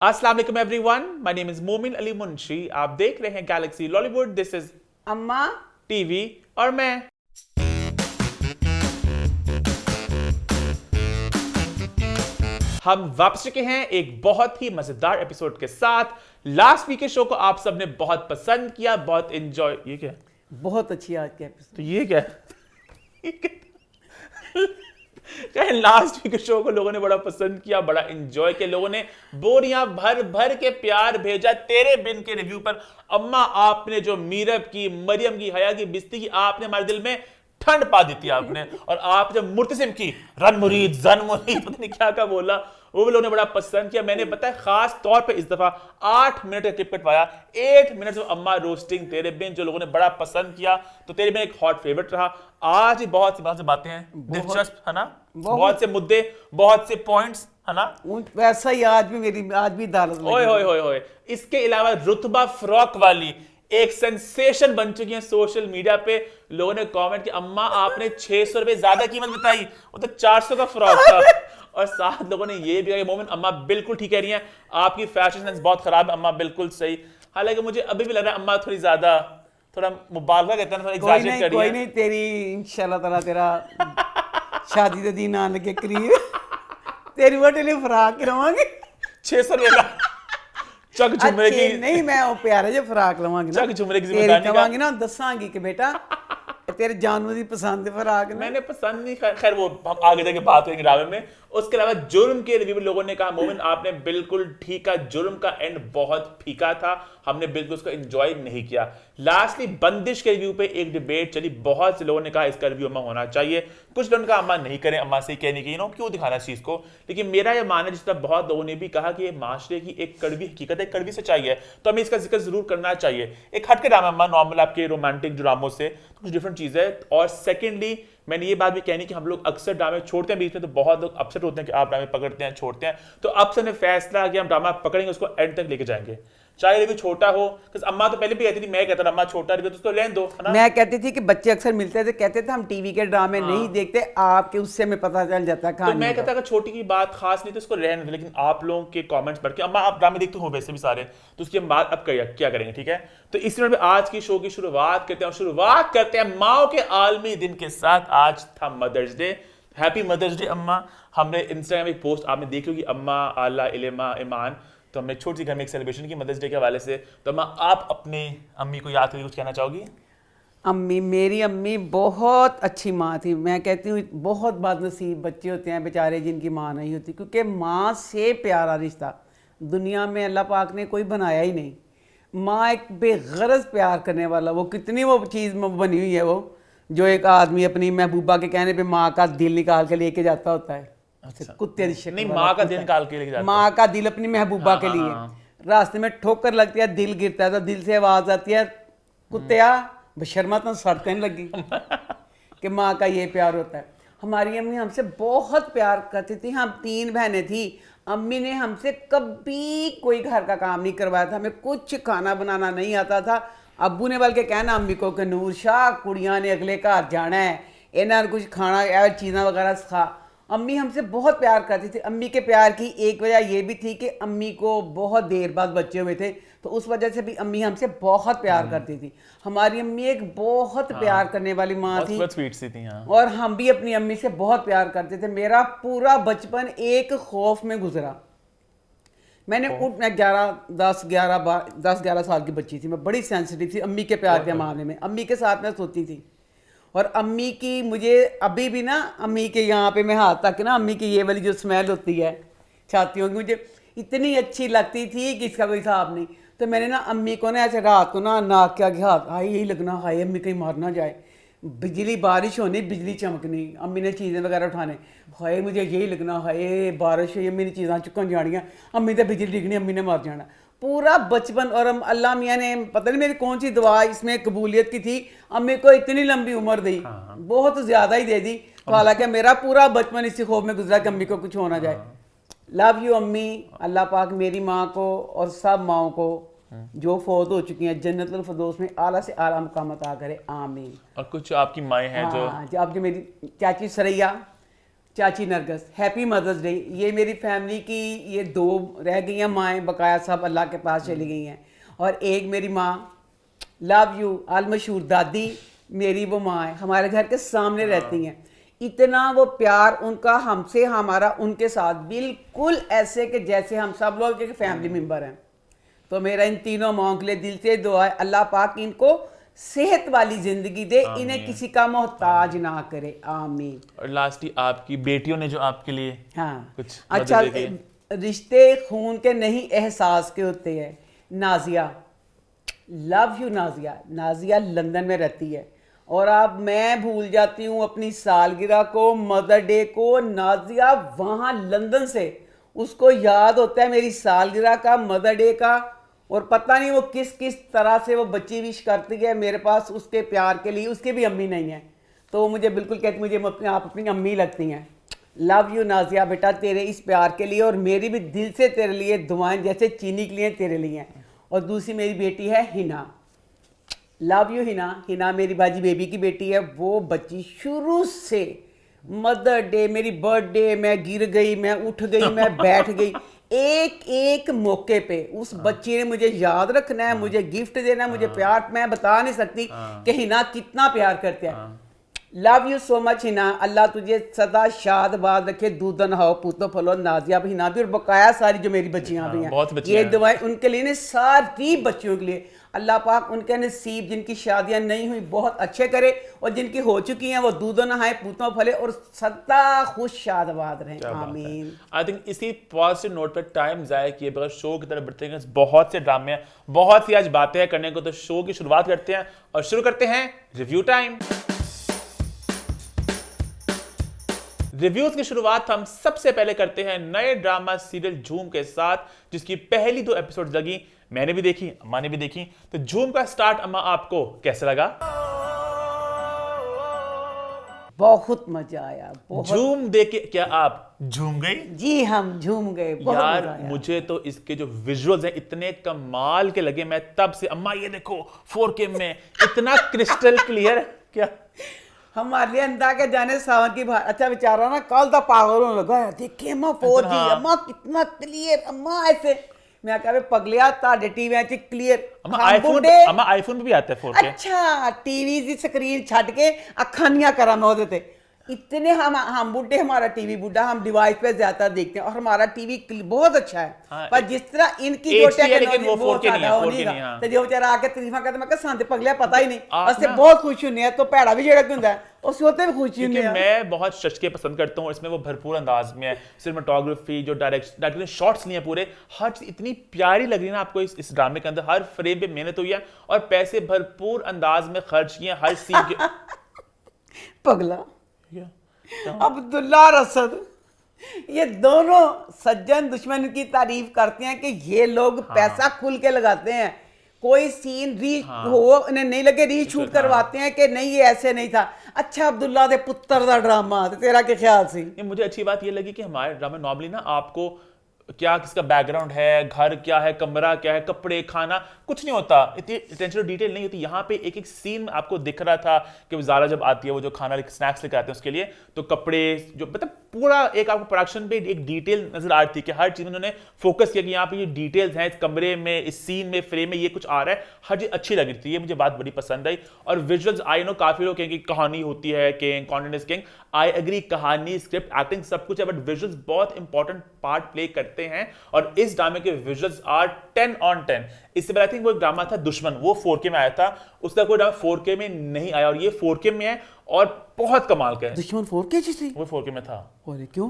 अस्सलाम वालेकुम everyone, my name is मोमिन अली मुंशी। आप देख रहे हैं गैलेक्सी लॉलीवुड। दिस इज अम्मा टीवी और मैं। हम वापस चुके हैं एक बहुत ही मजेदार एपिसोड के साथ। लास्ट वीक के शो को आप सबने बहुत पसंद किया, बहुत एंजॉय। ये क्या? बहुत अच्छी आज के तो एपिसोड। ये क्या? लास्ट वीक के शो को लोगों ने बड़ा पसंद किया, बड़ा एंजॉय किया। लोगों ने बोरियां भर भर के प्यार भेजा तेरे बिन के रिव्यू पर। अम्मा, आपने जो मीरब की, मरियम की, हया की बिस्ती की, आपने हमारे दिल में ठंड पा दी थी आपने। और आप जब मुर्तसिम की रन मुरीद जन मुरीद पता नहीं क्या क्या बोला, वो भी लोगों ने बड़ा पसंद किया। मैंने पता है खास तौर पे इस दफा 8 मिनट का क्लिप कटवाया, 8 मिनट ऑफ अम्मा रोस्टिंग तेरे बिन, जो लोगों ने बड़ा पसंद किया। तो तेरे बिन एक हॉट फेवरेट रहा। आज भी बहुत सी बातें हैं, दिलचस्प है ना, बहुत से मुद्दे, बहुत से पॉइंट्स, है ना। वैसा ही आज भी अदालत ओए होए होए होए। इसके अलावा रुतबा फ्रॉक वाली एक सेंसेशन बन चुकी है सोशल मीडिया पे। लोगों ने कमेंट किया, अम्मा आपने 600 रुपए ज्यादा कीमत बताई, वो तो 400 का फ्रॉक था। और साथ लोगों ने ये भी कहा, मोमिन अम्मा बिल्कुल ठीक कह रही हैं, आपकी फैशन सेंस बहुत खराब है अम्मा, बिल्कुल सही। हालांकि मुझे अभी भी लग रहा है अम्मा थोड़ी ज्यादा, थोड़ा मुबालगा कहते हैं, थोड़ा एग्जैजरेट कर रही कोई है। नहीं, तेरी इंशाल्लाह ताला तेरा शादी दे दिन आने के करीब तेरी वोटे लिए फराक करवाएंगे। 600 रुपए का चक झुमरे की, नहीं, मैं वो प्यारे जो फराक लवांगी ना, चक झुमरे की तेरी जिम्मेदारी का। कवांगी ना, दसांगी कि बेटा तेरे जानू दी पसंद है फराक ना। मैंने पसंद नहीं, खैर वो हम आगे जाके बात करेंगे ड्रामे में। उसके अलावा जुर्म के रिव्यू में लोगों ने कहा, मोमिन आपने बिल्कुल ठीक कहा, जुर्म का एंड बहुत फीका था, हमने बिल्कुल उसको एंजॉय नहीं किया। लास्टली बंदिश के रिव्यू पे एक डिबेट चली, बहुत से लोगों ने कहा इसका रिव्यू अम्मा होना चाहिए, कुछ लोगों ने कहा अम्मा नहीं करें, अम्मा से कहने की क्यों दिखाना इस चीज को। लेकिन मेरा यह मानना है, जिस तरह बहुत लोगों ने भी कहा कि ये माशरे की एक कड़वी हकीकत है, कड़वी सच्चाई है, तो हमें इसका जिक्र जरूर करना चाहिए। एक हटके ड्रामा अम्मा, नॉर्मल आपके रोमांटिक ड्रामों से कुछ डिफरेंट चीज है। और सेकेंडली मैंने ये बात भी कहनी कि हम लोग अक्सर ड्रामे छोड़ते हैं बीच में, तो बहुत लोग अपसेट होते हैं कि आप ड्रामे पकड़ते हैं छोड़ते हैं। तो अब से हमने फैसला कि हम ड्रामा पकड़ेंगे, उसको एंड तक लेके जाएंगे, चाहे रिव्यू छोटा हो। अम्मा तो पहले भी कहती थी, मैं कहता था अम्मा छोटा रिव्यू तो उसको रहने दो, है ना। मैं कहती थी कि बच्चे अक्सर मिलते थे, कहते थे हम टीवी के ड्रामे नहीं देखते, आपके उससे हमें पता चल जाता है तो कहानी मैं का। कहता अगर छोटी की बात खास नहीं तो उसको रहने दो। लेकिन आप लोगों के कमेंट्स पढ़ के, अम्मा आप ड्रामे देखते हो वैसे भी सारे, तो उसकी हम बात अब क्या करेंगे, ठीक है। तो इस मिनट में आज की शो की शुरुआत करते हैं माओ के आलमी दिन के साथ। आज था Mother's Day, happy Mother's Day अम्मा। हमने इंस्टाग्राम में एक पोस्ट आपने देखी होगी, अम्मा आला इलेमा ईमान, तो हमने छोटी सी घर में एक सेलिब्रेशन की मदर्स डे के हवाले से। तो अम्मा आप अपनी अम्मी को याद करके कुछ कहना चाहोगी? अम्मी, मेरी अम्मी बहुत अच्छी माँ थी। मैं कहती हूँ बहुत बदनसीब बच्चे होते हैं बेचारे जिनकी माँ नहीं होती, क्योंकि माँ से प्यारा रिश्ता दुनिया में अल्लाह पाक ने कोई बनाया ही नहीं। माँ एक बेगरज प्यार करने वाला, वो कितनी वो चीज़ बनी हुई है, वो जो एक आदमी अपनी महबूबा के कहने पे माँ का दिल निकाल के लेके जाता होता है। अच्छा, कुत्ते की शक्ल नहीं, वाला माँ का कुत्ता। दिल निकाल के लेके जाता माँ का दिल अपनी महबूबा हाँ, के हाँ, लिए। हाँ। रास्ते में ठोकर लगती है, दिल गिरता है, तो दिल से आवाज़ आती है, कुत्तिया बशर्मा तो सड़ते नहीं लगी कि माँ का ये प्यार होता है। हमारी अम्मी हमसे बहुत प्यार करती थी। हम 3 बहनें थी। अम्मी ने हमसे कभी कोई घर का काम नहीं करवाया था, हमें कुछ खाना बनाना नहीं आता था। अब्बू ने बल्कि कहना अम्मी को कि नूर शाह कुड़ियाँ ने अगले घर जाना है, इन्हें कुछ खाना या चीज़ें वगैरह सिखा। अम्मी हमसे बहुत प्यार करती थी। अम्मी के प्यार की एक वजह ये भी थी कि अम्मी को बहुत देर बाद बच्चे हुए थे, तो उस वजह से भी अम्मी हमसे बहुत प्यार करती थी। हमारी अम्मी एक बहुत प्यार करने वाली माँ थी, बहुत स्वीट सी थी। हाँ। और हम भी अपनी अम्मी से बहुत प्यार करते थे। मेरा पूरा बचपन एक खौफ में गुजरा। मैं 10-11 साल की बच्ची थी, मैं बड़ी सेंसिटिव थी अम्मी के प्यार के मामले में। अम्मी के साथ मैं सोती थी, और अम्मी की मुझे अभी भी ना, अम्मी के यहाँ पे मैं हाथ तक ना, अम्मी की ये वाली जो स्मेल होती है छातियों की, मुझे इतनी अच्छी लगती थी कि इसका कोई हिसाब नहीं। तो मैंने ना अम्मी को ना ऐसे रात को ना नाक के आगे हाथ, हाय यही लगना, हाय अम्मी कहीं मार ना जाए, बिजली बारिश होनी, बिजली चमकनी, अम्मी ने चीज़ें वगैरह उठाने, हाय मुझे यही लगना, हाय बारिश हुई, अम्मी ने चीज़ां चुकन जानियाँ, अम्मी तो बिजली डिगनी, अम्मी ने मार जाना। पूरा बचपन। और अल्लाह मियाँ ने पता नहीं मेरी कौन सी दुआ इसमें कबूलियत की थी, अम्मी को इतनी लंबी उम्र दी, बहुत ज़्यादा ही दे दी। तो हालांकि मेरा पूरा बचपन इसी खौफ में गुजरा कि अम्मी को कुछ होना जाए। लव यू अम्मी। अल्लाह पाक मेरी माँ को और सब माओं को जो फौत हो चुकी हैं जन्नतुल फिरदौस में आला से आला मकाम अता करे, आमीन। और कुछ आपकी माएँ हैं जो हाँ, अब जो मेरी चाची सरैया, चाची नरगस, हैप्पी मदर्स डे। ये मेरी फैमिली की ये 2 रह गई हैं माएँ, बकाया सब अल्लाह के पास चली गई हैं। और एक मेरी माँ, लव यू, आल मशहूर दादी मेरी वो माँ है, हमारे घर के सामने रहती हैं। इतना वो प्यार उनका हमसे, हमारा उनके साथ बिल्कुल ऐसे कि जैसे हम सब लोग एक फैमिली मेम्बर हैं। तो मेरा इन तीनों माओं के लिए दिल से दुआ है, अल्लाह पाक इनको सेहत वाली जिंदगी दे, इन्हें किसी का मोहताज ना करे, आमीन। और लास्टली आपकी बेटियों ने जो आपके लिए हाँ कुछ अच्छा, मदद देखी? रिश्ते खून के नहीं एहसास के होते हैं। Nazia, love you Nazia. Nazia London में रहती है और अब मैं भूल जाती हूँ अपनी सालगिरह को, मदर डे को। नाजिया वहाँ लंदन से उसको याद होता है मेरी सालगिरह का, मदर डे का, और पता नहीं वो किस किस तरह से वो बच्ची विश करती है मेरे पास उसके प्यार के लिए। उसके भी अम्मी नहीं है तो वो मुझे बिल्कुल कहती, मुझे अपने आप अपनी अम्मी लगती हैं। लव यू नाजिया बेटा, तेरे इस प्यार के लिए, और मेरी भी दिल से तेरे लिए दुआएं जैसे चीनी के लिए तेरे लिए हैं। और दूसरी मेरी बेटी है हिना, लव यू हिना। हिना मेरी बाजी बेबी की बेटी है। वो बच्ची शुरू से मदर डे, मेरी बर्थडे, मैं गिर गई, मैं उठ गई, मैं बैठ गई, एक एक मौके पे उस बच्ची ने मुझे याद रखना है, मुझे गिफ्ट देना है, मुझे प्यार, मैं बता नहीं सकती कि हिना कितना प्यार करते हैं। Love you so much Hina, Allah तुझे सदा शादबाद रखे, दूधन हो पूतो फलो। नाजिया भी, हिना भी, और बकाया सारी जो मेरी बच्चियां भी बहुत हैं, बच्चियां ये हैं। दुआएं उनके लिए, सारी बच्चियों के लिए। अल्लाह पाक उनके नसीब जिनकी शादियां नहीं हुई बहुत अच्छे करे, और जिनकी हो चुकी हैं वो दूधों नहाए पूतों फले और सदा खुश शादबाद रहें, आमीन। आई थिंक इसी पॉजिटिव नोट पर टाइम जाया किए बगैर शो की तरफ बढ़ते हैं। बहुत से ड्रामे हैं, बहुत सी आज बातें हैं करने को, तो शो की शुरुआत करते हैं और शुरू करते हैं रिव्यू टाइम। रिव्यूज की शुरुआत हम सबसे पहले करते हैं नए ड्रामा सीरियल झूम के साथ, जिसकी पहली 2 एपिसोड लगी, मैंने भी देखी, अम्मा ने भी देखी। तो झूम का स्टार्ट अम्मा आपको कैसे लगा? बहुत मजा आया, बहुत। झूम देख के क्या आप झूम गई? जी हम झूम गए, बहुत यार मजा आया। मुझे तो इसके जो विजुअल्स हैं इतने कमाल के लगे। मैं तब से, अम्मा ये देखो 4K में इतना क्रिस्टल क्लियर। क्या हमारे अंदा के जाने सावन की बात। अच्छा बेचारा ना कल तो पागल होने लगा है, देखिए अम्मा 4G, हाँ। अम्मा कितना क्लियर, अम्मा ऐसे। मैं कहा पगलिया ताडे टीवी च क्लियर, अम्मा आईफोन पे भी आता है 4K? अच्छा टीवी की स्क्रीन छट के अखा नहीं करा मैं ओदे ते। इतने हम बुढ़े, हमारा टीवी बुढ़ा, हम डिवाइस पे ज्यादा देखते हैं और हमारा टीवी बहुत अच्छा है। हाँ, पर जिस तरह इनकी जो HD है, लेकिन टेक्नोलॉजी वो वो 4K नहीं है, साडा 4K नहीं, हाँ। तो जो बेचारा आके तरीफा करते, मैं कहा सांते पगलिया पता ही नहीं, आप असते ना- बहुत खुश हुंने हैं। तो भैड़ा भी जेड़ा हुंदा है उस होते भी खुशी क्योंकि हुंने हैं। मैं बहुत शशके पसंद करता हूँ, इसमें वो भरपूर अंदाज में है। सिनेमाटोग्राफी, जो डायरेक्टर ने शॉट्स लिए पूरे, हर चीज इतनी प्यारी लग रही है ना आपको इस ड्रामे के अंदर। हर फ्रेम पे मेहनत हुई है और पैसे भरपूर अंदाज में खर्च किए हर सीन के। पगला क्या? अब्दुल्ला और असद, ये दोनों सज्जन दुश्मन की तारीफ करते हैं कि ये लोग पैसा खुल के लगाते हैं। कोई सीन री हो उन्हें नहीं लगे, रीशूट करवाते हैं कि नहीं ये ऐसे नहीं था। अच्छा अब्दुल्ला दे पुत्र दा ड्रामा, तो तेरा क्या ख्याल सी? ये मुझे अच्छी बात ये लगी कि हमारे ड्रामा नॉर्मली ना आपको क्या किसका बैकग्राउंड है, घर क्या है, कमरा क्या है, कपड़े, खाना, कुछ नहीं होता, इतनी अटेंशन डिटेल नहीं होती। यहाँ पे एक एक सीन आपको दिख रहा था कि वो ज़ारा जब आती है, वो जो खाना स्नैक्स लेकर आते हैं उसके लिए, तो कपड़े जो मतलब पूरा एक आपको प्रोडक्शन पे एक डिटेल नजर आ रही थी कि हर चीज़ उन्होंने फोकस किया कि यहाँ पे ये डिटेल्स हैं, इस कमरे में, इस सीन में, फ्रेम में ये कुछ आ रहा है, हर चीज़ अच्छी लग रही थी। ये मुझे बात बड़ी पसंद आई। और विजुअल्स, आई नो काफ़ी लोग कहेंगे कहानी होती है king, content is king. I agree, कहानी, स्क्रिप्ट, एक्टिंग सब कुछ है, बट विजुअल्स बहुत इंपॉर्टेंट पार्ट प्ले करते हैं और इस ड्रामे के विजुअल्स आर 10 on 10। इससे पहले आई थिंक वो एक ड्रामा था दुश्मन, वो 4K में आया था, उसका कोई ड्रामा 4K में नहीं आया और ये 4K में है और बहुत कमाल का है। दुश्मन 4K थी? वो 4K में था। अरे क्यों?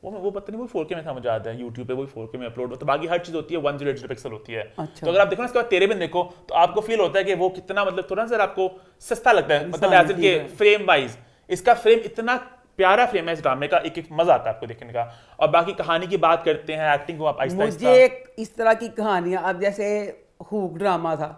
वो पता नहीं, वो 4K में था, मुझे याद है YouTube पे वो 4K में अपलोड होता है। बाकी हर चीज होती है 1080 पिक्सल होती है। अच्छा। तो अगर आप देखो ना इसके बाद तेरे बिन देखो तो आपको फील होता है कि वो कितना मतलब थोड़ा सा आपको सस्ता लगता है, मतलब एज इन के फ्रेम वाइज इसका फ्रेम इतना प्यारा फ्रेम है इस ड्रामे का, एक मजा आता है आपको देखने का। और बाकी कहानी की बात करते हैं, एक्टिंग को आप आहिस्ता मुझे एक इस तरह की कहानियां, अब जैसे हुक ड्रामा था,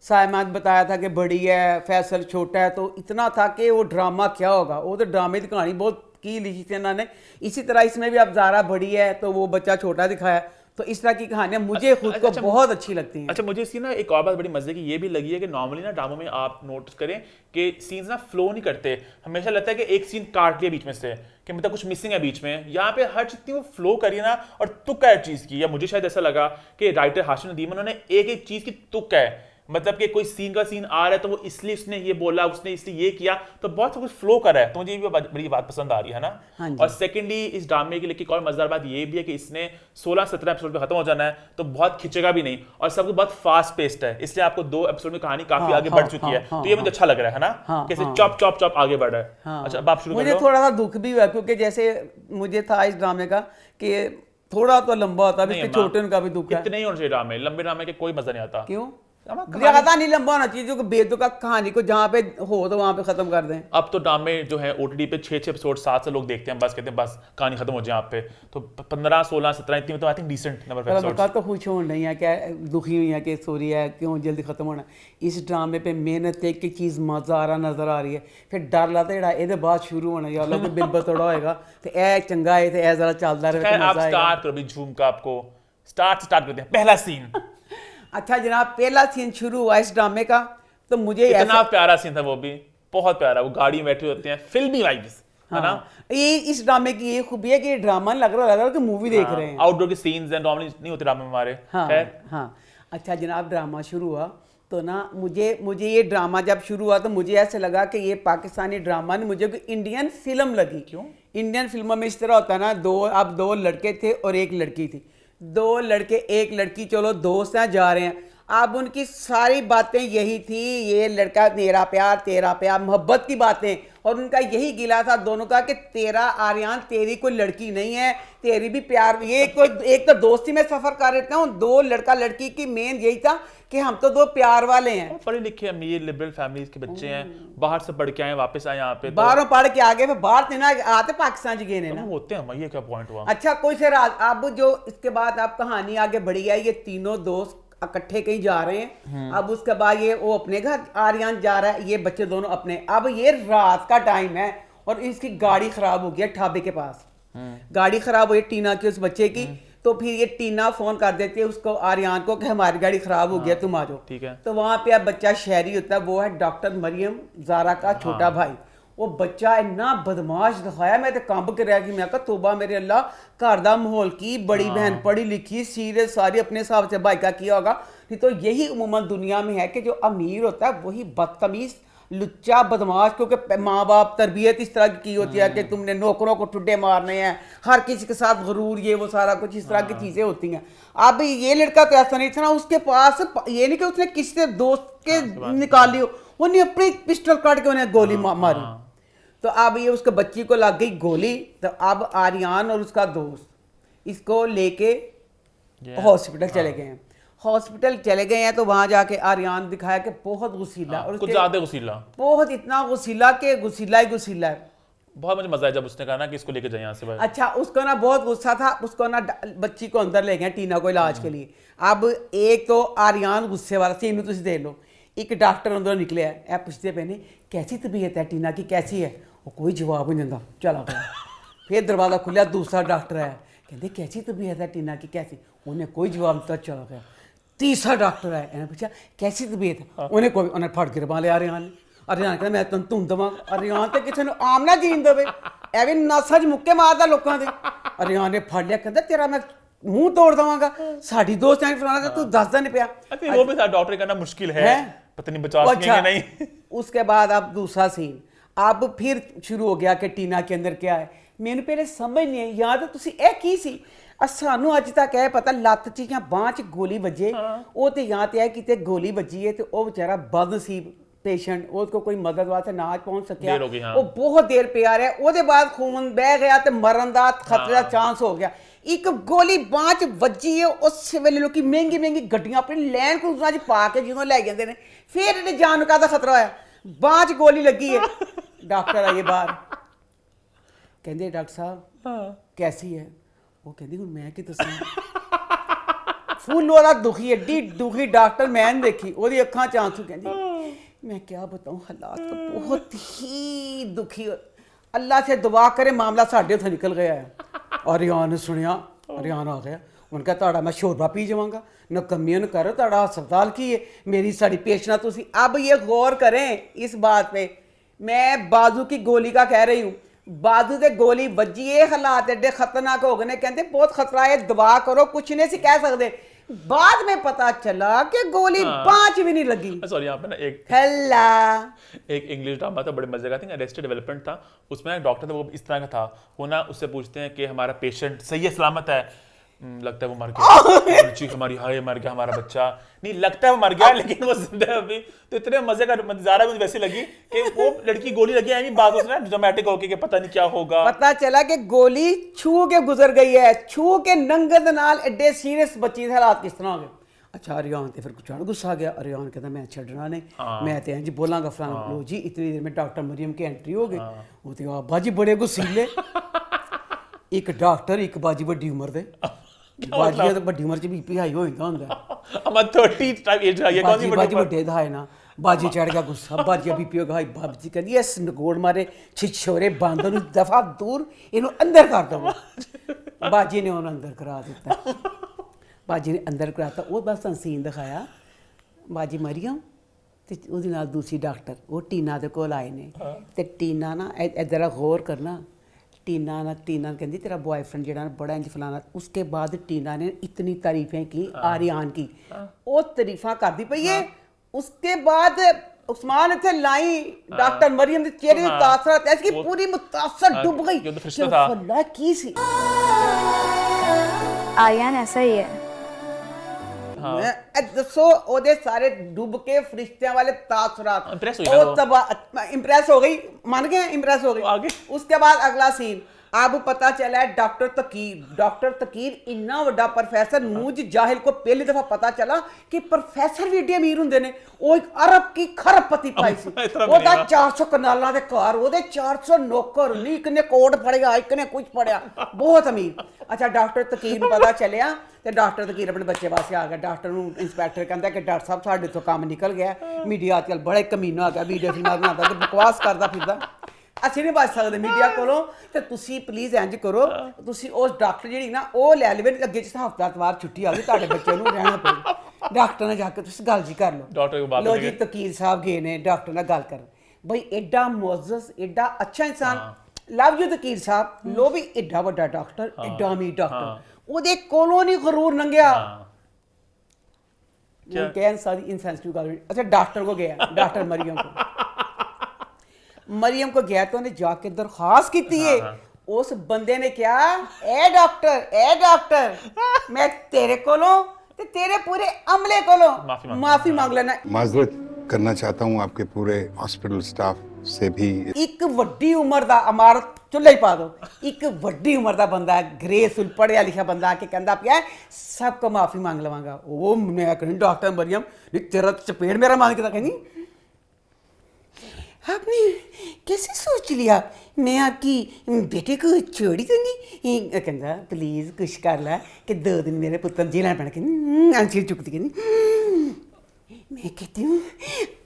सायमा ने बताया था कि बड़ी है, फैसल छोटा है, तो इतना था कि वो ड्रामा क्या होगा। वो तो ड्रामे की कहानी बहुत की लिखी थी इन्होंने। इसी तरह इसमें भी अब ज़ारा बड़ी है तो वो बच्चा छोटा दिखाया, तो इस तरह की कहानियां मुझे खुद को बहुत अच्छी लगती हैं। अच्छा, मुझे इसकी ना एक और बात बड़ी मजे की ये भी लगी है कि नॉर्मली ना ड्रामों में आप नोटिस करें कि सीन्स ना फ्लो नहीं करते, हमेशा लगता है कि एक सीन काट लिया बीच में से कि मतलब कुछ मिसिंग है बीच में। यहाँ पे हर चीज वो फ्लो करी ना और तुक है चीज की, या मुझे शायद ऐसा लगा कि राइटर हाशिम नदीम उन्होंने एक एक चीज की तुक है, मतलब कि कोई सीन का सीन आ रहा है तो वो इसलिए उसने ये बोला, उसने इसलिए ये किया, तो बहुत सब कुछ फ्लो कर रहा है, तो मुझे ये बड़ी बात पसंद आ रही है ना। हाँ जी। और सेकेंडली इस ड्रामे की लेकिन एक और मजेदार बात ये भी है कि इसने 16-17 एपिसोड पे खत्म हो जाना है, तो बहुत खिंचेगा भी नहीं और सब कुछ बहुत फास्ट पेस्ड है, इसलिए आपको 2 एपिसोड में कहानी काफी आगे बढ़ चुकी है, तो ये मुझे अच्छा लग रहा है ना, कैसे चॉप चॉप चॉप आगे बढ़ रहा है। अच्छा, अब आप शुरू कर मुझे लो। थोड़ा सा दुख भी हुआ क्योंकि जैसे मुझे था इस ड्रामे का कि थोड़ा तो लंबा होता है, इसके छोटे उनका भी दुख है। इतने ही होने चाहिए ड्रामे, लंबे ड्रामे के कोई मजा नहीं आता। क्यों? ज्यादा नहीं लंबा होना चाहिए, जो बेतुका कहानी को जहाँ पे हो तो वहां पे खत्म कर दें। अब तो ड्रामे जो है ओटीटी पे 6-6 एपिसोड 7 से लोग देखते हैं, बस कहते हैं बस कहानी खत्म हो जाए आप पे, तो 15, 16, 17 इतनी में तो I think decent number of episodes. तो खुश हो नहीं है, क्या दुखी हुई है कि सॉरी है क्यों जल्दी खत्म होना। इस ड्रामे पे मेहनत एक एक चीज मजा आ रहा नजर आ रही है, फिर डर लगता है ये बाद शुरू होना या लोग बिल बतड़ा होएगा तो ए चंगा है, तो ए जरा चलता रहे तो आप मजा आएगा। स्टार्ट करो, अभी झूम का आपको स्टार्ट करते हैं, पहला सीन। अच्छा जनाब, पहला सीन शुरू हुआ इस ड्रामे का तो मुझे इतना प्यारा सीन था, वो भी बहुत प्यारा, वो गाड़ी में बैठे होते हैं, फिल्मी वाइब्स है ना। ये इस ड्रामे की ये खूबी है कि ड्रामा लग रहा है कि मूवी देख रहे हैं। आउटडोर के सीन्स हैं, नॉर्मली नहीं होते ड्रामे में हमारे। हाँ। अच्छा जनाब, ड्रामा शुरू हुआ तो ना मुझे ये ड्रामा जब शुरू हुआ तो मुझे ऐसे लगा कि ये पाकिस्तानी ड्रामा ने मुझे कोई इंडियन फिल्म लगी। क्यों? इंडियन फिल्मों में इस तरह होता है ना, दो लड़के थे और एक लड़की थी, 2 लड़के एक लड़की, चलो दोस्त हैं जा रहे हैं। अब उनकी सारी बातें यही थी, ये लड़का मेरा प्यार तेरा प्यार, मोहब्बत की बातें, और उनका यही गिला था दोनों का कि तेरा आर्यन तेरी कोई लड़की नहीं है, तेरी भी प्यार, ये एक तो दोस्ती में सफर कर रहे थे, 2 लड़का लड़की की मेन यही था कि हम तो 2 प्यार वाले हैं। पढ़े लिखे अमीर लिबरल फैमिलीज के बच्चे हैं, बाहर से पढ़ के आए वापस आए यहाँ पे, बाहरों पढ़ के आगे फिर बाहर थे ना, आते पाकिस्तान गए ने ना होते हैं, ये क्या पॉइंट हुआ। अच्छा कोई से अब जो इसके बाद अब कहानी आगे बढ़ी है, ये तीनों दोस्त इकट्ठे कहीं जा रहे हैं। अब उसके बाद ये वो अपने घर आर्यन जा रहा है, ये बच्चे दोनों अपने। अब ये रात का टाइम है और इसकी गाड़ी खराब हो गई है ढाबे के पास, गाड़ी खराब हुई टीना की उस बच्चे की। तो फिर ये टीना फोन कर देती है उसको आर्यन को कि हमारी गाड़ी खराब हो गया, तुम आ जाओ। ठीक है। तो वहां पे अब बच्चा शहरी होता है, वो है डॉक्टर मरियम जारा का छोटा भाई। वो बच्चा इन्ना बदमाश दिखाया, मैं तो कंब कर रहा कि मैं कहा तोबा मेरे अल्लाह, घर दा माहौल की, बड़ी बहन पढ़ी लिखी सीरियस सारी अपने हिसाब से बाइका किया होगा। नहीं तो यही उमूमन दुनिया में है कि जो अमीर होता है वही बदतमीज लुच्चा बदमाश, क्योंकि माँ बाप तरबियत इस तरह की होती है कि तुमने नौकरों को ठुड्डे मारने हैं, हर किसी के साथ गरूर, ये वो सारा कुछ इस तरह की चीजें होती हैं। अब ये लड़का तो ऐसा नहीं था ना, उसके पास ये नहीं कि उसने किसी से दोस्त के निकाली हो, उन्हें अपनी पिस्टल काट के उन्हें गोली मारी। तो अब ये उसके बच्ची को लग गई गोली, तो अब आर्यन और उसका दोस्त इसको लेके हॉस्पिटल चले गए हैं। हॉस्पिटल चले गए हैं तो वहां जाके आर्यन दिखाया कि बहुत गुस्सीला, और कुछ ज्यादा गुस्सीला, बहुत इतना गुस्सीला कि गुस्सीला ही गुस्सीला है। बहुत मुझे मजा आया जब उसने कहा ना कि इसको लेके जाए यहाँ से भाई। अच्छा उसको ना बहुत गुस्सा था, उसको ना बच्ची को अंदर ले गए टीना को इलाज के लिए। अब एक तो आर्यन गुस्से वाला सीन तुम देख लो, एक डॉक्टर अंदर निकले है, पूछते पे ने कैसी तबीयत है टीना की, कैसी है, वो कोई जवाब नहीं देता, चला गया। फिर दरवाजा खुला, दूसरा डॉक्टर है, कहते कैसी तबीयत है टीना की, कैसी, उन्हें कोई जवाब नहीं, चला गया। तीसरा डॉक्टर है, इन्हें पूछा कैसी तबीयत है, उन्हें कोई, उन्हें फट गिरवा लिया आर्यन ने। आर्यन कहता मैं तुम दवा, आर्यन तो किसी ने आम ना जीन देवे, एवं नसा च मुक्के मारदा लोगों के। आर्यन ने फड़ लिया, कहता तेरा मैं मुंह तोड़ देवांगा, साड़ी दोस्त है फलाना, तू दसदा नहीं पिया। वो भी था डॉक्टर करना मुश्किल है, पता नहीं बचा सकेंगे नहीं। उसके बाद अब दूसरा सीन, अब फिर शुरू हो गया कि टीना के अंदर क्या है, मैंने पहले समझ नहीं आई, याद तुसी ए की सी सानू अज तक है पता लत्त च या बांह च गोली वजे, वो तो यहाँ ते है कि गोली वजी है, तो वो बेचारा बदनसीब पेशेंट, उसको कोई मदद वास्ते ना पहुंच सकिया, वो बहुत देर पिया रहा, ਉਹਦੇ बाद खून बह गया तो मरण का खतरे का चांस हो गया। एक गोली बांह च वजी है, उस वेले लोग महंगी महंगी गड्डियां अपनी लैंड क्रूजर च पा के जो लै जाते हैं, फिर इन्हें जान का खतरा होया, बांह च गोली लगी है। डॉक्टर आइए बाहर, कहते डॉक्टर साहब कैसी है, वो कहती हूँ मैं कि फुल वाला दुखी, एड्डी दुखी डॉक्टर मैं देखी, वो अखा च आंसू, कहती मैं क्या बताऊँ हालात तो बहुत ही दुखी, अल्लाह से दुआ करे मामला साढ़े उसे निकल गया है। आर्यन ने सुनिया, आर्यन आ गया, उनका ਤੁਹਾਡਾ मैं शोरबा पी जावांगा न कमियां न करो ਤੁਹਾਡਾ हस्पताल की है मेरी साड़ी पेशना तुसी अब ये गौर करें इस बात पे मैं बाजू की गोली का कह रही हूँ बाजू ते गोली बजी ये हालात एडे खतरनाक हो गए कहते बहुत खतरा है दवा करो कुछ नहीं सी कह सकते बाद में पता चला कि गोली 5 भी नहीं लगी सॉरी यहाँ पे ना एक इंग्लिश ड्रामा था बड़े मजे का था अरेस्टेड डेवलपमेंट था उसमें एक डॉक्टर था वो इस तरह का था वो ना उससे पूछते हैं कि हमारा पेशेंट सही है सलामत है लगता है वो मर गया चीख हमारी हाय मर गया हमारा बच्चा नहीं लगता है वो मर गया लेकिन वो जिंदा है अभी तो इतने मजे का नजारा मुझे वैसे लगी कि वो लड़की गोली लगी है बात उसने ड्रामेटिक होके कि पता नहीं क्या होगा पता चला कि गोली छू के गुजर गई है छू के नंगत नाल एडे सीरियस बच्ची दे हालात किस तरह हो गए अच्छा अरियान ते फिर कुछ और गुस्सा आ गया अरियान कहता मैं छड़ना नहीं मैं ते इंज बोलांगा फलाना लो जी इतनी देर में डॉक्टर मरियम की एंट्री हो गई वो ते बाजी बड़े गुस्सीले एक डॉक्टर एक बाजी बड़ी उम्र दे बाजी तो बड़ी उम्र च बीपी हाई हो जाता हुंदा हम 30 टाइम एज है ये कौन सी बाजी बड़े दा है ना बाजी चढ़ गया गुस्सा बाजी बीपी हो गई बाजी कहती इस नगोड़ मारे छिछोरे बांदर नु दफा दूर इनु अंदर कर दो बाजी ने उन्हें अंदर करा दिता बाजी ने अंदर कराता वो बस सीन दिखाया बाजी मरियम ते ਉਹਦੇ ਨਾਲ दूसरी डॉक्टर वो टीना दे कोल आए ने ते टीना ना इधर गौर करना टीना कहती तेरा बॉयफ्रेंड जेड़ा बड़ा इंज फलाना उसके बाद टीना ने इतनी तारीफें की आर्यन की वो तारीफा करती पई है उसके बाद उस्मान इतने लाई डॉक्टर मरियम के चेहरे पे तासर ऐसी पूरी मुतासर डूब गई की सी आर्यन ऐसा ही है दसो ओदे सारे डूब के फरिश्तियां वाले तासरात इम्प्रेस हो गई मान गए इम्प्रेस हो गई उसके बाद अगला सीन अब पता चला है डॉक्टर तकीर इन्ना बड़ा प्रोफेसर मुझ जाहिल को पहली दफा पता चला कि प्रोफेसर भी एडे अमीर हुंदे ने वो एक अरब की खरबपति पाई सी ओदा 400 कनालां दे घर ओदे 400 नौकर नहीं एक ने कोट फड़िया एक ने कुछ फड़िया बहुत अमीर अच्छा डॉक्टर तकीर नूं पता चलिया ते डॉक्टर तकीर अपने बच्चे वास्ते आ गया डॉक्टर नूं इंस्पैक्टर कहंदा कि डॉक्टर साहब साडे तो काम निकल गया मीडिया आजकल बड़े कमीना आ गया वीडियो फिल्मां बनाता ते बकवास करदा फिरदा ਅਸੀਂ ਨਹੀਂ ਬਚ ਸਕਦੇ ਮੀਡੀਆ ਕੋਲੋਂ ਤੇ ਤੁਸੀਂ ਪਲੀਜ਼ ਇੰਜ ਕਰੋ ਤੁਸੀਂ ਉਸ ਡਾਕਟਰ ਜਿਹੜੀ ਨਾ ਉਹ ਲੈ ਲਵੇ ਅੱਗੇ ਚ ਹਫ਼ਤਾ-ਵਾਰ ਛੁੱਟੀ ਆ ਗਈ ਤੁਹਾਡੇ ਬੱਚੇ ਨੂੰ ਰਹਿਣਾ ਪਊ ਡਾਕਟਰ ਨਾਲ ਜਾ ਕੇ ਤੁਸੀਂ ਗੱਲ ਜੀ ਕਰ ਲਓ ਡਾਕਟਰ ਕੋਲ ਬਾਤ ਲੋ ਜੀ ਤਕੀਰ ਸਾਹਿਬ ਗਏ ਨੇ ਡਾਕਟਰ ਨਾਲ ਗੱਲ ਕਰਨ ਬਈ ਐਡਾ ਮੁਅੱਜ਼ਜ਼ ਐਡਾ ਅੱਛਾ ਇਨਸਾਨ ਲਵ ਯੂ ਤਕੀਰ ਸਾਹਿਬ ਲੋ ਵੀ ਐਡਾ ਵੱਡਾ ਡਾਕਟਰ ਐਡਾ ਅਮੀਰ ਡਾਕਟਰ ਉਹਦੇ ਕੋਲੋਂ ਨਹੀਂ ਗਰੂਰ ਲੰਘਿਆ वो क्या इनसेंसिटिव गाल अच्छा डॉक्टर को गया डॉक्टर मरियम को गया तो उन्हें जाके दरखास्त की है उस बंदे ने क्या ए डॉक्टर मैं तेरे कोलों ते तेरे पूरे अमले कोलों माफी मांग लेना माजरत करना चाहता हूँ आपके पूरे हॉस्पिटल स्टाफ से भी एक वड्डी उम्र दा इमारत चुल्हे पा दो एक वड्डी उम्र दा बंदा ग्रेसफुल पढ़िया लिखा बंदा आके कहंदा पिया सबको माफी मांग लवांगा वो मैं कहनी डॉक्टर मरियम तेरा चपेड़ मेरा मांग के कहनी आपने कैसे सोच लिया मैं आपकी बेटे को छोड़ी दूंगी कहता प्लीज कुछ कर ला कि 2 दिन मेरे पुत्र जेल पड़ के आंसू चुकती कहनी मैं कहती हूँ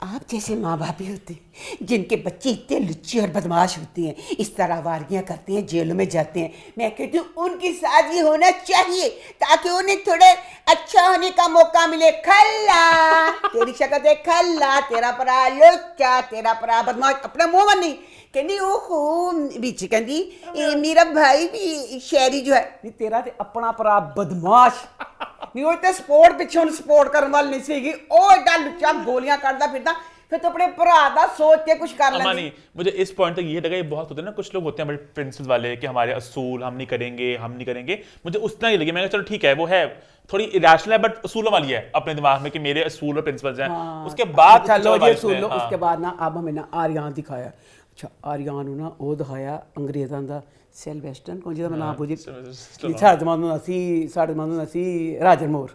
आप जैसे माँ बाप ही होते हैं जिनके बच्चे इतने लुच्चे और बदमाश होते हैं इस तरह वारगियाँ करते हैं जेलों में जाते हैं मैं कहती हूँ उनकी शादी होना चाहिए ताकि उन्हें थोड़े अच्छा होने का मौका मिले खल्ला तेरी शक्ल देख खल्ला तेरा परा लुच्चा तेरा परा बदमाश अपना मुँह बनी कहनी ओहो बीच कहती मेरा भाई भी शहरी जो है तेरा ते अपना परा बदमाश नहीं वो तो सपोर्ट पिछों सपोर्ट करने वाली नहीं सीगी ओ एडा लुच्चा गोलियां करदा फिरदा फिर तो अपने भरा दा सोच के कुछ कर लेंगे नहीं मुझे इस पॉइंट तक ये लगा ये बहुत होते हैं ना कुछ लोग होते हैं बड़े प्रिंसिपल वाले कि हमारे असूल हम नहीं करेंगे मुझे उतना ही लगे मैं चलो ठीक है वो है थोड़ी इरेशनल है बट असूलों वाली है अपने दिमाग में कि मेरे असूल और प्रिंसिपल्स हैं उसके बाद चलो ये असूल लो उसके बाद ना अब हमें ना आर्यन दिखाया अच्छा आर्यन ना वो दिखाया अंग्रेज़ां दा सेल्वेस्टन कौन ਜਿਹਦਾ ਨਾਮ ਪੁੱਛੀ ਸਾਡੇ ਜ਼ਮਾਨੇ ਦਾ ਸੀ ਰਾਜਨ ਮੋਰ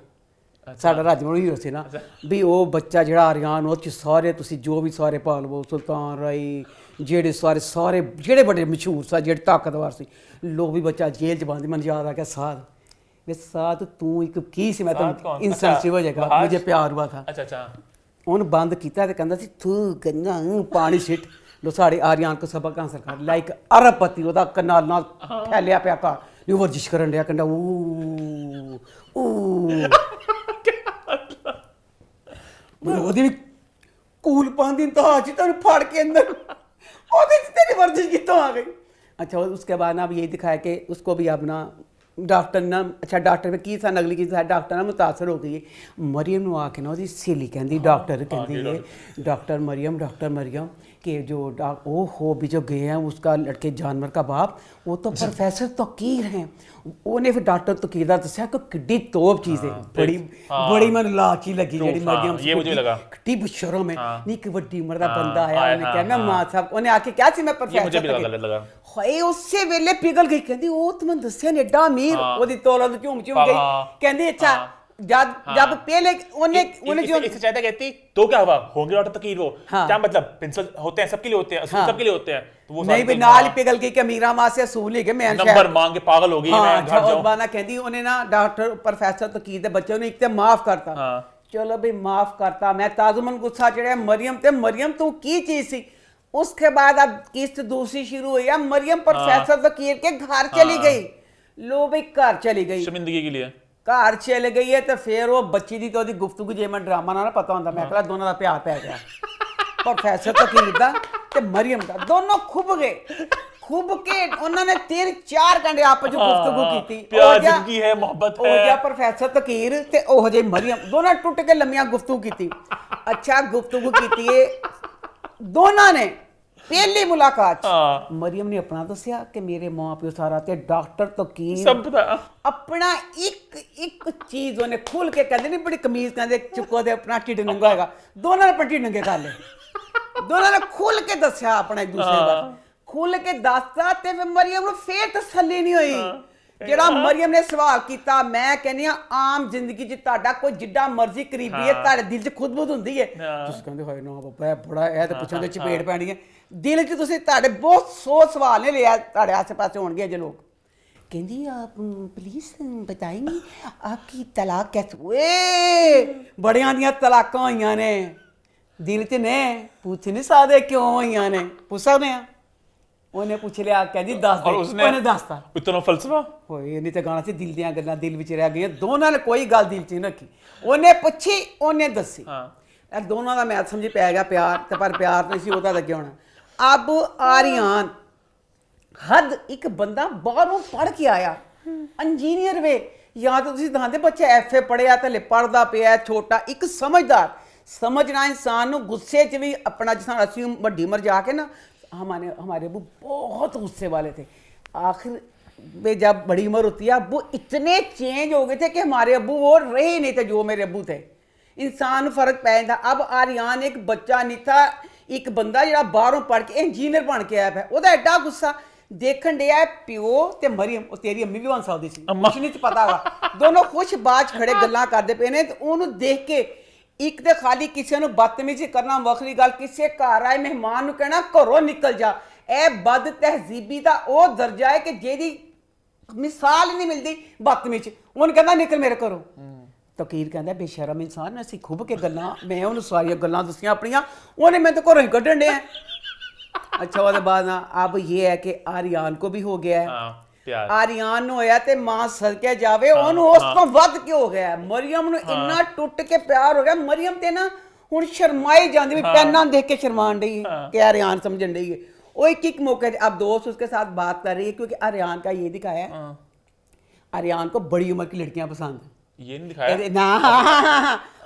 ਸਾਡਾ ਰਾਜਨ ਮੋਰ ਹੀਰੋ ਸੀ ਨਾ ਵੀ ਉਹ ਬੱਚਾ ਜਿਹੜਾ ਆਰਿਆਨ ਉਹ ਚ ਸਾਰੇ ਤੁਸੀਂ ਜੋ ਵੀ ਸਾਰੇ ਪਾ ਲਵੋ ਸੁਲਤਾਨ ਰਾਈ ਜਿਹੜੇ ਸਾਰੇ ਜਿਹੜੇ ਬੜੇ ਮਸ਼ਹੂਰ ਸੀ ਜਿਹੜੇ ਤਾਕਤਵਰ ਸੀ ਲੋਕ ਵੀ ਬੱਚਾ ਜੇਲ੍ਹ ਚ ਬੰਦ ਮੈਨੂੰ ਯਾਦ ਆ ਗਿਆ ਸਾਧ वे साथ तू एक की सी मैं तो इंसेंसिटिव हो जाएगा मुझे प्यार हुआ था अच्छा उन बंद किया तो कहता सी तू गंगा पानी सिट लो साढ़े आर्यन को सबक हासिल कर लाइक अरबपति ओदा कनाल नाल फैलिया पिया घर ये वर्जिश करन दिया कहंदा ऊ ऊ ਉਹਦੀ ਵੀ ਕੂਲ ਪਾਉਂਦੀ ਤਾਂ ਅੱਜ ਤੈਨੂੰ ਫੜ ਕੇ ਅੰਦਰ ਉਹਦੇ ਚ तेरी वर्जिश कितों आ गई। अच्छा उसके बाद ना अब ये दिखाया कि उसको भी अब ना डॉक्टर ना अच्छा डॉक्टर में की सा नगली की सा डॉक्टर ना मुतासर हो गई मरियम ਨੂੰ ਆ ਕੇ ਨਾ ਉਹਦੀ ਸਹੇਲੀ ਕਹਿੰਦੀ डॉक्टर कहती है डॉक्टर मरियम कि जो ओ हो भी जो गए हैं उसका लड़के जानवर का बाप वो तो प्रोफेसर तकीर हैं ਉਹਨੇ ਫਿਰ ਡਾਕਟਰ ਤਕੀਰ ਦਾ ਦੱਸਿਆ ਕਿ ਕਿੱਡੀ ਤੋਪ ਚੀਜ਼ ਹੈ ਬੜੀ ਮੈਨੂੰ ਲਾਚੀ ਲੱਗੀ ਜਿਹੜੀ ਮਰੀਮ ਇਹ ਮੁਝੇ ਲਗਾ ਕਿੱਡੀ ਬਸ਼ਰਮ ਹੈ ਨਹੀਂ ਕਿ ਵੱਡੀ ਉਮਰ ਦਾ ਬੰਦਾ ਆਇਆ ਉਹਨੇ ਕਿਹਾ ਮੈਂ ਮਾਂ ਸਾਹਿਬ ਉਹਨੇ ਆ ਕੇ ਕਿਹਾ ਸੀ ਮੈਂ ਪ੍ਰੋਫੈਸਰ ਮੁਝੇ ਵੀ ਗਲਤ ਲਗਾ ਹੋਏ ਉਸੇ ਵੇਲੇ ਪਿਘਲ ਗਈ ਕਹਿੰਦੀ ਉਹ ਤੁਹਾਨੂੰ ਦੱਸਿਆ ਨੇ ਏਡਾ ਅਮੀਰ ਉਹਦੀ ਤੋਲਾ ਤੋਂ ਝੂਮ ਗਈ ਕਹਿੰਦੀ ਅੱਛਾ जब पहले उन्हें जो इससे चाहता कहती तो क्या हुआ होंगे डॉक्टर तकीर वो क्या मतलब प्रिंसिपल होते हैं सबके लिए होते हैं सबके लिए होते हैं तो वो नहीं भी नाल ही पिघल गई कि अमीरा मां से असूल ही के मैं नंबर मांग के पागल हो गई मैं घर जाऊं बाना कहती उन्हें ना डॉक्टर प्रोफेसर तकीर दे बच्चे ने एक ते माफ करता चलो भाई माफ करता मैं ताजुमन गुस्सा चढ़िया मरियम तू की चीज सी उसके बाद अब किस्त दूसरी शुरू हुई है मरियम प्रोफेसर तकीर के घर चली गई लो भाई घर चली गई शर्मिंदगी के लिए घर चल गई है तो फिर वो बच्ची दी तो ओदी गुफ्तगू जे मैं ड्रामा ना पता होंदा मैं कहला दोनों दा प्यार पै गया प्रोफेसर तकीर दा ते मरियम दा दोनों खूब के उन्होंने 3-4 घंटे आपस में गुफ्तगू की प्यार जिंदगी है मोहब्बत है ओ जा प्रोफेसर तकीर ते ओह जे मरियम दोनों टुट के लम्मियां गुफ्तगू की अच्छा गुफ्तगू की है दोनों ने पहली मुलाकात मरियम ने अपना दसिया कि मेरे मां प्यो सारा ते डॉक्टर तकीर सब पता अपना एक चीज उन्हें खुल के कहते नहीं बड़ी कमीज कहते चुको दे अपना ढिड नंगा होगा दोनों ने अपने ढिड नंगे कर ले दोनों ने खुल के दसिया अपना एक दूसरे का खुल के दसता ते फिर मरियम ਨੂੰ ਫੇਰ ਤਸੱਲੀ ਨਹੀਂ ਹੋਈ ਜਿਹੜਾ ਮਰੀਮ ਨੇ ਸਵਾਲ ਕੀਤਾ ਮੈਂ ਕਹਿੰਦੀ ਆ ਆਮ ਜ਼ਿੰਦਗੀ 'ਚ ਤੁਹਾਡਾ ਕੋਈ ਜਿੱਡਾ ਮਰਜ਼ੀ ਕਰੀਬੀ ਹੈ ਤੁਹਾਡੇ ਦਿਲ 'ਚ ਖੁਦਬੁਦ ਹੁੰਦੀ ਹੈ ਤੁਸੀਂ ਕਹਿੰਦੇ ਹੋਏ ਨਾ ਬਾਬਾ ਬੜਾ ਇਹ ਤਾਂ ਪੁੱਛਾਂਗੇ ਚਪੇੜ ਪੈਣੀ ਹੈ ਦਿਲ 'ਚ ਤੁਸੀਂ ਤੁਹਾਡੇ ਬਹੁਤ ਸੌ ਸਵਾਲ ਨੇ ਲਿਆ ਤੁਹਾਡੇ ਆਸ-ਪਾਸ ਹੋਣਗੇ ਜੇ ਲੋਕ कहती आप प्लीज बताएंगी आपकी तलाक कैसे ਓਏ ਬੜਿਆਂ ਦੀਆਂ ਤਲਾਕਾਂ ਹੋਈਆਂ ਨੇ ਦਿਲ 'ਚ ਨੇ ਪੁੱਛ ਨਹੀਂ ਸਕਦੇ ਕਿਉਂ ਹੋਈਆਂ ਨੇ ਪੁੱਛ ਸਕਦੇ ਆ ਉਹਨੇ ਪੁੱਛ ਲਿਆ ਕਹਿੰਦੀ ਦੱਸ ਦੇ ਉਹਨੇ ਦੱਸਤਾ ਇਤਨਾ ਫਲਸਫਾ ਹੋਏ ਨਹੀਂ ਤੇ ਗਾਣਾ ਸੀ ਦਿਲ ਦੀਆਂ ਗੱਲਾਂ ਦਿਲ ਵਿੱਚ ਰਹਿ ਗਈਆਂ ਦੋਨਾਂ ਨੇ ਕੋਈ ਗੱਲ ਦਿਲ 'ਚ ਨਹੀਂ ਰੱਖੀ ਉਹਨੇ ਪੁੱਛੀ ਉਹਨੇ ਦੱਸੀ ਇਹ ਦੋਨਾਂ ਦਾ ਮੈਚ ਸਮਝੀ ਪੈ ਗਿਆ ਪਿਆਰ ਤੇ ਪਰ ਪਿਆਰ ਨਹੀਂ ਸੀ ਉਹਦਾ ਲੱਗਿਆ ਹੋਣਾ ਅਬ ਆਰੀਆਨ ਹੱਦ ਇੱਕ ਬੰਦਾ ਬਾਹਰੋਂ ਪੜ੍ਹ ਕੇ ਆਇਆ ਇੰਜੀਨੀਅਰ ਵੇ ਜਾਂ ਤਾਂ ਤੁਸੀਂ ਦੱਸਦੇ ਬੱਚਾ ਐਫਏ ਪੜ੍ਹਿਆ ਤੇ ਹਲੇ ਪੜ੍ਹਦਾ ਪਿਆ ਛੋਟਾ ਇੱਕ ਸਮਝਦਾਰ समझना इंसान ਨੂੰ गुस्से 'ਚ भी अपना जिस तरह ਅਸੀਂ ਵੱਡੀ उम्र जाके ना हमारे अबू बहुत गुस्से वाले थे आखिर में जब बड़ी उम्र होती है अबू इतने चेंज हो गए थे कि हमारे अबू वो रहे ही नहीं थे जो मेरे अबू थे इंसान फर्क पै जाता अब आर्यान एक बच्चा नहीं था एक बंदा जो बाहरों पढ़ के इंजीनियर बन के आया है ਉਹਦਾ ਐਡਾ गुस्सा देखन दिया प्यो ते मरियम और तेरी अम्मी भी बन सकती सी कुछ नहीं पता होगा दोनों खुश बाज खड़े गल्लां करदे पे ने ते ओनू देख के एक तो खाली किसी को बदतमीजी करना वखरी गल किसी घर आए मेहमान कहना घरों निकल जा ए बद तहजीबी का वो दर्जा है कि जेदी मिसाल नहीं मिलती बदतमीज उन्हें कहना निकल मेरे घरों तकीर कहता बेशरम इंसान असीं खुब के गल्लां मैं उन्हें सारिया गल्लां दसियां अपनियां उन्हें मैं तो घरों ही कड्ढण डे अच्छा वो बाद ना अब ये है कि आर्यान को भी हो गया है आर्यान होया ते मां सदके जावे ओनू उस तो वध के हो गया मरियम नु इन्ना टुट के प्यार हो गया मरियम ते ना हुन शर्माई जांदी भी पैना देख के शर्मान रही कि आर्यान समझन रही है वो एक मौके अब दोस्त उसके साथ बात कर रही है क्योंकि आर्यान का ये दिखाया है आर्यान को बड़ी उम्र की लड़कियां पसंद ये नहीं दिखाया ना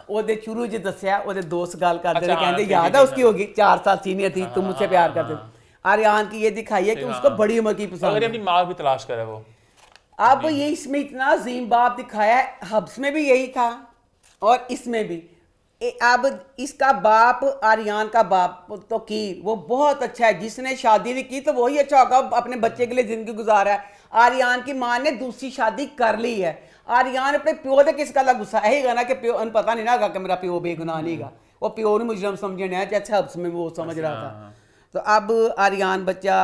ਉਹਦੇ ਸ਼ੁਰੂ ਚ ਦੱਸਿਆ ਉਹਦੇ ਦੋਸਤ ਗੱਲ ਕਰਦੇ ਨੇ ਕਹਿੰਦੇ याद है उसकी होगी 4 साल सीनियर थी तुम मुझसे प्यार करते आर्यान की ये दिखाई है कि उसको बड़ी उम्र की पसंद अगर अपनी माँ भी तलाश करे वो अब ये इसमें इतना अजीम बाप दिखाया है हब्स में भी यही था और इसमें भी अब इसका बाप आर्यान का बाप तो की वो बहुत अच्छा है जिसने शादी नहीं की तो वही अच्छा होगा अपने बच्चे के लिए जिंदगी गुजारा है आर्यान की माँ ने दूसरी शादी कर ली है आर्यान अपने प्यो से किस गल का गुस्सा है ना कि प्यो पता नहीं ना कि मेरा प्यो बेगुनाह नहीं गा वो प्यो ने मुजरम समझने है जैसे हब्स में वो समझ रहा था तो अब आर्यान बच्चा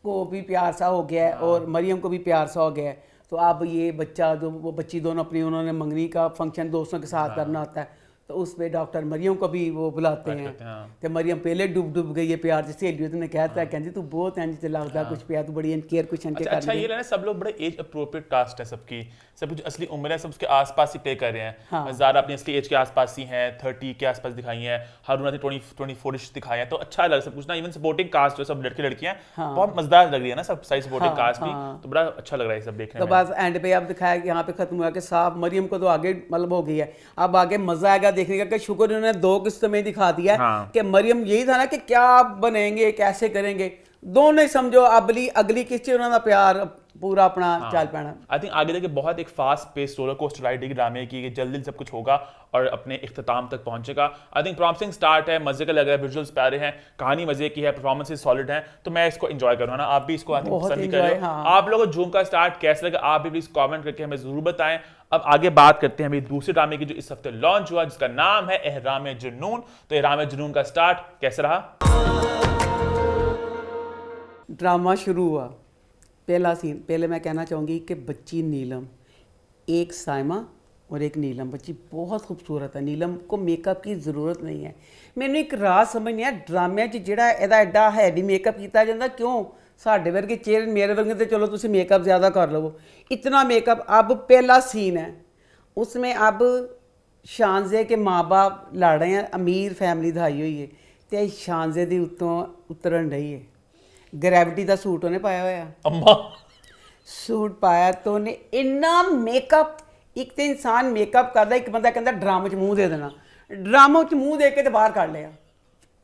को भी प्यार सा हो गया है और मरियम को भी प्यार सा हो गया है तो अब ये बच्चा जो वो बच्ची दोनों अपनी उन्होंने मंगनी का फंक्शन दोस्तों के साथ करना होता है तो उस पे डॉक्टर मरियम को भी वो बुलाते हैं तो मरियम पहले डूब गई है प्यार से सहेलियों ने कहता है कहती तू बहुत इंज ते लगदा कुछ पिया तू बड़ी केयर कुछ इनके कर अच्छा ये लेना सब लोग बड़े एज अप्रोप्रिएट कास्ट है सबकी सब जो असली उम्र है सब उसके आसपास ही प्ले कर रहे हैं ज़्यादा अपनी असली एज के आसपास ही हैं 30 के आसपास दिखाई हैं हारूना ने 24 दिखाया है तो अच्छा लग सब कुछ ना इवन सपोर्टिंग कास्ट जो सब लड़के लड़कियां बहुत मजेदार लग रही है ना सब साइड सपोर्टिंग कास्ट भी तो बड़ा अच्छा लग रहा है सब देखने तो में बस एंड पे अब दिखाया कि यहाँ पे खत्म हुआ कि साफ मरियम को तो आगे मतलब हो गई है अब आगे मजा आएगा देखने का कि शुक्र उन्होंने 2 किस्तों में दिखा दिया कि मरियम यही था ना कि क्या बनेंगे कैसे करेंगे दोनों ही समझो अगली किस्त उन्होंने प्यार पूरा अपना चाल पैना आई थिंक आगे जाके बहुत एक fast pace roller coaster ride है ड्रामे की कि जल्दी सब कुछ होगा और अपने इख्तिताम तक पहुंचेगा आई थिंक प्रॉमिसिंग स्टार्ट है मजे का लग रहा है विजुअल्स प्यारे हैं कहानी मजे की है परफॉर्मेंसेस सॉलिड हैं तो मैं इसको एंजॉय करूंगा ना आप भी इसको आई थिंक पसंद कर रहे हो आप लोगों को झूम का स्टार्ट कैसा लगा आप भी प्लीज कमेंट करके हमें जरूर बताएं अब आगे बात करते हैं अभी दूसरे ड्रामे की जो इस हफ्ते लॉन्च हुआ जिसका नाम है एहराम जुनून तो एहराम जुनून का स्टार्ट कैसे रहा ड्रामा शुरू हुआ पहला सीन पहले मैं कहना चाहूँगी कि बच्ची नीलम एक साइमा और एक नीलम बच्ची बहुत खूबसूरत है नीलम को मेकअप की ज़रूरत नहीं है मैंने एक राज समझ नहीं आया ड्रामे ਜਿਹੜਾ ਇਹਦਾ ਐਡਾ हैवी मेकअप किया जाता क्यों साढ़े वर्गे चेहरे मेरे वर्गे तो चलो तुम मेकअप ज़्यादा कर लो इतना मेकअप अब पहला सीन है उसमें अब शानजे के माँ बाप लड़ रहे हैं अमीर फैमिली दिखाई हुई है तो शानजे की उत्तों उतरन रही है ग्रेविटी का सूट उन्हें पाया हुआ अम्मा सूट पाया तो उन्हें इन्ना मेकअप एक तो इंसान मेकअप करता एक बंदा कहता ड्रामे च मूँह दे देना ड्रामों च मूँह दे के तो बाहर काट लिया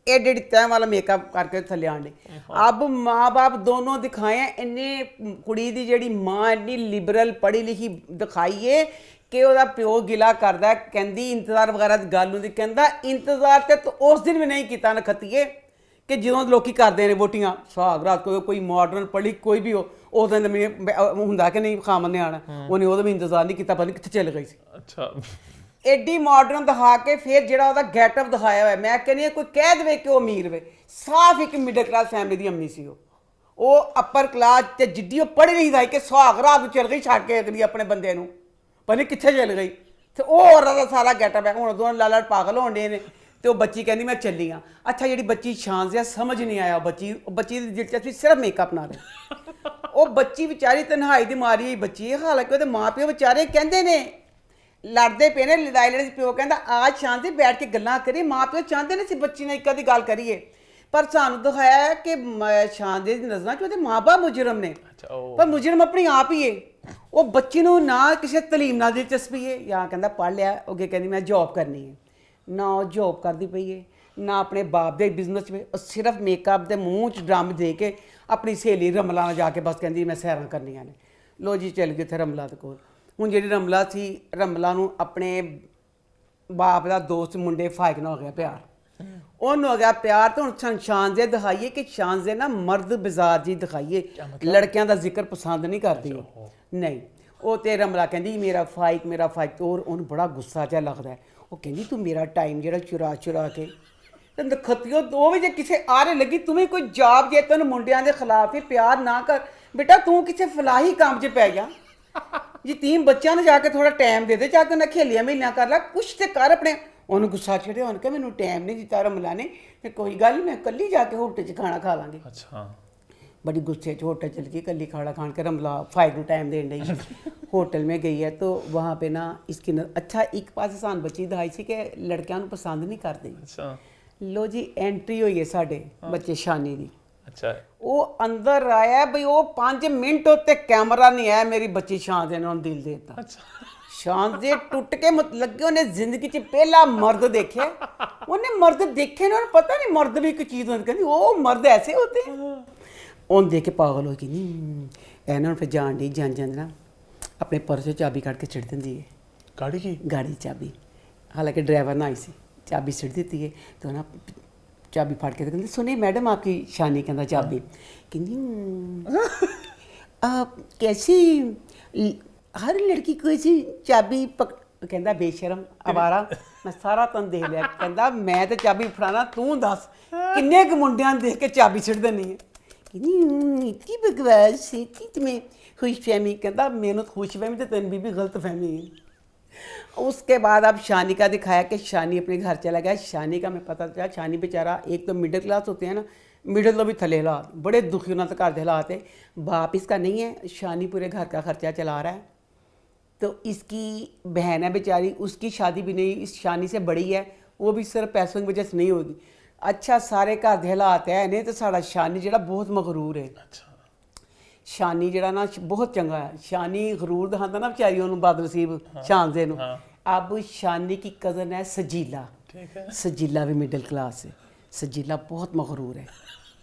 एडे तय वाला मेकअप करके थले आने अब माँ बाप दोनों दिखाए हैं इन्हें कुड़ी दी जेड़ी माँ इन्नी लिबरल पढ़ी लिखी दिखाई है कि ਉਹਦਾ ਪਿਓ ਗਿਲਾ ਕਰਦਾ ਕਹਿੰਦੀ ਇੰਤਜ਼ਾਰ ਵਗੈਰਾ ਦੀ ਗੱਲ ਹੁੰਦੀ ਕਹਿੰਦਾ ਇੰਤਜ਼ਾਰ ਤੇ ਉਸ ਦਿਨ ਵੀ ਨਹੀਂ ਕੀਤਾ ਨਖਤੀਏ ਕਿ ਜਦੋਂ ਲੋਕੀ ਕਰਦੇ ਨੇ ਵੋਟੀਆਂ ਸੁਹਾਗ ਰਾਤ ਕੋਈ ਮਾਡਰਨ ਪੜ੍ਹੀ ਕੋਈ ਵੀ ਉਸ ਦਿਨ ਹੁੰਦਾ ਕਿ ਨਹੀਂ ਖਾਮਨ ਨੇ ਆਣਾ ਉਹਨੇ ਉਹਦਾ ਵੀ ਇੰਤਜ਼ਾਰ ਨਹੀਂ ਕੀਤਾ ਪਤਾ ਨਹੀਂ ਕਿੱਥੇ ਚਲ ਗਈ ਸੀ ਅੱਛਾ एडी मॉडर्न दिखा के फिर ਜਿਹੜਾ ਉਹਦਾ ਗੈਟਅਪ ਦਿਖਾਇਆ ਹੋਇਆ ਮੈਂ ਕਹਿੰਦੀ ਕੋਈ ਕਹਿ ਦੇਵੇ ਕਿ ਉਹ ਅਮੀਰ ਵੇ ਸਾਫ ਇੱਕ ਮਿਡਲ ਕਲਾਸ ਫੈਮਿਲੀ ਦੀ ਅੰਮੀ ਸੀ ਉਹ ਅਪਰ ਕਲਾਸ ਤੇ ਜਿੱਡੀ ਉਹ ਪੜ੍ਹ ਰਹੀ ਸੀ ਕਿ ਸੁਹਾਗ ਰਾਤ ਨੂੰ ਚਲ ਗਈ ਛੱਡ ਕੇ ਅਗਲੀ ਆਪਣੇ ਬੰਦੇ ਨੂੰ ਪਤਾ ਨਹੀਂ ਕਿੱਥੇ ਚਲ ਗਈ ਤੇ ਉਹ ਔਰਤ ਦਾ ਸਾਰਾ ਗੈਟਅਪ ਹੈ ਹੁਣ ਦੋਨੋਂ ਲਾਲਾ ਪਾਗਲ ਹੋਣ ਡੇ ਨੇ ਤੇ ਉਹ ਬੱਚੀ ਕਹਿੰਦੀ ਮੈਂ ਚੱਲੀ ਆ ਅੱਛਾ ਜਿਹੜੀ ਬੱਚੀ ਸ਼ਾਨਜ਼ਿਆ ਸਮਝ ਨਹੀਂ ਆਇਆ ਬੱਚੀ ਦੀ ਦਿਲਚਸਪੀ ਸਿਰਫ ਮੇਕਅਪ ਨਾਲ ਹੈ ਉਹ ਬੱਚੀ ਵਿਚਾਰੀ ਤਨਹਾਈ ਦੀ ਮਾਰੀ ਹੋਈ ਬੱਚੀ ਹੈ ਹਾਲਾਂਕਿ ਉਹਦੇ ਮਾਂ ਪਿਓ ਵਿਚਾਰੇ ਕਹਿੰਦੇ ਨੇ ਲੜਦੇ ਪਏ ਨੇ ਲੜਾਈ ਲੜੀ ਪਿਓ ਕਹਿੰਦਾ ਆਜ ਸ਼ਾਂਤੀ ਬੈਠ ਕੇ ਗੱਲਾਂ ਕਰੀਏ ਮਾਂ ਪਿਓ ਚਾਹੁੰਦੇ ਨੇ ਸੀ ਬੱਚੀ ਨਾਲ ਇੱਕ ਅੱਧੀ ਗੱਲ ਕਰੀਏ ਪਰ ਸਾਨੂੰ ਦਿਖਾਇਆ ਕਿ ਸ਼ਾਂਤੀ ਦੀ ਨਜ਼ਰਾਂ 'ਚ ਉਹਦੇ ਮਾਂ-ਬਾਪ ਮੁਜਰਮ ਨੇ ਪਰ ਮੁਜਰਮ ਆਪਣੀ ਆਪ ਹੀ ਹੈ ਉਹ ਬੱਚੀ ਨੂੰ ਨਾ ਕਿਸੇ ਤਾਲੀਮ ਨਾਲ ਦਿਲਚਸਪੀ ਹੈ ਜਾਂ ਕਹਿੰਦਾ ਪੜ੍ਹ ਲਿਆ ਅੱਗੇ ਕਹਿੰਦੀ ਮੈਂ ਜੌਬ ਕਰਨੀ ਹੈ ਨਾ ਉਹ ਜੌਬ ਕਰਦੀ ਪਈ ਹੈ ਨਾ ਆਪਣੇ ਬਾਪ ਦੇ ਬਿਜ਼ਨਸ ਵਿੱਚ ਸਿਰਫ ਮੇਕਅਪ ਦੇ ਮੂੰਹ 'ਚ ਡਰਮ ਦੇ ਕੇ ਆਪਣੀ ਸਹੇਲੀ ਰਮਲਾ ਨਾਲ ਜਾ ਕੇ ਬਸ ਕਹਿੰਦੀ ਮੈਂ ਸੈਰਾਂ ਕਰਨੀਆਂ ਨੇ ਲੋ ਜੀ ਚੱਲ ਗਏ ਉੱਥੇ ਰਮਲਾ ਦੇ ਕੋਲ ਹੁਣ ਜਿਹੜੀ ਰਮਲਾ ਸੀ ਰਮਲਾ ਨੂੰ ਆਪਣੇ ਬਾਪ ਦਾ ਦੋਸਤ ਮੁੰਡੇ ਫਾਇਕ ਨਾਲ ਹੋ ਗਿਆ ਪਿਆਰ ਉਹਨੂੰ ਹੋ ਗਿਆ ਪਿਆਰ ਤੇ ਹੁਣ ਸ਼ਾਨਜ਼ੇ ਦਿਖਾਈਏ ਕਿ ਸ਼ਾਨਜ਼ੇ ਨਾ ਮਰਦ ਬਾਜ਼ਾਰ ਜੀ ਦਿਖਾਈਏ ਲੜਕਿਆਂ ਦਾ ਜ਼ਿਕਰ ਪਸੰਦ ਨਹੀਂ ਕਰਦੀ ਨਹੀਂ ਉਹ ਤੇ ਰਮਲਾ ਕਹਿੰਦੀ ਮੇਰਾ ਫਾਇਕ ਔਰ ਉਹਨੂੰ ਬੜਾ ਗੁੱਸਾ ਜਿਹਾ ਲੱਗਦਾ ਉਹ ਕਹਿੰਦੀ ਤੂੰ ਮੇਰਾ ਟਾਈਮ ਜਿਹੜਾ ਚੁਰਾ ਕੇ ਤੇ ਨਖਤੀਓ ਉਹ ਵੀ ਜੇ ਕਿਸੇ ਆਰੇ ਲੱਗੀ ਤੂੰ ਵੀ ਕੋਈ ਜਾਬ ਜੇ ਤੈਨੂੰ ਮੁੰਡਿਆਂ ਦੇ ਖਿਲਾਫ ਹੀ ਪਿਆਰ ਨਾ ਕਰ ਬੇਟਾ ਤੂੰ ਕਿਸੇ ਫਲਾਹੀ ਕੰਮ 'ਚ ਪੈ ਗਿਆ ਜੀ 3 ਬੱਚਿਆਂ ਨੂੰ ਜਾ ਕੇ ਥੋੜਾ ਟਾਈਮ ਦੇ ਦੇ ਜਾ ਕੇ ਉਹਨਾਂ ਖੇਲੀਆਂ ਮਹੀਨਾ ਕਰ ਲੈ ਕੁਛ ਤੇ ਕਰ ਆਪਣੇ ਉਹਨੂੰ ਗੁੱਸਾ ਚੜਿਆ ਉਹਨੇ ਕਿਹਾ ਮੈਨੂੰ ਟਾਈਮ ਨਹੀਂ ਦਿੱਤਾ ਰਮਲਾ ਨੇ ਤੇ ਕੋਈ ਗੱਲ ਨਹੀਂ ਮੈਂ ਕੱਲੀ ਜਾ ਕੇ ਹੋਟਲ 'ਚ ਖਾਣਾ ਖਾ ਲਾਂਗੀ ਅੱਛਾ बड़ी गुस्से से होटल चल गई कल्ली खाना खान के रमला फायदू टाइम देने रही होटल में गई है तो वहाँ पे ना इसकी अच्छा एक पास आसान बच्ची दिखाई सी कि लड़कियां पसंद नहीं करती अच्छा लो जी एंट्री हुई है साढ़े बच्चे शानी दी अच्छा वो अंदर आया भाई वो 5 मिनट उत्ते कैमरा नहीं आया मेरी बच्ची शानजे ने दिल देता अच्छा शानजे टुट के लगे उन्हें जिंदगी च पहला मर्द देखे उन्हें मर्द देखे ना पता नहीं मर्द भी एक चीज़ होती कहती वो मर्द ऐसे होते हैं ਉਹਨੂੰ ਦੇਖ ਕੇ ਪਾਗਲ ਹੋ ਗਈ ਨਹੀਂ ਇਹਨਾਂ ਨੂੰ ਫਿਰ ਜਾਣ ਦੀ ਜਾਂਦੇ ਨਾ ਆਪਣੇ ਪਰਸ 'ਚੋਂ ਚਾਬੀ ਕੱਢ ਕੇ ਛੱਡ ਦਿੰਦੀ ਹੈ ਗਾੜੀ ਚਾਬੀ ਹਾਲਾਂਕਿ ਡਰਾਈਵਰ ਨਾ ਆਈ ਸੀ ਚਾਬੀ ਛੱਡ ਦਿੱਤੀ ਹੈ ਤਾਂ ਨਾ ਚਾਬੀ ਫੜ ਕੇ ਕਹਿੰਦੀ ਸੁਣੀ ਮੈਡਮ ਆਪਕੀ ਸ਼ਾਨੀ ਕਹਿੰਦਾ ਚਾਬੀ ਕਹਿੰਦੀ ਆਪ ਕੈਸੀ ਹਰ ਲੜਕੀ को ऐसी ਚਾਬੀ ਕਹਿੰਦਾ ਬੇਸ਼ਰਮ ਆਵਾਰਾ ਮੈਂ ਸਾਰਾ ਤਨ ਦੇਖ ਲਿਆ ਕਹਿੰਦਾ ਮੈਂ ਤੇ ਚਾਬੀ ਫੜਾਣਾ ਤੂੰ ਦੱਸ ਕਿੰਨੇ ਕੁ ਮੁੰਡਿਆਂ ਨੂੰ ਦੇਖ ਕੇ ਚਾਬੀ ਛੱਡ ਦੇਣੀ ਹੈ इतनी बकवास इतनी तुम्हें खुश फहमी कहता मैनू खुश फहमी तो तेन भी गलत फहमी है उसके बाद अब शानी का दिखाया कि शानी अपने घर चला गया। शानी का मैं पता चला, शानी बेचारा एक तो मिडिल क्लास होते हैं ना, मिडिल तो भी थले हालात, बड़े दुखी उन्होंने तो घर के हालात है। बाप इसका नहीं है, शानी पूरे घर का खर्चा चला रहा है। तो इसकी बहन है बेचारी, उसकी शादी भी नहीं इस शानी से बड़ी है, वो भी सिर्फ पैसों की वजह से नहीं होगी। अच्छा सारे घर के हालात है नहीं तो साड़ा शानी जरा बहुत मगरूर है। अच्छा शानी जरा ना बहुत चंगा है। शानी गरूर दिखाता ना बेचारी उन्होंने बादल नसीब शानजे नूं। अब शानी की कज़न है सजीला। ठीक है, सजीला भी मिडिल क्लास है। सजीला बहुत मगरूर है।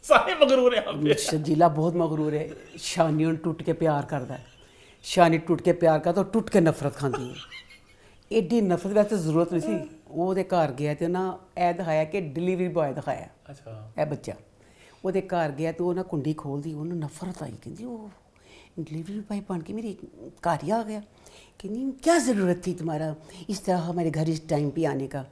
सारे मगरूर हैं यहाँ पे। सजीला बहुत मगरूर है। शानी उन टुट के प्यार करता है। शानी टुट के प्यार करता तो टुट के नफरत खाती है। एडी नफरत वैसे जरूरत नहीं सी। ਉਹਦੇ ਘਰ ਗਿਆ ਤੇ ਨਾ ਇਹ ਦਿਖਾਇਆ ਕਿ ਡਿਲੀਵਰੀ ਬॉय ਦਿਖਾਇਆ। अच्छा ਇਹ ਬੱਚਾ ਉਹਦੇ ਘਰ ਗਿਆ ਤੇ ਉਹ ਨਾ ਕੁੰਡੀ ਖੋਲਦੀ, ਉਹਨੂੰ ਨਫ਼ਰਤ ਆਈ। ਕਹਿੰਦੀ ਉਹ डिलीवरी बॉय बन के मेरे घर ही आ गया। कहनी क्या ज़रूरत थी तुम्हारा इस तरह हमारे घर इस टाइम पे आने का।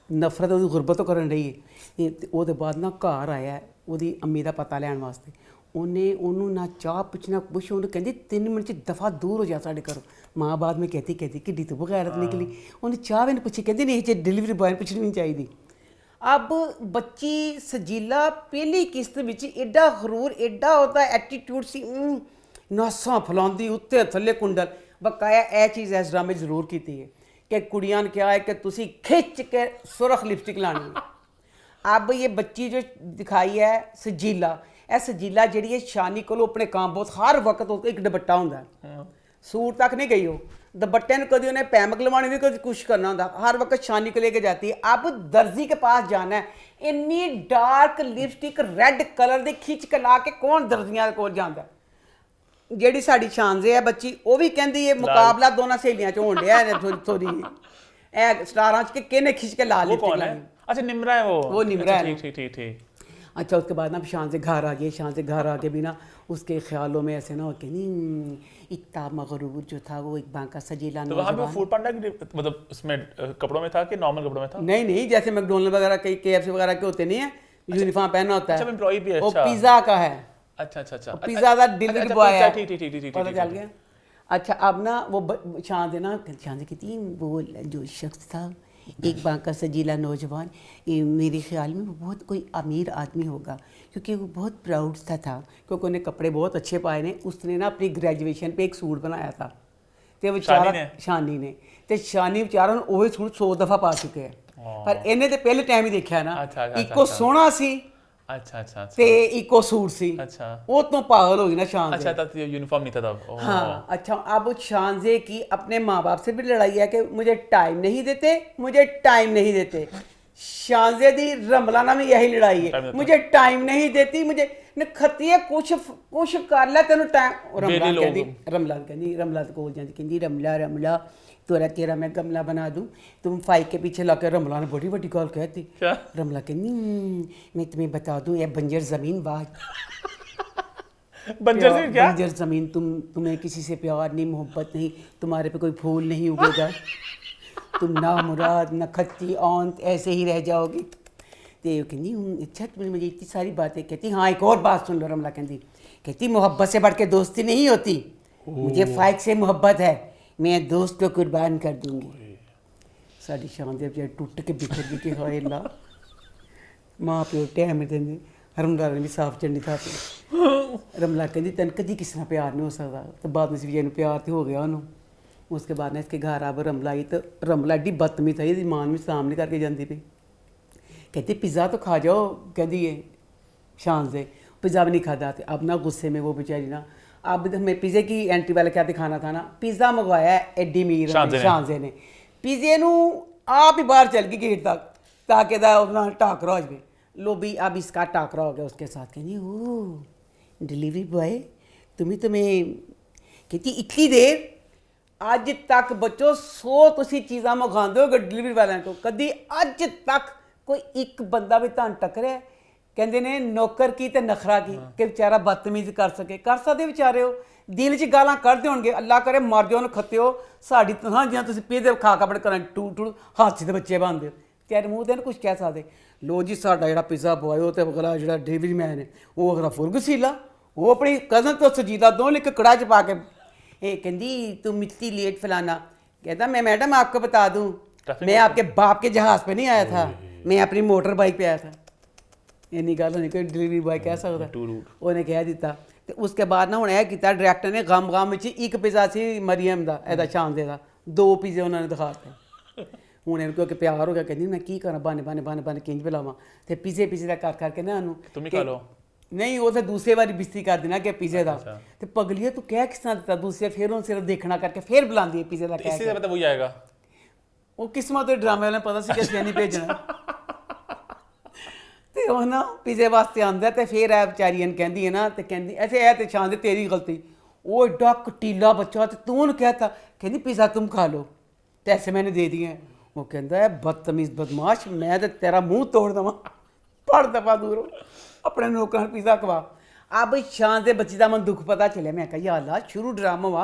नफरत ਉਹਦੀ ਗੁਰਬਤ ਤੋਂ ਕਰਨ ਰਹੀ ਹੈ। ਤੇ ਉਹਦੇ ਬਾਅਦ ਨਾ ਘਰ ਆਇਆ ਉਹਦੀ ਅੰਮੀ ਦਾ ਪਤਾ ਲੈਣ ਵਾਸਤੇ। ਉਹਨੂੰ ਨਾ ਚਾਹ ਪੁੱਛਣਾ ਕੁਛ, ਉਹਨੂੰ ਕਹਿੰਦੀ 3 ਮਿੰਟ 'ਚ ਦਫਾ ਦੂਰ ਹੋ ਜਾ ਸਾਡੇ ਘਰੋਂ। ਮਾਂ ਬਾਅਦ में कहती किड्डी तो बगैरत निकली। ਉਹਨੇ ਚਾਹ ਵੀ ਨਹੀਂ ਪੁੱਛੀ, ਕਹਿੰਦੀ ਨਹੀਂ ਜੇ डिलीवरी बॉय ਪੁੱਛਣੀ ਨਹੀਂ ਚਾਹੀਦੀ। अब बच्ची सजीला पहली किस्त ਵਿੱਚ एडा गरूर एडा ਉਹਦਾ ਐਟੀਟਿਊਡ ਸੀ, ਨਾਸਾਂ ਫਲਾਉਂਦੀ ਉੱਤੇ ਥੱਲੇ ਕੁੰਡਲ। ਬਕਾਇਆ ਇਹ ਚੀਜ਼ ਇਸ ਡਰਾਮੇ ਜ਼ਰੂਰ ਕੀਤੀ ਹੈ ਕਿ ਕੁੜੀਆਂ ਨੇ ਕਿਹਾ ਹੈ ਕਿ ਤੁਸੀਂ ਖਿੱਚ ਕੇ ਸੁਰਖ ਲਿਪਸਟਿਕ ਲਾਣੀ ਹੈ। अब ये बच्ची जो दिखाई है सजीला, ਇਹ ਸਜੀਲਾ ਜਿਹੜੀ ਹੈ ਸ਼ਾਨੀ ਕੋਲੋਂ ਆਪਣੇ ਕੰਮ ਬਹੁਤ ਹਰ ਵਕਤ ਉਹ ਇੱਕ ਦੁਪੱਟਾ ਹੁੰਦਾ, सूट तक नहीं गई हो, दुपट्टे ने कभी उन्हें पैमक लवानी भी कभी कुछ करना होता, हर वक्त शानी को लेके जाती है। अब दर्जी के पास जाना है, इन्नी डार्क लिपस्टिक रेड कलर की खिंच के ला के कौन दर्जियां को जाता। ਜਿਹੜੀ ਸਾਡੀ ਸ਼ਾਨਜ਼ੇ ਹੈ ਬੱਚੀ ਉਹ ਵੀ ਕਹਿੰਦੀ ਹੈ ਮੁਕਾਬਲਾ ਦੋਨਾਂ ਸਹੇਲੀਆਂ 'ਚ ਹੋਣ ਡਿਆ ਹੈ ਥੋੜੀ ਇਹ ਸਟਾਰਾਂ 'ਚ ਕਿ ਕਿਹਨੇ ਖਿੱਚ ਕੇ ਲਾ ਲਿਪਸਟਿਕ ਲਾਈ। अच्छा निम्रा है वो निम्रा है। ठीक ठीक ठीक। अच्छा उसके बाद ना शान से घर आ गए, शान से घर आके भी ना उसके ख्यालों में ऐसे ना हो कि नहीं इतना मगरूर जो था वो एक बांका सजीला तो वहाँ पे फूड पांडा की मतलब उसमें कपड़ों में था कि नॉर्मल कपड़ों में था? नहीं नहीं, जैसे मैकडोनल्ड वगैरह के KFC वगैरह के होते नहीं है, यूनिफॉर्म पहना होता है। अच्छा एम्प्लॉय भी है। वो अच्छा पिज्जा का है। अच्छा अच्छा अच्छा पिज्जा का डिलीवरी बॉय है। ठीक ठीक ठीक पता चल गया। अच्छा अब ना वो शान से कहती वो जो शख्स था एक बांका सजीला नौजवान, मेरे ख्याल में वो बहुत कोई अमीर आदमी होगा क्योंकि वो बहुत प्राउड सा था क्योंकि उन्हें कपड़े बहुत अच्छे पाए ने। उसने ना अपनी ग्रेजुएशन पे एक सूट बनाया था तो बेचारा शानी ने तो शानी बेचारा वही सूट 100 दफ़ा पा चुके हैं पर इन्हें तो पहले टाइम ही देखा ना। इको सोहना सी अच्छा अच्छा ते इको सूट सी। अच्छा वो तो पागल हो गई ना शान। अच्छा तब यूनिफॉर्म नहीं था तब। हाँ अच्छा अब शानजे की अपने माँ बाप से भी लड़ाई है कि मुझे टाइम नहीं देते, मुझे टाइम नहीं देते। शानजे दी रमला ना में यही लड़ाई है, मुझे टाइम नहीं देती, मुझे खती है कुछ कर ले तेन टाइम। रमला तो कोल जाती कहती रमला रमला तोरा तेरा मैं गमला बना दूं, तुम फाइक के पीछे ला के। रमला ने बड़ी बड़ी गल कहती। रमला कहती मैं तुम्हें बता दूं ये बंजर जमीन बात बंजर से क्या? बंजर जमीन, तुम्हें किसी से प्यार नहीं मोहब्बत नहीं, तुम्हारे पे कोई फूल नहीं उगेगा, तुम ना मुराद न खत्ती औंत ऐसे ही रह जाओगी। तो कहती अच्छा तुमने मुझे इतनी सारी बातें कहती। हाँ एक और बात सुन लो। रमला कहती मोहब्बत से बढ़ के दोस्ती नहीं होती, मुझे फाइक से मोहब्बत है, मैं दोस्त को कुर्बान कर दूंगी। साड़ी शानदेव जो टुट के बिखर गई कि हाय ला माँ प्यो टाइम देंगे। रमला ने भी साफ चढ़नी था। रमला कहती तेन कभी किसी ना प्यार नहीं हो सकता। तो बाद में जी प्यार तो हो गया उन्होंने। उसके बाद इसके घर अब रमला आई तो रमला एडी बदतमीज था, ये मान में सामने करके जाती थी। कहती पिज़्ज़ा तो खा जाओ, कहती है शान से पिज़्ज़ा भी नहीं खाता। अब ना गुस्से में वो बेचारी ना अब हमें पिज़्ज़े की एंट्री वाले क्या दिखाना था ना, पिज़्ज़ा मंगवाया एडी मीर शानजे ने। पिज़्ज़े नू आप ही बाहर चल गई गेट तक ताकि टाकरा हो जाए। लो भी अब इसका टाकरा हो गया उसके साथ। कहनी ओ डिलीवरी बॉय तुम्हें कहती इतनी देर अज तक बच्चों 100 तुसी चीज़ां मंगाते हो डिलीवरी वाले को, कभी अज तक कोई एक बंदा भी तुहानू टकरिया? कहते ने नौकर की तो नखरा की कि बेचारा बदतमीज कर सकते बेचारे हो, दिल च गालां कढ़दे होणगे अल्लाह करे मर जाओ खत्ते हो साड़ी तनखा जियां तुसीं पीदे खा के अपने घर टूट टूट हाथी दे बच्चे बनदे हो, तेरे मूँह ते कुछ कह सकते। लो जी साडा जिहड़ा पिज़्ज़ा बॉय वो तो अगला जिहड़ा डिलीवरी मैन है वो अगला फुरगसीला, वो अपनी कज़न तो सजीला दोनों एक कड़ाह च पा के कहती तू मिट्टी लेट फलाना। कहता मैं मैडम आपको बता दूं, मैं आपके बाप के जहाज पे नहीं आया था, मैं अपनी मोटर बाइक पे आया था। ਇੰਨੀ ਗੱਲ ਨਹੀਂ ਕੋਈ ਡਿਲੀਵਰੀ ਬॉय ਕਹਿ ਸਕਦਾ। ਉਹਨੇ ਕਹਿ ਦਿੱਤਾ ਤੇ ਉਸਕੇ ਬਾਅਦ ਨਾ ਹੁਣ ਇਹ ਕੀਤਾ ਡਾਇਰੈਕਟਰ ਨੇ ਗਮ ਵਿੱਚ ਇੱਕ ਪੀਜ਼ਾ ਸੀ ਮਰੀਮ ਦਾ ਇਹਦਾ ਸ਼ਾਨਦੇ ਦਾ, 2 ਪੀਜ਼ੇ ਉਹਨਾਂ ਨੇ ਦਿਖਾਤੇ। ਹੁਣ ਇਹਨੂੰ ਕਿਉਂਕਿ ਪਿਆਰ ਹੋ ਗਿਆ, ਕਹਿੰਦੀ ਮੈਂ ਕੀ ਕਰਾਂ ਬਣ ਕਿੰਜ ਪਿਲਾਵਾਂ ਤੇ ਪੀਜ਼ੇ ਦਾ ਕਰ ਕਰਕੇ ਨਾ ਉਹਨੂੰ तुम ही खा लो। ਨਹੀਂ ਉਹ ਤਾਂ ਦੂਸਰੇ ਵਾਰੀ ਬਿਸਤੀ ਕਰ ਦੇਣਾ ਕਿ ਪੀਜ਼ੇ ਦਾ ਤੇ ਪਗਲੀਏ ਤੂੰ ਕਹਿ ਕਿਸ ਤਰ੍ਹਾਂ ਦਿੱਤਾ ਦੂਸਰੇ, ਫਿਰ ਉਹ ਸਿਰਫ ਦੇਖਣਾ ਕਰਕੇ ਫਿਰ ਬੁਲਾਉਂਦੀ ਹੈ ਪੀਜ਼ੇ ਦਾ ਕਹਿ इससे ਕੇ। मतलब वही आएगा। ਉਹ ਕਿਸਮਤ ਦੇ ਡਰਾਮੇ ਵਾਲੇ ਪਤਾ ਸੀ ਕਿ ਅਸੀਂ ਨਹੀਂ ਭੇਜਣਾ ਤੇ ਉਹ ਨਾ ਪੀਜ਼ੇ ਵਾਸਤੇ ਆਉਂਦਾ ਤੇ ਫਿਰ ਇਹ ਵਿਚਾਰੀ ਇਹਨੂੰ ਕਹਿੰਦੀ ਹੈ ਨਾ ਤੇ ਕਹਿੰਦੀ ਐਸੇ ਇਹ ਤੇ ਸ਼ਾਨ ਦੇ ਤੇਰੀ ਗਲਤੀ, ਉਹ ਏਡਾ ਕਟੀਲਾ ਬੱਚਾ ਤੇ ਤੂੰ ਉਹਨੂੰ ਕਹਿਤਾ, ਕਹਿੰਦੀ ਪੀਜ਼ਾ ਤੁਮ ਖਾ ਲੋ ਤੇ ਐਸੇ मैंने दे दिए। ਉਹ ਕਹਿੰਦਾ ਹੈ ਬਦਤਮੀਜ਼ ਬਦਮਾਸ਼, ਮੈਂ ਤੇ ਤੇਰਾ ਮੂੰਹ ਤੋੜ ਦੇਵਾਂ, ਪੜ ਦਫਾ ਦੂਰੋਂ ਆਪਣੇ ਨੌਕਰਾਂ ਨੂੰ ਪੀਜ਼ਾ ਖਵਾ। अब शान से बच्ची का मन दुख पता चले, मैं कहा या अल्लाह शुरू ड्रामा हुआ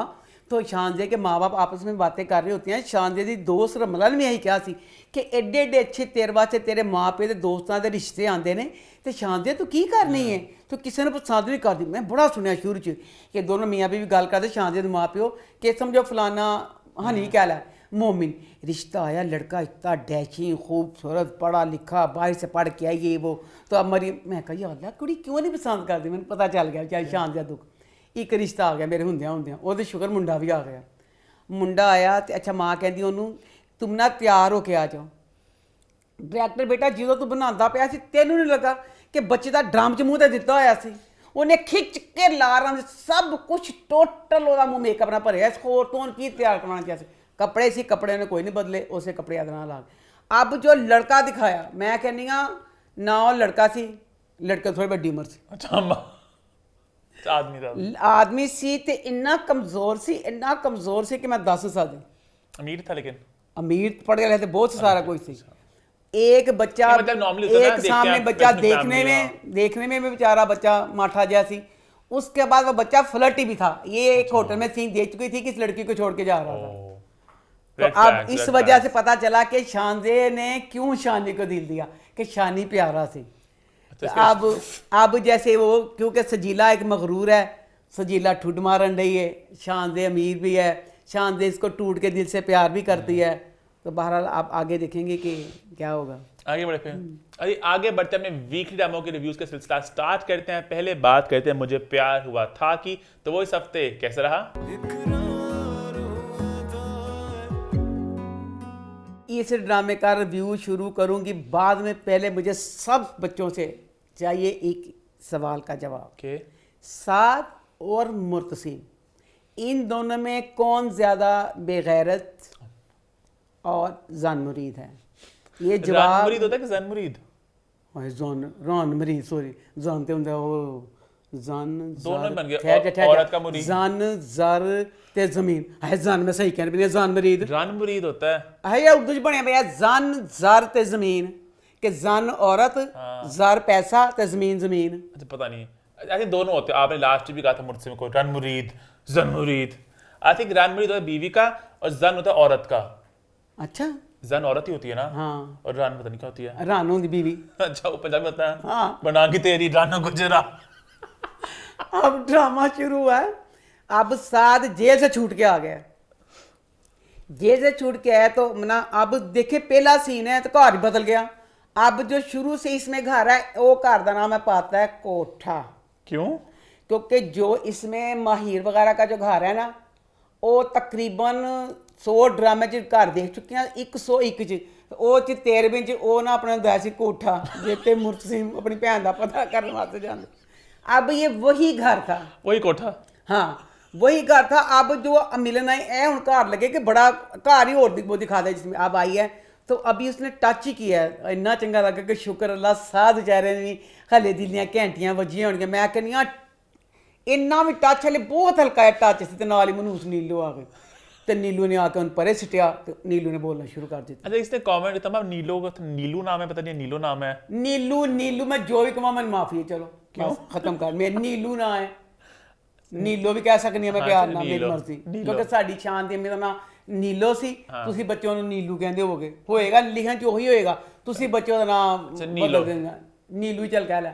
तो शानजे के माँ बाप आपस में बातें कर रहे होते हैं। शानजे की दोस्त रमला ने भी यही कहा सी कि एडे एडे अच्छे तेरे वास्ते तेरे माँ प्यो के दोस्तों के रिश्ते आते हैं तो शानजे तू की करनी है, तो किसी ने पसंद नहीं करती। मैं बड़ा सुनिया शुरू च कि दोनों मियाँ भी गल करते शानजे के माँ प्यो कि समझो फलाना हनी कह लै मोमिन रिश्ता आया, लड़का इतना डैशी खूबसूरत पढ़ा लिखा बाहर से पढ़ के आई ये वो, तो अब मरी मैं कहा या अल्लाह कुड़ी क्यों नहीं पसंद करती। मैंने पता चल गया चाहे शान का दुख, एक रिश्ता आ गया मेरे होंदियां वो शुक्र मुंडा भी आ गया। मुंडा आया तो अच्छा माँ कहती उन्होंने तुम ना तैयार हो के आ जाओ। डायरैक्टर बेटा जो तू बनाता पाया सी तेनू नहीं लगा कि बच्चे का ड्रम च मूँह तो दिता होया सी, उन्हें खिच के लारा सब कुछ टोटल वो मुँह मेकअप ना भरिया, होर तो की तैयार करवाना चाहिए। कपड़े सी कपड़े ने कोई नहीं बदले, उसे कपड़े अदना ला। अब जो लड़का दिखाया मैं कहनी ना वो लड़का सी, लड़के थोड़ी बड़ी उम्र सी। अच्छा आदमी था, आदमी सी ते इन्ना कमजोर सी, इन्ना कमजोर सी कि मैं दस नहीं सकती। अमीर था लेकिन अमीर पढ़ गया तो बहुत सारा कोई सी। एक बच्चा मतलब normally होता है ना, एक सामने देखते हैं बच्चा अपनी देखने में भी बेचारा बच्चा माठा जैसा सी। उसके बाद वो बच्चा फ्लर्टी भी था। ये एक होटल में सीन देख चुकी थी कि इस लड़की को छोड़ के जा रहा था। तो अब इस वजह से पता चला कि शानजे ने क्यों शानी को दिल दिया कि शानी प्यारा सी। तो अब जैसे वो क्योंकि सजीला एक मगरूर है, सजीला ठुड मारन रही है, शानजे अमीर भी है, शानजे इसको टूट के दिल से प्यार भी करती है। तो बहरहाल आप आगे देखेंगे कि क्या होगा। आगे बढ़े फिर अरे आगे बढ़ते अपने वीकली ड्रामों के रिव्यूज का सिलसिला स्टार्ट करते हैं। पहले बात करते हैं मुझे प्यार हुआ था कि, तो वो इस हफ्ते कैसा रहा। इस ड्रामे का रिव्यू शुरू करूंगी बाद में, पहले मुझे सब बच्चों से चाहिए एक सवाल का जवाब। के साद और मुर्तसिम इन दोनों में कौन ज़्यादा बेगैरत और जान मुरीद है? ये जवाब मुरीद होता है कि जान मुरीद? रान मुरीद सॉरी जानते होंगे वो जान दोनों बन गए, औरत का मुरीद। जान जर ते जमीन है, जान में सही कहने पे जान मुरीद जान मुरीद होता है या उर्दू च बनया पिया जान जर ते जमीन कि जान औरत जर पैसा ते जमीन जमीन। अच्छा पता नहीं, आई थिंक दोनों होते हैं। आपने लास्ट भी कहा था मुझसे को रन मुरीद जन मुरीद। आई थिंक रन मुरीद होता है बीवी का और जन होता है औरत का। अच्छा जन औरत ही होती है ना। हाँ। और रन पता नहीं क्या होती है। रान होती बीवी। अच्छा वो पंजाबी होता है। हाँ। बना की तेरी रानो गुजरा। अब ड्रामा शुरू हुआ है। अब साद जेल से छूट के आ गया, जेल से छूट के आया तो ना अब देखे पहला सीन है तो घर ही बदल गया। अब जो शुरू से इसमें घर है वो घर का नाम है पाता है कोठा। क्यों? क्योंकि जो इसमें माहिर वगैरह का जो घर है ना वो तकरीबन 100 ड्रामे च घर देख चुके हैं, 101 च वो 13वें च वो ना अपना दया सी कोठा जिते मुर्तसिम अपनी भैन का पता करने वास्ते जाते। अब ये वही घर था, वही कोठा। हाँ वही घर था। अब जो मिलन आई है उन घर लगे कि बड़ा घर ही और वो दिखा दे जिसमें अब आई है तो अभी उसने टच ही किया है। इन्ना चंगा लगा कि शुक्र अल्लाह साध बेचारे ने भी हले दिलियां घंटियां वजियां होनियां। मैं कहनी इन्ना भी टच हले बहुत हल्का है टच से नाल ही मनूस नीलो आ गए तो नीलू ने आके उन परे सिटिया तो नीलू ने बोलना शुरू कर दिया। अच्छा इसने कमेंट किया नीलो का नीलू नाम है, पता नहीं नीलो नाम है। नीलू नीलू मैं जो भी कमा मैंने माफी है, चलो क्यों खत्म कर, मेरा नीलू ना है, नीलो भी कह सकनी है मैं प्यार ना, मेरी मर्जी। क्योंकि साडी शान ते मेरा ना नीलो सी, तुसी बच्चों ਨੂੰ नीलू ਕਹਿੰਦੇ ਹੋਗੇ, ਹੋਏਗਾ ਲਿਖਣ ਚ ਉਹੀ ਹੋਏਗਾ, ਤੁਸੀਂ ਬੱਚਿਆਂ ਦਾ ਨਾਮ ਬਦਲ ਦੇਣਾ। नीलू ही चल कह ला।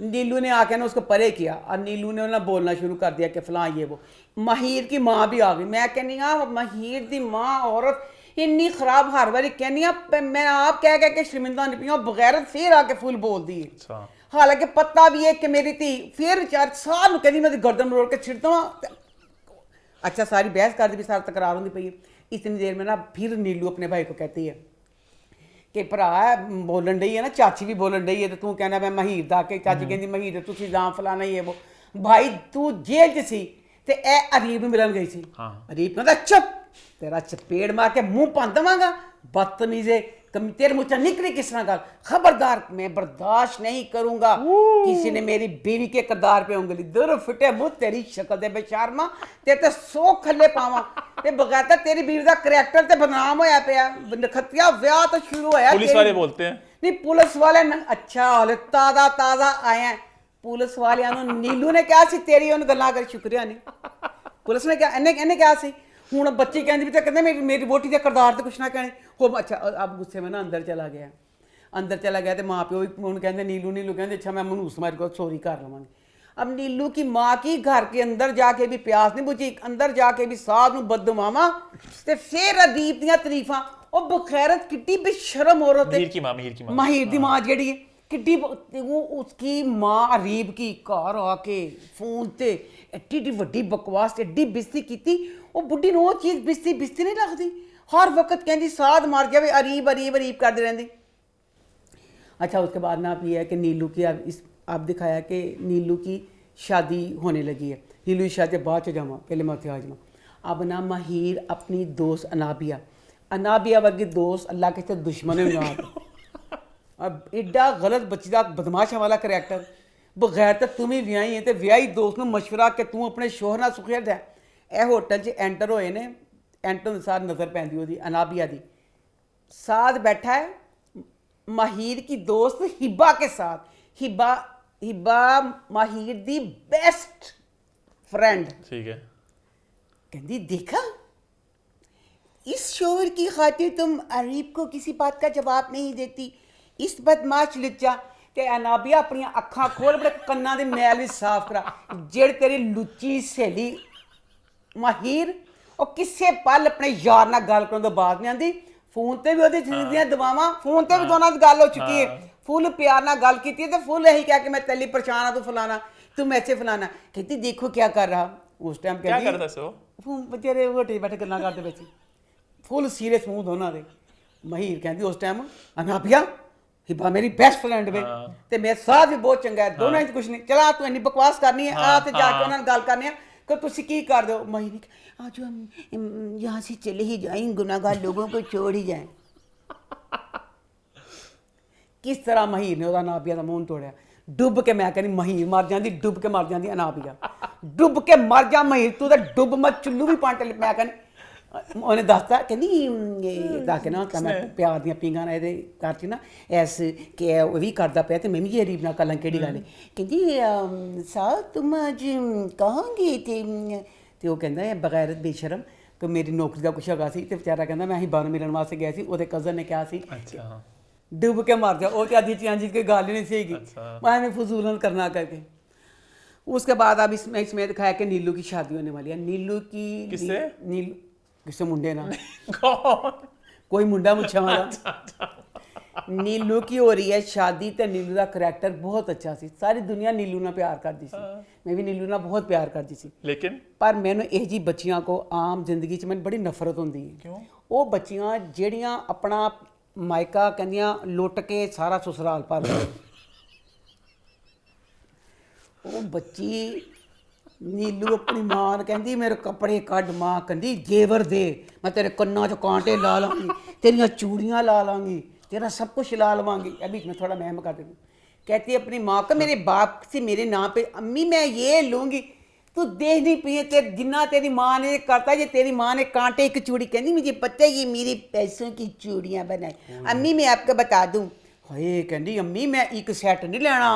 नीलू ने आके ना उसको परे किया और नीलू ने ना बोलना शुरू कर दिया कि फलां ये वो। माहिर की माँ भी आ गई। मैं कहनी हाँ माहिर दी माँ औरत इन्नी खराब हर बारी कहनी मैं आप कह के शर्मिंदा नहीं पी बगैर फिर आके फुल बोल दी। हालांकि पता भी है कि मेरी थी फिर चार साल कहनी मैं गर्दन मरोड़ के छिड़ दवा। अच्छा सारी बहस कर दी भी सारा तकरार होती पई। इतनी देर में ना फिर नीलू अपने भाई को कहती है कि भरा बोलन डई है ना चाची भी बोलन डई है तो तू कहना मैं महीर दा के चाची कहती महीर तुम जाम फलाना ये वो भाई तू जेल च सी ते ए अरीब नूं मिलन गई सी। अरीब कहता चुप तेरा चपेड़ मार के मुंह भन देवांगा बदतमीजे तेरे मुँह च निकली किस तरह गल खबरदार मैं बर्दाश्त नहीं करूंगा किसी ने मेरी बीवी के किरदार पे उंगली दूर फिटे मुँह तेरी शक्ल दे बेशर्मा तेरे ते 100 खल्ले पावां ते बगैर तेरी बीवी का करैक्टर ते बदनाम होया पिया नखत्तिया व्याह तो शुरू होया। पुलिस वाले बोलते हैं नहीं पुलिस वाले अच्छा हाले ताजा ताजा आए हैं पुलिस वाले नीलू ने क्या सी तेरी उन गल्लां कर शुक्रिया नहीं पुलिस ने क्या इन्हें क्या सी हूँ बच्ची कहती भी तो कहते मेरी वोटी के किरदार तो कुछ ना कहने हो। अच्छा अब गुस्से में ना अंदर चला गया तो माँ प्यो भी हूँ कहते नीलू कहते अच्छा मैं मनूस मारी को चोरी कर लवांगी। अब नीलू की माँ की घर के अंदर जाके भी प्यास नहीं बुझी अंदर जाके भी साहब नूं बददुआवां ते फिर अदीब दियां तरीफां ओ बखैरत किड्डी बेशरम औरत है माहिर दी माँ जेड़ी है किड्डी वो उसकी माँ अरीब की घर आके फोन ते एड्डी वड्डी बकवास एड्डी बेइज्जती कीती वो बुढ़ी नूं वो चीज़ बेइज्जती नहीं लगती हर वक्त कहती साध मार जावे अरीब अरीब अरीब करती रहती। अच्छा उसके बाद ना भी है कि नीलू की अब दिखाया कि नीलू की शादी होने लगी है। नीलू की शादी बाद च जावा पहले मैं उत्थे आ जावां। अब ना माहिर अपनी दोस्त अनाबिया वर्गी दोस्त अल्लाह के दुश्मन है। अब एडा गलत बच्ची का बदमाशा वाला करैक्टर बगैर तो तुम ही व्याही है तो व्याही दोस्त में मशवरा कि तू अपने शोहर नाल सुखिया दै। ए होटल च एंटर होए ने एंटर साथ नज़र पैंदी ओदी अनाबिया दी साथ बैठा है माहिर की दोस्त हिब्बा के साथ। हिब्बा माहिर दी बेस्ट फ्रेंड ठीक है। कहती देखा इस शोहर की खातिर तुम अरीब को किसी बात का जवाब नहीं देती इस बदमाश लुच्चा ते अनाबिया अपनी अखां खोल बड़े कन्ना दे मैल भी साफ करा जेड़ तेरी लुच्ची सहेली माहिर और किसे पल अपने यार नाल गल करन तो बात नहीं आंदी फोन ते भी ओदी जिंदियां दवावां फोन ते भी दोनों दी गल हो चुकी है फुल प्यार नाल गल कीती ते फुल यही कह के मैं तेली परेशान आ तू फलाना तुम ऐसे फलाना कहती देखो क्या कर रहा उस टाइम क्या करदा सो फोन बेचारे होटल बैठे गल्लां करदे बेच फुल सीरियस मुंह दोनों दे। माहिर कहती उस टाइम अनाबिया हिब्बा मेरी बेस्ट फ्रेंड वे ते मेरा साथ भी बहुत चंगा है दोनों ही कुछ नहीं चला तू इन्नी बकवास करनी है आ ते जाके उन्हां नाल गल करनी है कि तुसी की कर दो। माहिर आज हम यहाँ से चले ही जाएं गुनाहगार लोगों को छोड़ ही जाएं। किस तरह माहिर ने ओदा अनाबिया दा मूंह तोड़िया डुब के मैं कहनी माहिर मर जाती डुब के मर जाती अनाबिया डुब के मर जा माहिर तू तो डुब मत चुल्लू भी पांट मैं कहनी उन्हें दसता कहनी ताकि ना मैं प्यार दियां पींगा ना ये घर च ना ऐस कि वो भी करता पाया तो मैं भी अरीब ना कल केड़ी गल कहती सा तुम अज कहाँ गए थे तो वह कहता है बगैरत बेशरम कि मेरी नौकरी का कुछ हैगा सी ते बेचारा कहता मैं अं बाहरों मिलन वास्ते गया सी ओहदे कज़न ने कहा सी डुब के मर जा वो आधी चीज कोई गल ही नहीं सही मैं फजूलन करना करके। उसके बाद अब इसमें दिखाया कि नीलू की शादी होने वाली है। नीलू की किससे मुंडे ना कोई मुंडा मुच्छा वाला नीलू की हो रही है शादी तो नीलू का करैक्टर बहुत अच्छा सी सारी दुनिया नीलू ना प्यार करती सी मैं भी नीलू ना बहुत प्यार करती सी लेकिन पर मैनू यह जी बच्चियां को आम जिंदगी च मैंने बड़ी नफरत होंदी है। क्यों वो बच्चियां जेड़ियां अपना मायका कहंदियां लुट के सारा ससुराल भर वो बच्ची नीलू अपनी मां कहती मेरे कपड़े कढ़ मां कहती जेवर दे मैं तेरे कन्ना च कांटे ला लांगी तेरियां चूड़ियां ला लांगी तेरा सब कुछ ला लवांगी। अभी मैं थोड़ा महम कर देती कहती अपनी माँ को मेरे बाप से मेरे नाम पे अम्मी मैं ये लूँगी तू देख नहीं पी तेरे जिन्ना तेरी माँ ने करता ये तेरी माँ ने कांटे एक चूड़ी कहती मुझे पता है ये मेरे पैसों की चूड़ियाँ बनाई अम्मी मैं आपको बता दूँ हाय कहती अम्मी मैं एक सैट नहीं लेना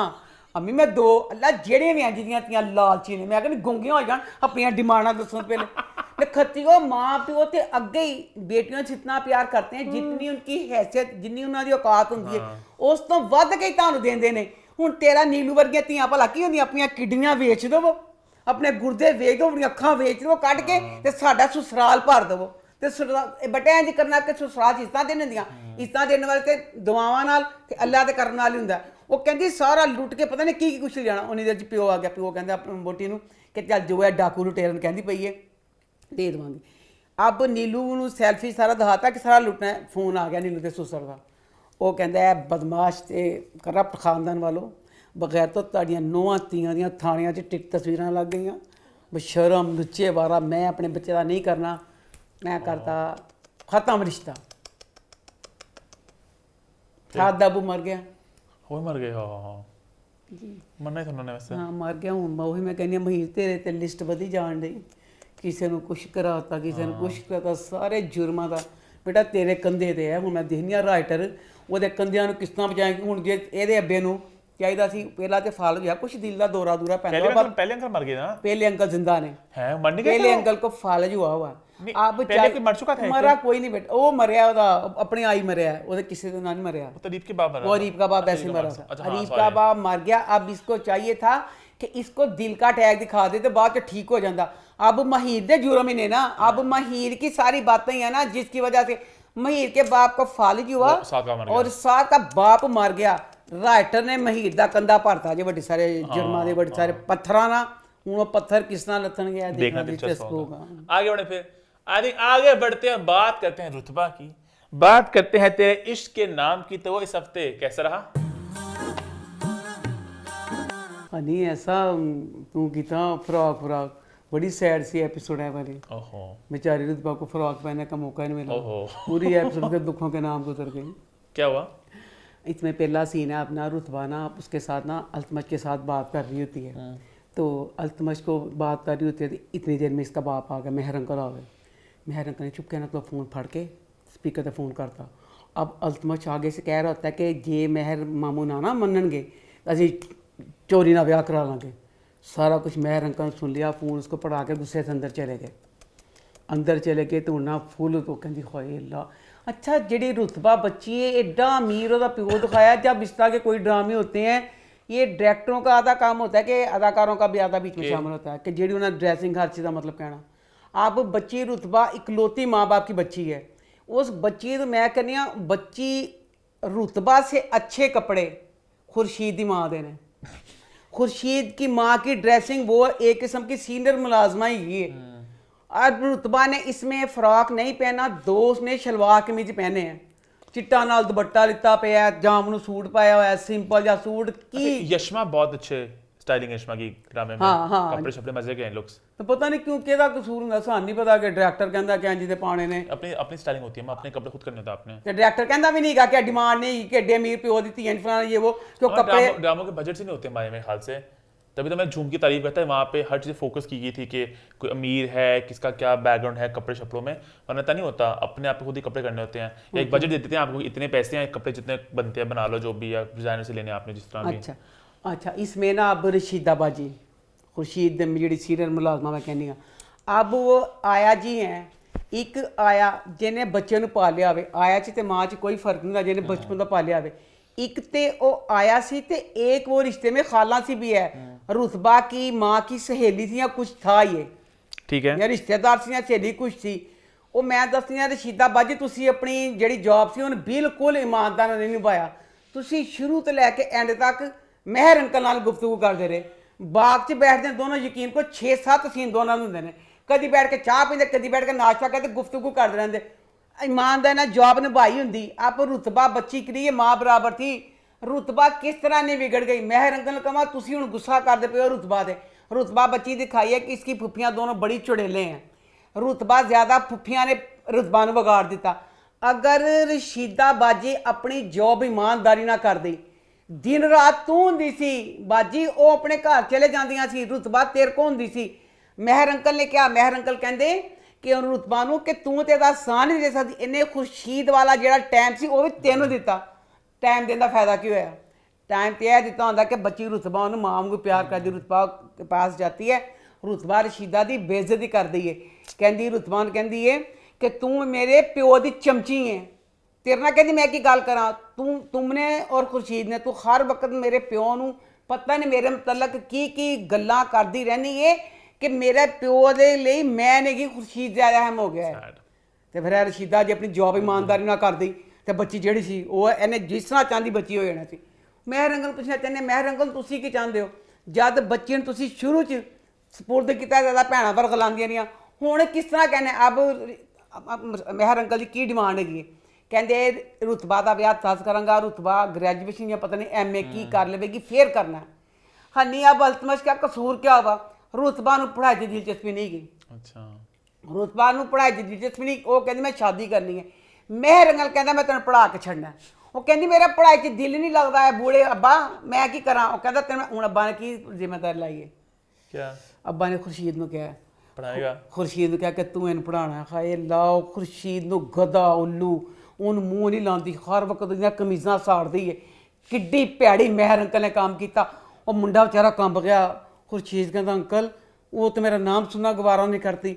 अम्मी मैं दो अल्लाह जेड़े भी हैं जिदियां तियां लालची ने मैं कहनी गुंगियां हो जान अपनी डिमांडां दस्सन पहले ਨਖੱਤੀਓ ਮਾਂ ਪਿਓ ਤੇ ਅੱਗੇ ਹੀ ਬੇਟੀਆਂ ਨੂੰ ਜਿੰਨਾ ਪਿਆਰ ਕਰਤੇ हैं ਜਿੰਨੀ ਉਨकी हैसियत ਜਿੰਨੀ ਉਹਨਾਂ ਦੀ ਔਕਾਤ ਹੁੰਦੀ ਹੈ ਉਸ ਤੋਂ ਵੱਧ ਕੇ ਹੀ ਤੁਹਾਨੂੰ ਦਿੰਦੇ ਨੇ। ਹੁਣ ਤੇਰਾ ਨੀਲੂ ਵਰਗੀਆਂ ਧੀਆਂ ਭਲਾ ਕੀ ਹੁੰਦੀਆਂ, ਆਪਣੀਆਂ ਕਿਡਨੀਆਂ ਵੇਚ ਦੇਵੋ, ਆਪਣੇ ਗੁਰਦੇ ਵੇਚ ਦਿਓ, ਆਪਣੀਆਂ ਅੱਖਾਂ ਵੇਚ ਦਿਓ ਕੱਢ ਕੇ ਤੇ ਸਾਡਾ ਸਸੁਰਾਲ ਭਰ ਦੇਵੋ ਤੇ ਬਟੇ ਇੰਜ ਕਰਨਾ ਕਿ ਸਸੁਰਾਲ 'ਚ ਇੱਜ਼ਤਾਂ ਦੇਣ ਹੁੰਦੀਆਂ। ਇੱਜ਼ਤਾਂ ਦੇਣ ਵਾਲੇ ਤੇ ਦੁਆਵਾਂ ਨਾਲ ਤੇ ਅੱਲਾ ਦੇ ਕਰਨ ਨਾਲ ਹੀ ਹੁੰਦਾ। ਉਹ ਕਹਿੰਦੀ ਸਾਰਾ ਲੁੱਟ ਕੇ ਪਤਾ ਨਹੀਂ ਕੀ ਕੁਛ ਲਿਜਾਣਾ। ਉਹਨੇ ਦੇ ਪਿਓ ਆ ਗਿਆ, ਪਿਓ ਕਹਿੰਦਾ ਆਪਣੀ ਵੋਟੀ ਨੂੰ ਕਿ ਚੱਲ ਜੋ ਹੈ ਡਾਕੂ ਲੁਟੇਰਨ ਕਹਿੰਦੀ ਪਈ ਹੈ ਦੇ ਦੇਵਾਂਗੇ। ਅਬ ਨੀਲੂ ਨੂੰ ਸੈਲਫੀ ਸਾਰਾ ਦਿਖਾਤਾ ਕਿ ਸਾਰਾ ਲੁੱਟਣਾ ਹੈ। ਫੋਨ ਆ ਗਿਆ ਨੀਲੂ ਦੇ ਸੁਸਰ ਦਾ, ਉਹ ਕਹਿੰਦਾ ਹੈ ਬਦਮਾਸ਼ ਤੇ ਕਰਪਟ ਖਾਨਦਾਨ ਵਾਲੋ, ਬਗੈਰ ਤੋਂ ਤੁਹਾਡੀਆਂ ਨੌਵਾਂ ਧੀਆਂ ਦੀਆਂ ਥਾਣਿਆਂ 'ਚ ਟਿਕ ਤਸਵੀਰਾਂ ਲੱਗ ਗਈਆਂ, ਬਸ਼ਰਮ ਲੁੱਚੇ ਵਾਰਾ, ਮੈਂ ਆਪਣੇ ਬੱਚੇ ਦਾ ਨਹੀਂ ਕਰਨਾ, ਮੈਂ ਕਰਤਾ ਖਤਮ ਰਿਸ਼ਤਾ। ਸਾਦਾ ਅਬੂ ਮਰ ਗਿਆ। ਉਹ ਮਰ ਗਏ। ਹਾਂ ਜੀ ਮਰਨਾ ਹੀ ਸੁਣਨਾ ਨੇ ਵੈਸੇ। ਹਾਂ ਮਰ ਗਿਆ। ਹੁਣ ਉਹੀ ਮੈਂ ਕਹਿੰਦੀ ਹਾਂ ਮਹੀਰ ਤੇਰੇ ਤੇ ਲਿਸਟ ਵਧੀ ਜਾਣ ਡਈ, ਕਿਸੇ ਨੂੰ ਕੁਛ ਕਰਾਤਾ, ਕਿਸੇ ਨੂੰ ਕੁਛ ਕਰਾਤਾ, ਸਾਰੇ ਜੁਰਮਾਂ ਦਾ ਬੇਟਾ ਤੇਰੇ ਕੰਧੇ ਤੇ ਹੈ। ਹੁਣ ਮੈਂ ਦੇਖਦੀ ਹਾਂ ਰਾਈਟਰ ਉਹਦੇ ਕੰਧਿਆਂ ਨੂੰ ਕਿਸ ਤਰ੍ਹਾਂ ਬਚਾਏਗੀ। ਹੁਣ ਜੇ ਇਹਦੇ ਅੱਬੇ ਨੂੰ ਚਾਹੀਦਾ ਸੀ ਪਹਿਲਾਂ ਤੇ ਫਾਲ ਗਿਆ ਕੁਛ ਦਿਲ ਦਾ ਦੌਰਾ ਦੂਰਾ ਪੈਂਦਾ। पहले अंकल मर गए ना? पहले अंकल जिंदा ने है मर नहीं गए पहले थे वो? अंकल को फालज हुआ हुआ नहीं, अब पहले कोई मर चुका था मरा कोई नहीं बेटा, वो मरिया ਉਹਦਾ अपनी आई मरिया ਉਹਦੇ ਕਿਸੇ ਦੇ ਨਾਲ ਨਹੀਂ ਮਰਿਆ। वो तो रीप के बाप मरा वो था। रीप का बाप अच्छा, ऐसे रीप मरा का था। अच्छा, हाँ, रीप sorry। का बाप मर गया। अब इसको चाहिए था कि इसको दिल का अटैक दिखा दे तो बाद में ठीक हो जाता। अब महीर दे जुर्म ही ने ना, अब महीर की सारी बातें ही है ना जिसकी वजह से महीर के बाप को फालिज हुआ साथ का मर गया। और साथ का बाप मर गया। ਰਾਈਟਰ ਨੇ ਮਹੀਰ ਦਾ ਕੰਦਾ ਭਰਤਾ ਜੇ ਵੱਡੇ ਸਾਰੇ ਜੁਰਮਾਂ ਦੇ, ਵੱਡੇ ਸਾਰੇ ਪੱਥਰਾਂ ਨਾਲ। ਹੁਣ ਉਹ ਪੱਥਰ ਕਿਸ ਤਰ੍ਹਾਂ ਲੱਥਣਗੇ देखना ਦੇਖਣਾ दिलचस्प ਹੋਗਾ। होगा। आगे बढ़े फिर आई थिंक आगे बढ़ते हैं, बात करते हैं रुतबा की, बात करते हैं तेरे इश्क के नाम की। तो वो इस हफ्ते कैसा रहा? नहीं ऐसा तू कितना फ्रॉक बड़ी सैड सी एपिसोड है वाली। ओहो बेचारी रुतबा को फ्रॉक पहनने का मौका नहीं मिला। ओहो। पूरी एपिसोड के दुखों के नाम गुजर गई। क्या हुआ? इसमें पहला सीन है अपना रुतबा ना उसके साथ ना अल्तमश के साथ बात कर रही होती है। तो अल्तमश को बात कर रही होती है, इतनी देर में इसका बाप आ गया, मेहर अंकल आ गए। मेहर अंकल ने चुप कहना तो फ़ोन फड़ के स्पीकर पर फ़ोन करता। अब अल्तमश आगे से कह रहा होता है कि जे मेहर मामू ना मनणगे असी चोरी ना ब्याह करा लांगे। सारा कुछ मेहर अंकल ने सुन लिया, फ़ोन उसको पढ़ा के गुस्से से अंदर चले गए। अंदर चले गए तो ना फुल तो कहती होए अल्लाह। अच्छा जी रुतबा बच्ची है, एडा अमीर ਉਹਦਾ ਪਿਓ दिखाया। जब इस तरह के कोई ड्रामे होते हैं ये डायरेक्टरों का आधा काम होता है कि अदाकारों का भी आधा बीच में शामिल होता है कि जेडी उन्हें ड्रेसिंग हर चीज़ का मतलब कहना। अब बच्ची रुतबा इकलौती माँ बाप की बच्ची है। उस बच्ची तो मैं कहनी हाँ बच्ची रुतबा से अच्छे कपड़े खुर्शीद की माँ देने। खुर्शीद की माँ की ड्रेसिंग वो एक किस्म की सीनियर मुलाजमा ही है। अब रुतबा ने इसमें फ्रॉक नहीं पहना, दो उसने शलवार कमीज पहने हैं, चिट्टा नाल दुपट्टा लिता पे है, जामनू सूट पाया हुआ है, सिंपल या सूट की। यशमा बहुत अच्छे स्टाइलिंग यशमा की ड्रामे में। हाँ, हाँ। कपड़े शपड़े मजे के हैं लुक्स। तो पता नहीं क्यों केदा कसूर हुंदा, सानू नहीं पता कि डायरेक्टर कहंदा कि इंज दे पाने ने अपनी अपनी स्टाइलिंग होती है, मैं अपने कपड़े खुद करने होता है आपने। ते डायरेक्टर कहंदा भी नहीं कि डिमांड नहीं कि एडे अमीर प्यो दी धीआं फलाना ये वो क्यों और कपड़े। ड्रामों के बजट से नहीं होते हमारे मेरे ख्याल से, तभी तो मैं झूम की तारीफ करता है। वहाँ पे हर चीज़ फोकस की गई थी कि कोई अमीर है, किसका क्या बैकग्राउंड है कपड़े शपड़ों में, वरना तो नहीं होता। अपने आप को खुद ही कपड़े करने होते हैं, या एक बजट दे देते हैं आपको, इतने पैसे हैं, कपड़े जितने बनते हैं बना लो, जो भी या डिजाइनर से लेने हैं आपने जिस तरह भी। अच्छा अच्छा इसमें ना अब रशीदा बाजी खुर्शीद जी सीनियर मुलाजमा मैं कहनी हाँ, अब वो आया जी हैं एक आया जिन्हें बच्चे ਨੂੰ ਪਾਲਿਆ ਹੋਵੇ। ਆਇਆ 'ਚ ਤੇ ਮਾਂ 'ਚ ਕੋਈ ਫਰਕ ਨਹੀਂ ਹੁੰਦਾ ਜਿਹਨੇ ਬਚਪਨ ਤੋਂ ਪਾਲਿਆ ਹੋਵੇ। एक ते वो आया सी ते एक वो रिश्ते में खाला सी भी है, रुतबा की माँ की सहेली थी या कुछ था ये, ठीक है, या रिश्तेदार सी या सहेली कुछ थी। वो मैं दसदी हाँ रशीदा बाजी तुसी अपनी जिहड़ी जॉब सी उन्हें बिल्कुल ईमानदार नहीं निभाया। तुसी शुरू तो लैके एंड तक मेहर अंकल नाल गुफ्तगू करते रहे। बाग च बैठते दोनों यकीन को 6-7 सीन दोनों होंगे ने, कभी बैठ के चाह पीते, कभी बैठ के नाश्ता करते, गुफ्तगू करते रहते। ईमानदार ना जॉब निभाई होंगी। अब रुतबा बच्ची करी माँ बराबर थी। रुतबा किस तरह नहीं बिगड़ गई। मेहर अंकल ने कहा तुसी हुण गुस्सा करते पे हो रुतबा दे। रुतबा बच्ची दिखाई है कि इसकी फुफियाँ दोनों बड़ी चुड़ेले हैं। रुतबा ज़्यादा फुफियाँ ने रुतबा ने बिगाड़ दिता। अगर रशीदा बाजी अपनी जॉब ईमानदारी ना कर दी, दिन रात तू होंदी सी बाजी, वो अपने घर चले जांदियां सी, रुतबा तेरे को होंदी सी। मेहर अंकल ने क्या, मेहर अंकल कहंदे कि रुतबा नूं कि तू ते दा साह नहीं दे सकदी, इन्हें खुर्शीद वाला जिहड़ा टाइम सी वो भी तैनूं दिता। टाइम देने का फायदा की होया? टाइम तो यह दिता होंदा कि बच्ची रुतबा उन्हें मां वांगू प्यार करदी, रुतबा के पास जाती है, ਰੁਤਬਾ ਰਸ਼ੀਦਾ ਦੀ ਬੇਇੱਜ਼ਤੀ ਕਰਦੀ ਏ ਕਹਿੰਦੀ ਰੁਤਬਾਨ ਕਹਿੰਦੀ ਏ ਕਿ ਤੂੰ ਮੇਰੇ ਪਿਓ ਦੀ ਚਮਚੀ ਏ ਤੇਰੇ ਨਾਲ ਕਹਿੰਦੀ ਮੈਂ ਕੀ ਗੱਲ ਕਰਾਂ ਤੁਮਨੇ ਔਰ ਖੁਰਸ਼ੀਦ ਨੇ ਤੂੰ ਹਰ ਵਕਤ ਮੇਰੇ ਪਿਓ ਨੂੰ ਪਤਾ ਨਹੀਂ ਮੇਰੇ ਮੁਤਲਕ ਕੀ ਗੱਲਾਂ ਕਰਦੀ ਰਹਿੰਦੀ ਏ ਕਿ ਮੇਰੇ ਪਿਓ ਦੇ ਲਈ ਮੈਂ ਨਹੀਂ ਕਿ ਖੁਰਸ਼ੀਦ ਜ਼ਿਆਦਾ ਅਹਿਮ ਹੋ ਗਿਆ ਹੈ ਤੇ ਫਿਰ ਇਹ ਰਸ਼ੀਦਾ ਜੇ ਆਪਣੀ ਜੌਬ ਇਮਾਨਦਾਰੀ ਨਾਲ ਕਰਦੀ ਤੇ ਬੱਚੀ ਜਿਹੜੀ ਸੀ ਉਹ ਇਹਨੇ ਜਿਸ ਤਰ੍ਹਾਂ ਚਾਹੁੰਦੀ ਬੱਚੀ ਹੋ ਜਾਣਾ ਸੀ। ਮੈਂ ਰੰਗਲ ਪੁੱਛਣਾ ਚਾਹੁੰਦੇ ਮੈਂ ਰੰਗਲ ਤੁਸੀਂ ਕੀ ਚਾਹੁੰਦੇ ਹੋ ਜਦ ਬੱਚੇ ਨੂੰ ਤੁਸੀਂ ਸ਼ੁਰੂ 'ਚ ਸਪੁਰਦ ਕੀਤਾ ਜ਼ਿਆਦਾ ਭੈਣਾਂ ਵਰਗ ਲਾਉਂਦੀਆਂ ਰਹੀਆਂ ਹੁਣ ਕਿਸ ਤਰ੍ਹਾਂ ਕਹਿੰਦੇ ਅਬ ਮਹਿਰ ਅੰਕਲ ਦੀ ਕੀ ਡਿਮਾਂਡ ਹੈਗੀ ਹੈ ਕਹਿੰਦੇ ਰੁਤਬਾ ਦਾ ਵਿਆਹ ਤਸ ਕਰਾਂਗਾ ਰੁਤਬਾ ਗ੍ਰੈਜੂਏਸ਼ਨ ਜਾਂ ਪਤਾ ਨਹੀਂ MA ਕੀ ਕਰ ਲਵੇਗੀ ਫੇਰ ਕਰਨਾ ਹਨੀ ਅਬ ਅਲਤਮਸ਼ का कसूर क्या हुआ ਰੁਤਬਾ ਨੂੰ ਪੜ੍ਹਾਈ 'ਚ ਦਿਲਚਸਪੀ ਨਹੀਂ ਗਈ ਅੱਛਾ ਰੁਤਬਾ ਨੂੰ ਪੜ੍ਹਾਈ 'ਚ ਦਿਲਚਸਪੀ ਨਹੀਂ ਉਹ ਕਹਿੰਦੀ ਮੈਂ ਸ਼ਾਦੀ ਕਰਨੀ ਹੈ ਮਹਿਰ ਅੰਕਲ ਕਹਿੰਦਾ ਮੈਂ ਤੈਨੂੰ ਪੜ੍ਹਾ ਕੇ ਛੱਡਣਾ ਉਹ ਕਹਿੰਦੀ ਮੇਰਾ ਪੜ੍ਹਾਈ 'ਚ ਦਿਲ ਨਹੀਂ ਲੱਗਦਾ ਹੈ ਬੂੜੇ ਅੱਬਾ ਮੈਂ ਕੀ ਕਰਾਂ ਉਹ ਕਹਿੰਦਾ ਤੈਨੂੰ ਹੁਣ ਅੱਬਾ ਨੇ ਕੀ ਜ਼ਿੰਮੇਵਾਰੀ ਲਾਈ ਹੈ ਕਿਆ ਅੱਬਾ ਨੇ ਖੁਰਸ਼ੀਦ ਨੂੰ ਕਿਹਾ ਪੜਾਏਗਾ ਖੁਰਸ਼ੀਦ ਨੂੰ ਕਿਹਾ ਕਿ ਤੂੰ ਇਹਨੂੰ ਪੜ੍ਹਾਉਣਾ ਹਾਏ ਲਾਓ ਖੁਰਸ਼ੀਦ ਨੂੰ ਗਧਾ ਉੱਲੂ ਉਹਨੂੰ ਮੂੰਹ ਨਹੀਂ ਲਾਉਂਦੀ ਹਰ ਵਕਤ ਉਹਦੀਆਂ ਕਮੀਜ਼ਾਂ ਸਾੜਦੀ ਹੈ ਕਿੱਡੀ ਭੈੜੀ ਮਹਿਰ ਅੰਕਲ ਨੇ ਕੰਮ ਕੀਤਾ ਉਹ ਮੁੰਡਾ ਵਿਚਾਰਾ ਕੰਬ ਗਿਆ ਖੁਰਸ਼ੀਦ ਕਹਿੰਦਾ ਅੰਕਲ ਉਹ ਤਾਂ ਮੇਰਾ ਨਾਮ ਸੁਣਨਾ ਗਵਾਰਾ ਨਹੀਂ ਕਰਤੀ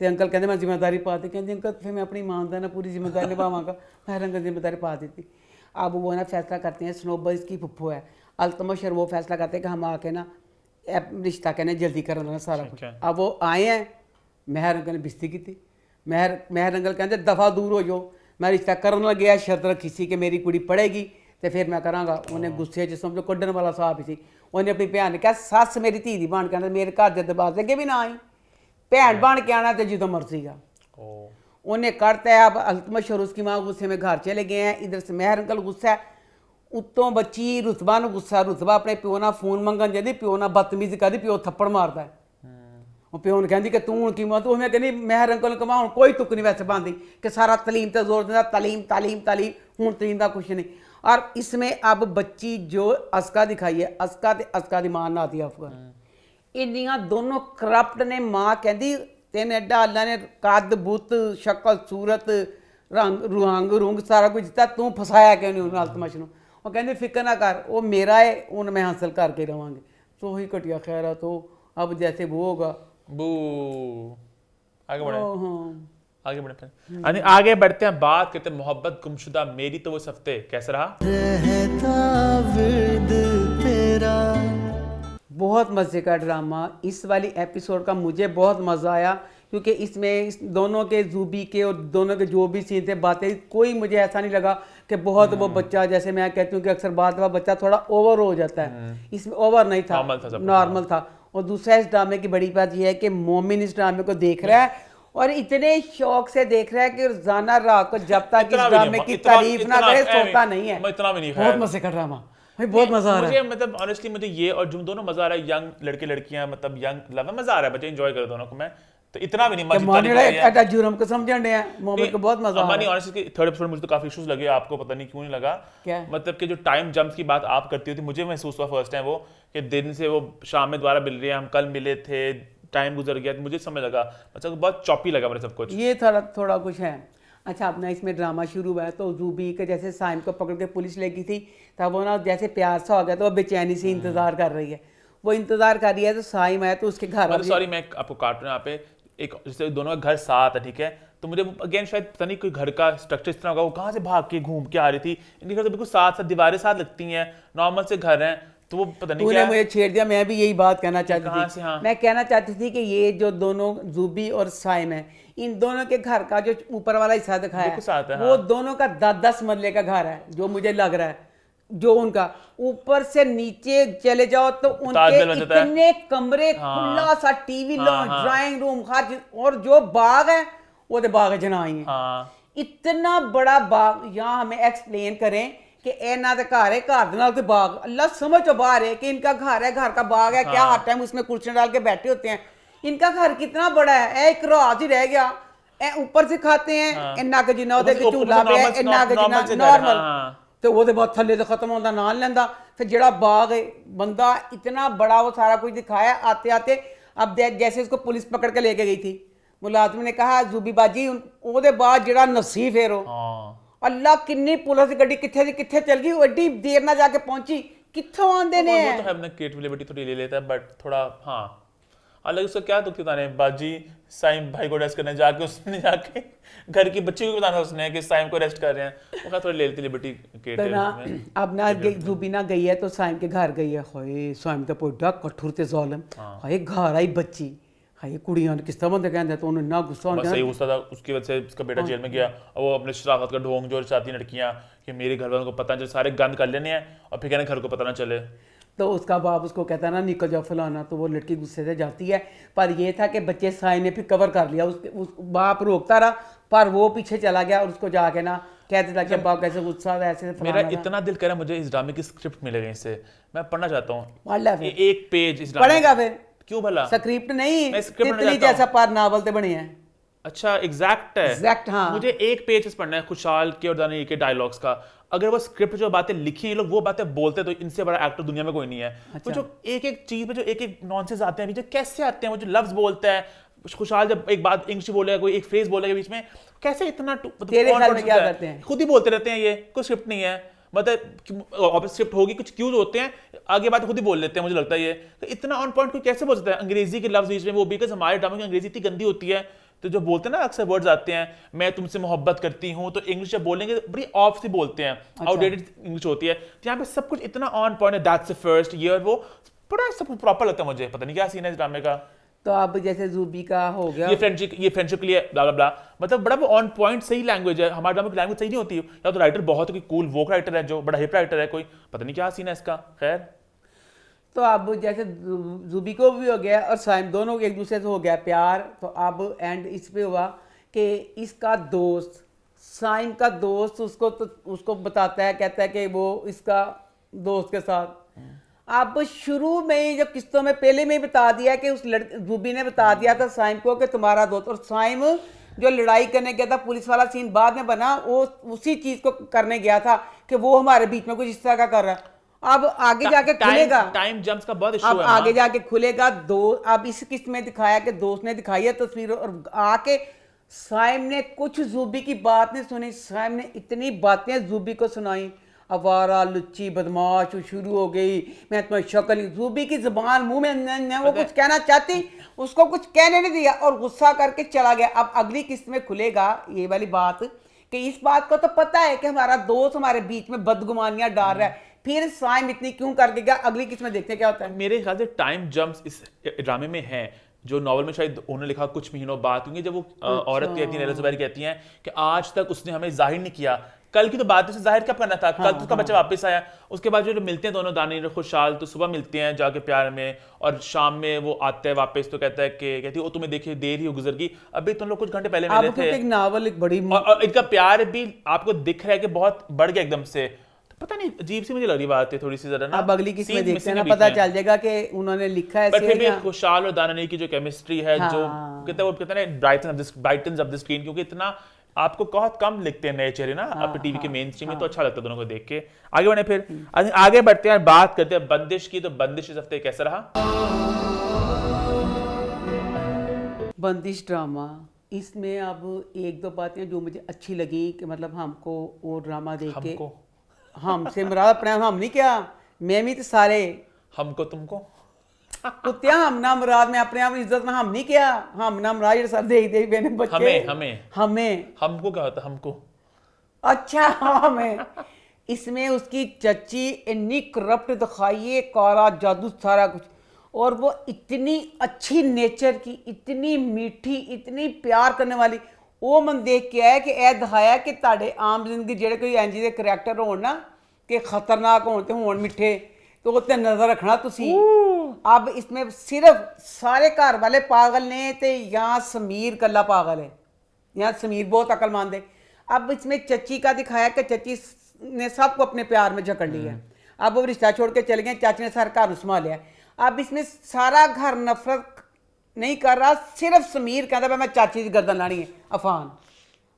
ਤੇ ਅੰਕਲ ਕਹਿੰਦੇ ਮੈਂ ਜ਼ਿੰਮੇਵਾਰੀ ਪਾ ਦਿੱਤੀ ਕਹਿੰਦੀ अंकल फिर मैं अपनी ईमानदारी ਨਾਲ पूरी जिम्मेदारी निभाऊंगा महेर अंकल जिम्मेदारी पा देती अब वो ना फैसला करते हैं स्नोबल इसकी फुफ्फो है अल्तमश और वो फैसला करते हैं कि हम आके ना रिश्ता कहने जल्दी कर देना सारा कुछ अब वो आए हैं महेर अंकल ने बिस्ती की थी महेर अंकल कहते दफ़ा दूर हो जाओ मैं रिश्ता करन लगे शर्त रखी सी कि मेरी कुड़ी पढ़ेगी तो फिर मैं कराँगा उन्हें गुस्से च समझो कढ़न वाला साहब सी उन्हें अपनी भैन ने कहा सस मेरी धी दी बन के मेरे घर के दरवाजे अगे भी ना आई भैन बन के आना तो जो मर्जी का उन्हें करता है अब अल्तमश और उसकी माँ गुस्से में घर चले गए हैं इधर से महेर अंकल गुस्सा है उत्तों बच्ची रुतबा ਨੂੰ गुस्सा रुतबा अपने प्यो ਨਾਲ ਫੋਨ ਮੰਗਣ ਜਾਂਦੀ ਪਿਓ ਨਾਲ ਬਦਤਮੀਜ਼ੀ ਕਰਦੀ ਪਿਓ ਥੱਪੜ ਮਾਰਦਾ ਹੈ ਉਹ ਪਿਓ ਨੂੰ ਕਹਿੰਦੀ ਕਿ ਤੂੰ ਹੁਣ ਕੀ ਮਤ ਉਹ ਮੈਂ ਕਹਿੰਦੀ ਮਹਿਰ ਅੰਕਲ ਨੂੰ ਕਮਾ ਹੁਣ ਕੋਈ ਤੁਕ ਨਹੀਂ ਵੈਸੇ ਪਾਉਂਦੀ ਕਿ ਸਾਰਾ तलीम ਤੇ ਜ਼ੋਰ ਦਿੰਦਾ तालीम ਹੁਣ तलीम ਦਾ ਕੁਛ नहीं और इसमें अब बच्ची जो अस्का दिखाई है अस्का ਤੇ अस्का ਦੀ ਮਾਂ ਨਾਤੀ ਅਫਗਨ ਇੰਨੀਆਂ ਦੋਨੋਂ ਕਰਪਟ ਨੇ ਮਾਂ ਕਹਿੰਦੀ ਤੈਨੂੰ ਐਡਾ ਅੱਲਾ ਨੇ ਕੱਦ ਬੁੱਤ ਸ਼ਕਲ ਸੂਰਤ ਰੰਗ ਰੁੰਗ ਸਾਰਾ ਕੁਝ ਦਿੱਤਾ ਤੂੰ ਫਸਾਇਆ ਕਿਉਂ ਨਹੀਂ ਉਹਨੂੰ ਅਲਤਮਸ਼ ਨੂੰ ਉਹ ਕਹਿੰਦੀ ਫਿਕਰ ਨਾ ਕਰ ਉਹ ਮੇਰਾ ਹੈ ਉਹਨੂੰ ਮੈਂ ਹਾਸਲ ਕਰਕੇ ਰਵਾਂਗੇ तो ही घटिया खैर है तो अब जैसे वो होगा बू आगे बढ़े हाँ आगे बढ़े फिर आगे बढ़ते हैं बात करते हैं मोहब्बत गुमशुदा मेरी तो वो इस हफ्ते कैसा रहा रहता विद तेरा बहुत मज़े का ड्रामा इस वाली एपिसोड का मुझे बहुत मज़ा आया क्योंकि इसमें इस दोनों के जूबी के और दोनों के जो भी सीन थे बातें कोई मुझे ऐसा नहीं लगा कि बहुत वो बच्चा जैसे मैं कहती हूँ कि अक्सर बात का बच्चा थोड़ा ओवर हो जाता है इसमें ओवर नहीं था नॉर्मल था और दूसरा इस ड्रामे की बड़ी बात यह है कि मोमिन इस ड्रामे को देख रहा है और इतने शौक से देख रहा है कि रोजाना रात को जब तक इस ड्रामे की तारीफ ना करे सोता नहीं है इतना भी नहीं बहुत मजे का ड्रामा भाई बहुत मजा आ रहा है मुझे मतलब ऑनेस्टली मुझे ये और जो दोनों मजा आ रहा है यंग लड़के लड़कियां मतलब यंग लव मजा आ रहा है बच्चे एंजॉय कर दोनों को मैं तो इतना भी नहीं मजा जुर्म को समझने हैं मोमिन को बहुत मजा आ रहा है ऑनेस्टली थर्ड एपिसोड मुझे तो काफी इश्यूज लगे आपको पता नहीं क्यों नहीं लगा क्या मतलब कि जो टाइम जंप्स की बात आप करती होती मुझे महसूस हुआ फर्स्ट टाइम वो कि दिन से वो शाम में दोबारा मिल रहे हैं हम कल मिले थे टाइम गुजर गया मुझे समझ लगा मतलब बहुत चॉपी लगा मुझे सब कुछ ये थोड़ा कुछ है अच्छा अपना इसमें ड्रामा शुरू हुआ है तो जूबी के जैसे साइम को पकड़ के पुलिस ले गई थी तब वो ना जैसे प्यार सा हो गया तो वो बेचैनी से इंतजार कर रही है वो इंतजार कर रही है तो साइम आया तो उसके घर सॉरी मैं आपको काट रहा हूँ यहाँ पे एक जैसे दोनों का घर साथ है ठीक है तो मुझे अगेन शायद पता नहीं कोई घर का स्ट्रक्चर इस तरह होगा वो कहाँ से भाग के घूम के आ रही थी इनके घर तो बिल्कुल साथ साथ दीवारें साथ लगती हैं नॉर्मल से घर हैं तो वो पता नहीं क्या मुझे छेड़ दिया मैं भी यही बात कहना चाहती थी हाँ। मैं कहना चाहती थी कि ये जो दोनों जूबी और साइम है इन दोनों के घर का जो ऊपर वाला हिस्सा दिखाया है वो दोनों का 10-10 मरले का घर है जो मुझे लग रहा है जो उनका ऊपर से नीचे चले जाओ तो उनके इतने कमरे खुला सा टीवी ड्राइंग रूम हर चीज और जो बाग है वो तो बाग जनाई है इतना बड़ा बाग यहाँ हमें एक्सप्लेन करें कि इन्हों का घर है घर नाल कोई बाग अल्लाह समझ तो बाहर है कि इनका घर है घर का बाग है क्या हर टाइम उसमें कुर्सियां डाल के बैठे होते हैं इनका घर कितना बड़ा है एक राज ही रह गया ऊपर से खाते हैं इन्ना के जिन्ना झूला पे इन्ना के जिन्ना नॉर्मल तो वो बाद थले तो खत्म होता ना लेंदा फिर जड़ा बाग है बंदा इतना बड़ा वो सारा कुछ दिखाया आते आते अब जैसे उसको पुलिस पकड़ के लेके गई थी मुलाजम ने कहा जूबी बाजी ओदे बाद जड़ा नसीब फेरो अल्लाह किन्नी पुलिस गड्डी किथे चल गई एडी देर ना जाके पहुंची कित्थों आंदे ने वो तो है अपना क्रिएटिविटी थोड़ी ले लेता है बट थोड़ा हाँ अलग उसका क्या दुख बताने, बाजी साइम भाई को अरेस्ट करने जाके उसने जाके घर की बच्ची को बताना उसने कि साइम को अरेस्ट कर रहे हैं। वो कहा थोड़ी ले लेती लिबर्टी के तो ना अब ना रूबीना गई है तो साइम के घर गई है, हाय साइम तो बड़ा कठोर ते जालिम, हाय घर आई बच्ची, हाय कुड़ियां ने किस तरह बंदे कहंदे तो उन्हें ना गुस्सा बस होता सही गुस्सा था उसकी वजह से उसका बेटा जेल में गया और वो अपने शराफत का ढोंग जो चाहती लड़कियां कि मेरे घर वालों को पता चले, सारे गंद कर लेने हैं और फिर कहने घर को पता ना चले। तो उसका बाप उसको कहता है ना निकल जाओ फलाना, तो वो लड़की गुस्से से जाती है। पर ये था कि बच्चे साई ने फिर कवर कर लिया, उस बाप रोकता रहा पर वो पीछे चला गया और उसको जाके ना कहते था कि बाप कैसे गुस्सा था ऐसे मेरा इतना दिल करे मुझे इस ड्रामे की स्क्रिप्ट मिलेगी इससे, मैं पढ़ना चाहता हूँ एक पेज इस पढ़ेगा फिर क्यों भला? स्क्रिप्ट नहीं, मैं स्क्रिप्ट तितली जैसा पर नावल ते बने हैं। अच्छा एग्जैक्ट है, एग्जैक्ट हाँ। मुझे एक पेज पढ़ना है खुशहाल के और दानिश के डायलॉग्स का। अगर वो स्क्रिप्ट जो बातें लिखी हैं ये लोग वो बातें बोलते तो इनसे बड़ा एक्टर दुनिया में कोई नहीं है। अच्छा। वो जो एक एक चीज पे जो एक एक नॉनसेंस आते हैं बीच में, कैसे आते हैं वो जो लफ्ज बोलता है खुशहाल, जब एक बात इंग्लिश बोलेगा कोई एक फ्रेज बोलेगा बीच में, कैसे इतना तेरे ख्याल में क्या करते हैं? खुद ही बोलते रहते हैं, ये कोई स्क्रिप्ट नहीं है, मतलब स्क्रिप्ट होगी कुछ क्यूज होते हैं आगे बात खुद ही बोल लेते हैं। मुझे लगता है ये तो इतना ऑन पॉइंट कोई कैसे बोल सकता है अंग्रेजी के लफ्ज बीच में, वो बिकॉज हमारे ड्रामे की अंग्रेजी इतनी गंदी होती है। तो जो बोलते हैं ना अक्सर वर्ड्स आते हैं, मैं तुमसे मोहब्बत करती हूँ, तो इंग्लिश जब बोलेंगे बड़ी ऑफ से बोलते हैं, आउटडेटेड इंग्लिश होती है। तो यहाँ पे सब कुछ इतना ऑन पॉइंट है, दैट्स द फर्स्ट ईयर, वो बड़ा सब कुछ प्रॉपर लगता है मुझे। पता नहीं क्या सीन है इस ड्रामे का। तो अब जैसे जूबी का हो गया ये फ्रेंडशिप के लिए ब्ला ब्ला ब्ला, मतलब बड़ा वो ऑन पॉइंट सही लैंग्वेज है। हमारे ड्रामे की लैंग्वेज सही नहीं होती, या तो राइटर बहुत कोई कूल वोक राइटर है जो बड़ा हिप राइटर है कोई, पता नहीं क्या सीन है इसका। खैर तो अब जैसे जूबी को भी हो गया और साइम दोनों एक दूसरे से हो गया प्यार। तो अब एंड इस पे हुआ कि इसका दोस्त साइम का दोस्त उसको बताता है, कहता है कि वो इसका दोस्त के साथ। अब शुरू में ही जब किस्तों में पहले में ही बता दिया कि उस रूबी ने बता दिया था साइम को कि तुम्हारा दोस्त, और साइम जो लड़ाई करने गया था पुलिस वाला सीन बाद में बना, वो उसी चीज को करने गया था कि वो हमारे बीच में कुछ इस तरह का कर रहा है। अब आगे जाके खुलेगा, टाइम जंप्स का बहुत इशू अब है। आगे जाके खुलेगा दो। अब इस किस्त में दिखाया कि दोस्त ने दिखाई है तस्वीर, और आके साइम ने कुछ जूबी की बात नहीं सुनी। साइम ने इतनी बातें जूबी को सुनाई, अवारा लुच्ची बदमाश शुरू हो गई, मैं तुम्हें शक्ल, जूबी की जुबान मुंह में वो कुछ कहना चाहती, उसको कुछ कहने नहीं दिया और गुस्सा करके चला गया। अब अगली किस्त में खुलेगा ये वाली बात कि इस बात को तो पता है कि हमारा दोस्त हमारे बीच में बदगुमानियां डाल रहा है, फिर साइम इतनी क्यों करके गया। अगली किस्त में देखते क्या होता है। मेरे ख्याल से टाइम जंप्स इस ड्रामे में है, जो नॉवल में शायद उन्होंने लिखा कुछ महीनों बाद, क्योंकि जब वो औरत कहती है, नैला ज़ुबैर कहती हैं कि आज तक उसने हमें जाहिर नहीं किया, कल की तो बात है, जाहिर कब करना था, कल तो उसका बच्चा वापस आया। उसके बाद जो मिलते हैं दोनों दानिश और खुशहाल, तो सुबह मिलते हैं जाके प्यार में, और शाम में वो आता है वापस तो कहता है कि कहती है वो तुम्हें देखे देर ही हो गुजर गई, अभी तुम लोग कुछ घंटे पहले मिले थे। एक नावल एक बड़ी और इनका प्यार भी आपको दिख रहा है कि बहुत बढ़ गया एकदम से। पता नहीं अजीब सी मुझे लग रही बात है थोड़ी सी जरा ना। अब अगली किस्त में देखते हैं ना, पता चल जाएगा कि उन्होंने लिखा है। पर फिर भी खुशहाल और दानिश की जो केमिस्ट्री है, जो कहते हैं ब्राइटन्स ऑफ द स्क्रीन, क्योंकि इतना आपको बहुत कम लिखते हैं नए चेहरे ना अपने टीवी के मेन स्ट्रीम में, तो अच्छा लगता है दोनों को देख के। आगे बढ़े, फिर आगे बढ़ते हैं, बात करते हैं बंदिश की। तो बंदिश इस हफ्ते कैसा रहा? बंदिश ड्रामा, इसमें अब एक दो बातें जो मुझे अच्छी लगी कि मतलब हमको वो ड्रामा देख के, हमसे मुराद अपने हम नहीं क्या, मैं भी तो सारे हमको तुमको कुत्तिया हम ना मुराद में अपने आप इज्जत में हम नहीं क्या, हम ना मुराद सर देख देख मैंने बच्चे हमें हमको क्या होता हमको, अच्छा हमें। इसमें उसकी चच्ची इतनी करप्ट दिखाई है, काला जादू सारा कुछ, और वो इतनी अच्छी नेचर की, इतनी मीठी, इतनी प्यार करने वाली। वो मन देख के आया कि ए दिखाया कि ताड़े आम जिंदगी जेड़े कोई इंज दे करैक्टर होण ना कि खतरनाक होण ते होण मिठे, तो उत्ते नजर रखना तुसी। अब इसमें सिर्फ सारे घर वाले पागल ने, ते यहाँ समीर कल्ला पागल है, यहाँ समीर बहुत अक्लमंद है। अब इसमें चच्ची का दिखाया कि चच्ची ने सबको अपने प्यार में जकड़ लिया। अब वो रिश्ता छोड़ के चले गए, चाची ने सारा घर संभाल लिया। अब इसमें सारा घर नफरत नहीं कर रहा, सिर्फ समीर कहता मैं चाची की गर्दन लानी है, अफान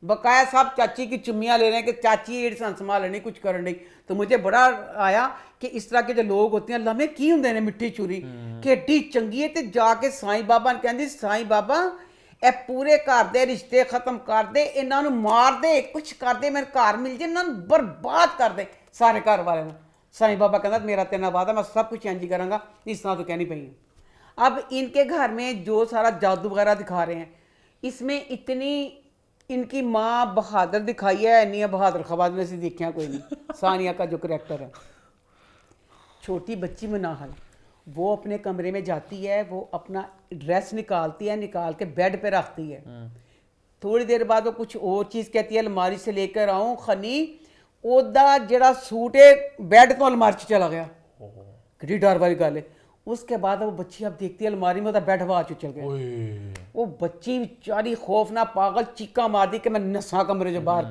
बकाया सब चाची की चुम्मियाँ ले रहे हैं कि चाची एड संभाल नहीं कुछ कर नहीं। तो मुझे बड़ा आया कि इस तरह के जो लोग होते हैं लम्हे की होंगे ने मिट्टी चूरी कि एड्डी चंगी है। तो जाके साईं बाबा ने कहती साईं बाबा ए पूरे घर दे रिश्ते खत्म कर दे, इन्हों मार दे, कुछ कर दे, मेरे घर मिल जाए, इन्होंने बर्बाद कर दे सारे घर वाले। साईं बाबा कहता मेरा तेना वादा मैं सब कुछ इंज करांगा, इस तरह तो कहनी पई। अब इनके घर में जो सारा जादू वगैरह दिखा रहे हैं, इसमें इतनी इनकी माँ बहादुर दिखाई है, नहीं बहादुर खवाद में से देखा कोई नहीं। सानिया का जो करेक्टर है, छोटी बच्ची मनाहल, वो अपने कमरे में जाती है, वो अपना ड्रेस निकालती है, निकाल के बेड पे रखती है। थोड़ी देर बाद वो कुछ और चीज़ कहती है, अलमारी से लेकर आऊँ खनी ओदा जड़ा सूट है बेड तो अलमारी च चला गया। कितनी डर वाली गल है। उसके बाद वो बच्ची अब देखती है अलमारी में ओदा बेड हवा चल गया। वो बच्ची बेचारी खौफ ना पागल चीका मार दी कि मैं नसा कमरे जो बाहर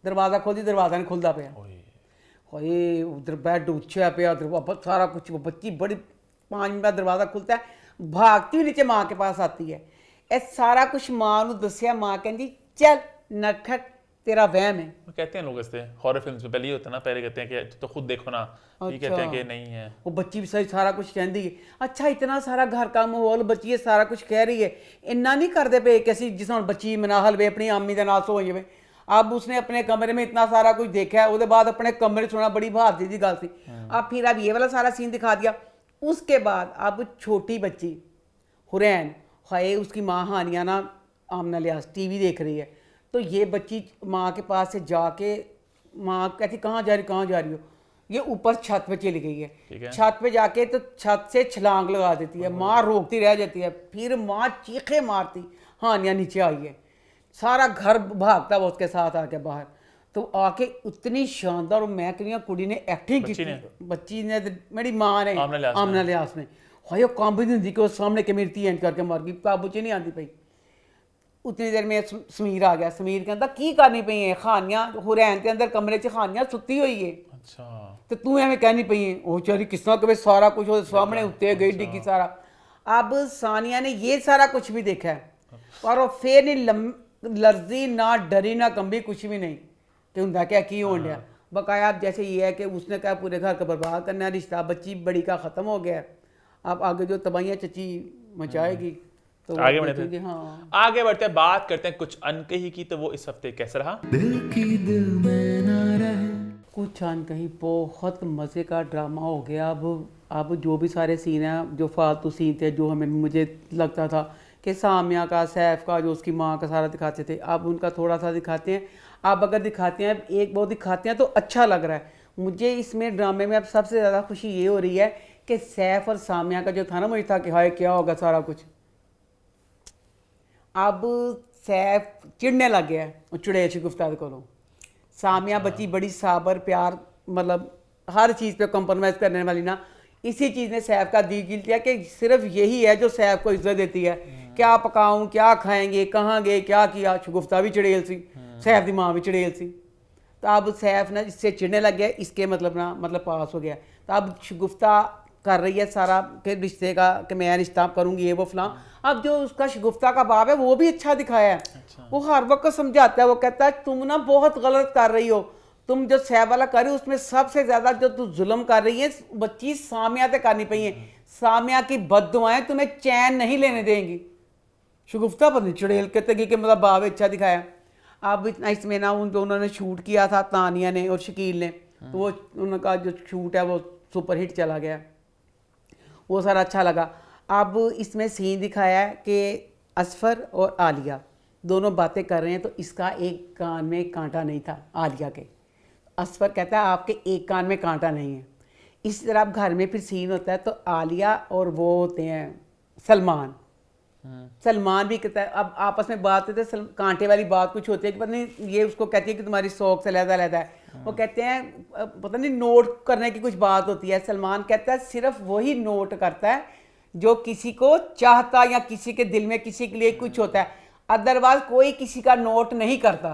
दरवाज़ा खोल दी, दरवाज़ा नहीं खुलता पाया। हाय उधर बेड उछा पिया, उधर सारा कुछ। वो बच्ची बड़ी 5 मिनट बाद दरवाज़ा खुलता है, भागती हुई नीचे माँ के पास आती है। ये सारा कुछ माँ को दसिया, माँ कहती चल नखट तेरा वहम है। कहते हैं लोग इससे हॉरर फिल्म्स में पहले ही होता है ना, पहले कहते हैं कि तो खुद देखो ना, ये कहते हैं कि नहीं है। वो बच्ची भी सही सारा कुछ कहती है। अच्छा इतना सारा घर का माहौल, बच्ची ये सारा कुछ कह रही है, इन्ना नहीं करते पे कैसी जिस बच्ची मनाहल वे अपनी आमी के नाल सो जाए। अब उसने अपने कमरे में इतना सारा कुछ देखा है, उसके बाद अपने कमरे सोना बड़ी बहादुरी की गल थी। अब ये वाला सारा सीन दिखा दिया। उसके बाद अब छोटी बच्ची हुरैन, हाय उसकी माँ हानिया ना आमना लिहाज टीवी देख रही है, तो ये बच्ची माँ के पास से जाके, माँ कहती कहाँ जा रही हो, ये ऊपर छत पे चली गई है। छत पे जाके तो छत से छलांग लगा देती है, माँ रोकती रह जाती है, फिर माँ चीखे मारती, हानिया नीचे आई है, सारा घर भागता वो उसके साथ आके बाहर। तो आके उतनी शानदार, मैं कह रही हूँ कुड़ी ने एक्टिंग की, बच्ची ने मेरी माँ ने आमना लिहाज ने, हाय काबू नहीं होंगी कि वो सामने कमेटी एंड करके मार गई, काबू च नहीं आती पई। उतनी देर में समीर आ गया। समीर कहता की करनी पई है, खानियां हुरैन के अंदर कमरे च खानियां सुती हुई है, अच्छा तो तू एवं कहनी पई है। वो चारी किस तरह के सारा कुछ वो सामने उत्ते गई डिगी सारा। अब सानिया ने ये सारा कुछ भी देखा है, और वो फिर नहीं लर्जी ना डरी ना कंबी, कुछ भी नहीं कि हुंदा क्या की होने दिया। बकाया अब जैसे ये है कि उसने कहा पूरे घर का बर्बाद करना है, रिश्ता बच्ची बड़ी का ख़त्म हो गया। अब आगे जो तबाहियाँ चची मचाएगी तो आगे बढ़ते हैं। हाँ आगे बढ़ते हैं, बात करते हैं कुछ अनकही की। तो वो इस हफ्ते कैसा रहा? दिल की दिल में ना रहे। कुछ अनकही बहुत मज़े का ड्रामा हो गया। अब जो भी सारे सीन हैं, जो फालतू सीन थे, जो हमें मुझे लगता था कि सामिया का, सैफ का, जो उसकी माँ का सारा दिखाते थे, अब उनका थोड़ा सा दिखाते हैं। अब अगर दिखाते हैं, एक बहुत दिखाते हैं तो अच्छा लग रहा है मुझे। इसमें ड्रामे में अब सबसे ज़्यादा खुशी ये हो रही है कि सैफ और सामिया का जो था ना, मुझे था कि हाय क्या होगा सारा कुछ। अब सैफ चिड़ने लग गया है चुड़ैल शगुफ्ता को। सामिया बच्ची बड़ी साबर प्यार, मतलब हर चीज़ पे कॉम्प्रोमाइज़ करने वाली ना, इसी चीज़ ने सैफ का दिल जीत लिया कि सिर्फ यही है जो सैफ को इज्जत देती है। क्या पकाऊं, क्या खाएंगे, कहाँ गए, क्या किया। शगुफ्ता भी चुड़ैल सी, सैफ की माँ भी चुड़ैल सी। तो अब सैफ ना इससे चिड़ने लग गया, इसके मतलब पास हो गया। तो अब शगुफ्ता कर रही है सारा के रिश्ते का कि मैं रिश्ता करूँगी ये वो फलां। अब जो उसका शगुफ्ता का बाप है वो भी अच्छा दिखाया है। वो हर वक्त समझाता है, वो कहता है तुम ना बहुत गलत कर रही हो, तुम जो सैफ वाला कर रही हो उसमें सबसे ज़्यादा जो तू जुल्म कर रही है बच्ची सामिया ते करनी पई है। सामिया की बद्दुआएं तुम्हें चैन नहीं लेने देंगी। शगुफ्ता पता नहीं चुड़ैल के तगी के मतलब बाप अच्छा दिखाया। अब इतना इसमें ना उन दोनों ने शूट किया था, तानिया ने और शकील ने, तो वो उनका जो शूट है वो सुपरहिट चला गया, वो सारा अच्छा लगा। अब इसमें सीन दिखाया है कि असफर और आलिया दोनों बातें कर रहे हैं, तो इसका एक कान में कांटा नहीं था आलिया के। असफर कहता है आपके एक कान में कांटा नहीं है। इसी तरह अब घर में फिर सीन होता है, तो आलिया और वो होते हैं सलमान। सलमान भी कहता है, अब आपस में बात होती है, कांटे वाली बात कुछ होती है कि पता नहीं, ये उसको कहती है कि तुम्हारी शौक से लहदा लहदा है। वो कहते हैं पता नहीं नोट करने की कुछ बात होती है। सलमान कहता है सिर्फ वही नोट करता है जो किसी को चाहता या किसी के दिल में किसी के लिए कुछ होता है, अदरवाइज कोई किसी का नोट नहीं करता।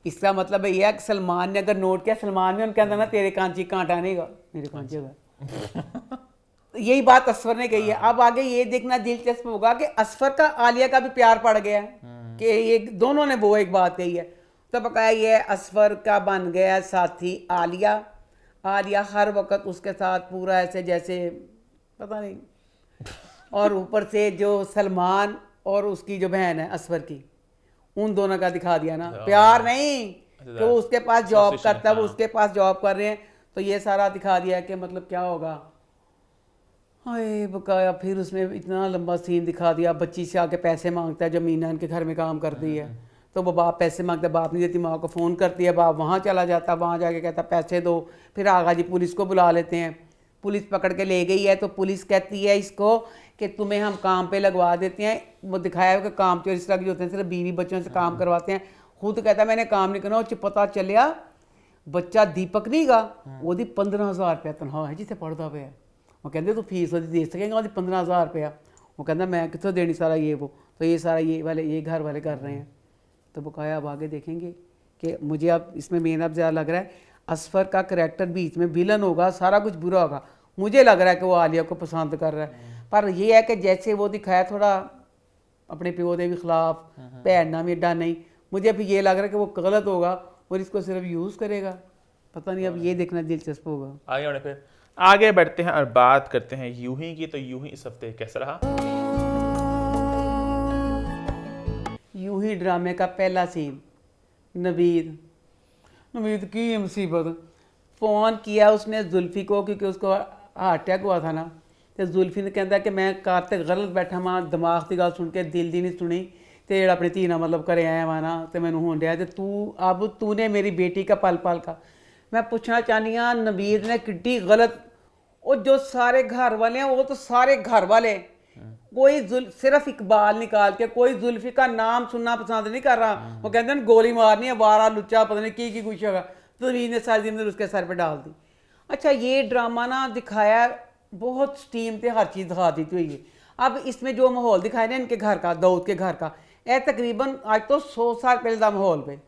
इसका मतलब ये है कि सलमान ने अगर नोट किया, सलमान भी उनके अंदर ना तेरे कांची कांटा नहीं गा, मेरे कांचे होगा। यही बात असफर ने कही है। अब आगे ये देखना दिलचस्प होगा कि असफर का आलिया का भी प्यार पड़ गया है कि ये दोनों ने वो एक बात कही है। तो बकाया ये असफर का बन गया साथी आलिया। आलिया हर वक्त उसके साथ पूरा ऐसे जैसे पता नहीं। और ऊपर से जो सलमान और उसकी जो बहन है असफर की, उन दोनों का दिखा दिया ना, प्यार नहीं कि वो उसके पास जॉब करता है, वो उसके पास जॉब कर रहे हैं, तो ये सारा दिखा दिया कि मतलब क्या होगा। हाय बकाया फिर उसमें इतना लंबा सीन दिखा दिया, बच्ची से आके पैसे मांगता है, जब मीना इनके घर में काम करती है तो वो बाप पैसे मांगता है, बाप नहीं देती, माँ को फ़ोन करती है, बाप वहाँ चला जाता, वहाँ जाके कहता पैसे दो, फिर आगा जी पुलिस को बुला लेते हैं, पुलिस पकड़ के ले गई है तो पुलिस कहती है इसको कि तुम्हें हम काम पे लगवा देते हैं। वो दिखाया है कि काम चोर इस तरह के जो होते हैं सिर्फ बीवी बच्चों से काम करवाते हैं, खुद कहता है मैंने काम नहीं करना। पता चलिया बच्चा दीपक नहीं गा वो 15,000 रुपया तनख्वाह है जिसे पढ़ता पे है। वो कहते तू फीस दे सकेंगा वो 15,000 रुपया। वो कहता मैं कितों देनी सारा ये वो, तो ये सारा ये घर वाले कर रहे हैं। तो बकाया अब आगे देखेंगे कि मुझे अब इसमें मेन अब ज़्यादा लग रहा है असफर का करैक्टर बीच में विलन होगा, सारा कुछ बुरा होगा। मुझे लग रहा है कि वो आलिया को पसंद कर रहा है, पर यह है कि जैसे वो दिखाया थोड़ा अपने प्यो के भी खिलाफ, भैन ना भी एडा नहीं, मुझे अभी ये लग रहा है कि वो गलत होगा और इसको सिर्फ यूज़ करेगा। पता नहीं, अब ये देखना दिलचस्प होगा। आगे बढ़े, फिर आगे बढ़ते हैं और बात करते हैं यूं ही की। तो यूं ही इस हफ्ते कैसा रहा? यूं ही ड्रामे का पहला सीन, नवीद की मुसीबत। फ़ोन किया उसने जुल्फी को क्योंकि उसको हार्ट अटैक हुआ था ना, तो जुल्फी ने कहता कि मैं कार ते गलत बैठा मां, दिमाग की गल सुन के दिल दी नहीं सुनी, तो जेड़ा अपनी धी नाल मतलब घरे आया वा ना, तो मैनू होन दिया, तो तूने मेरी बेटी का पल पल का। मैं पूछना चाहनी हाँ नवीद ने किड्डी गलत, वो जो सारे घर वाले हैं वो तो सारे घर वाले, कोई सिर्फ इकबाल निकाल के कोई जुल्फी का नाम सुनना पसंद नहीं कर रहा। वो कहते हैं गोली मारनी है, वारा लुच्चा पता नहीं की कुछ होगा, तो नवीद ने सारी जिम्मेदारी उसके सर पे डाल दी। अच्छा ये ड्रामा ना दिखाया बहुत स्टीम से हर चीज़ दिखा दी हुई है। अब इसमें जो माहौल दिखाया ना इनके घर का, दाऊद के घर का, यह तकरीबन आज तो 100 साल पहले का माहौल पे।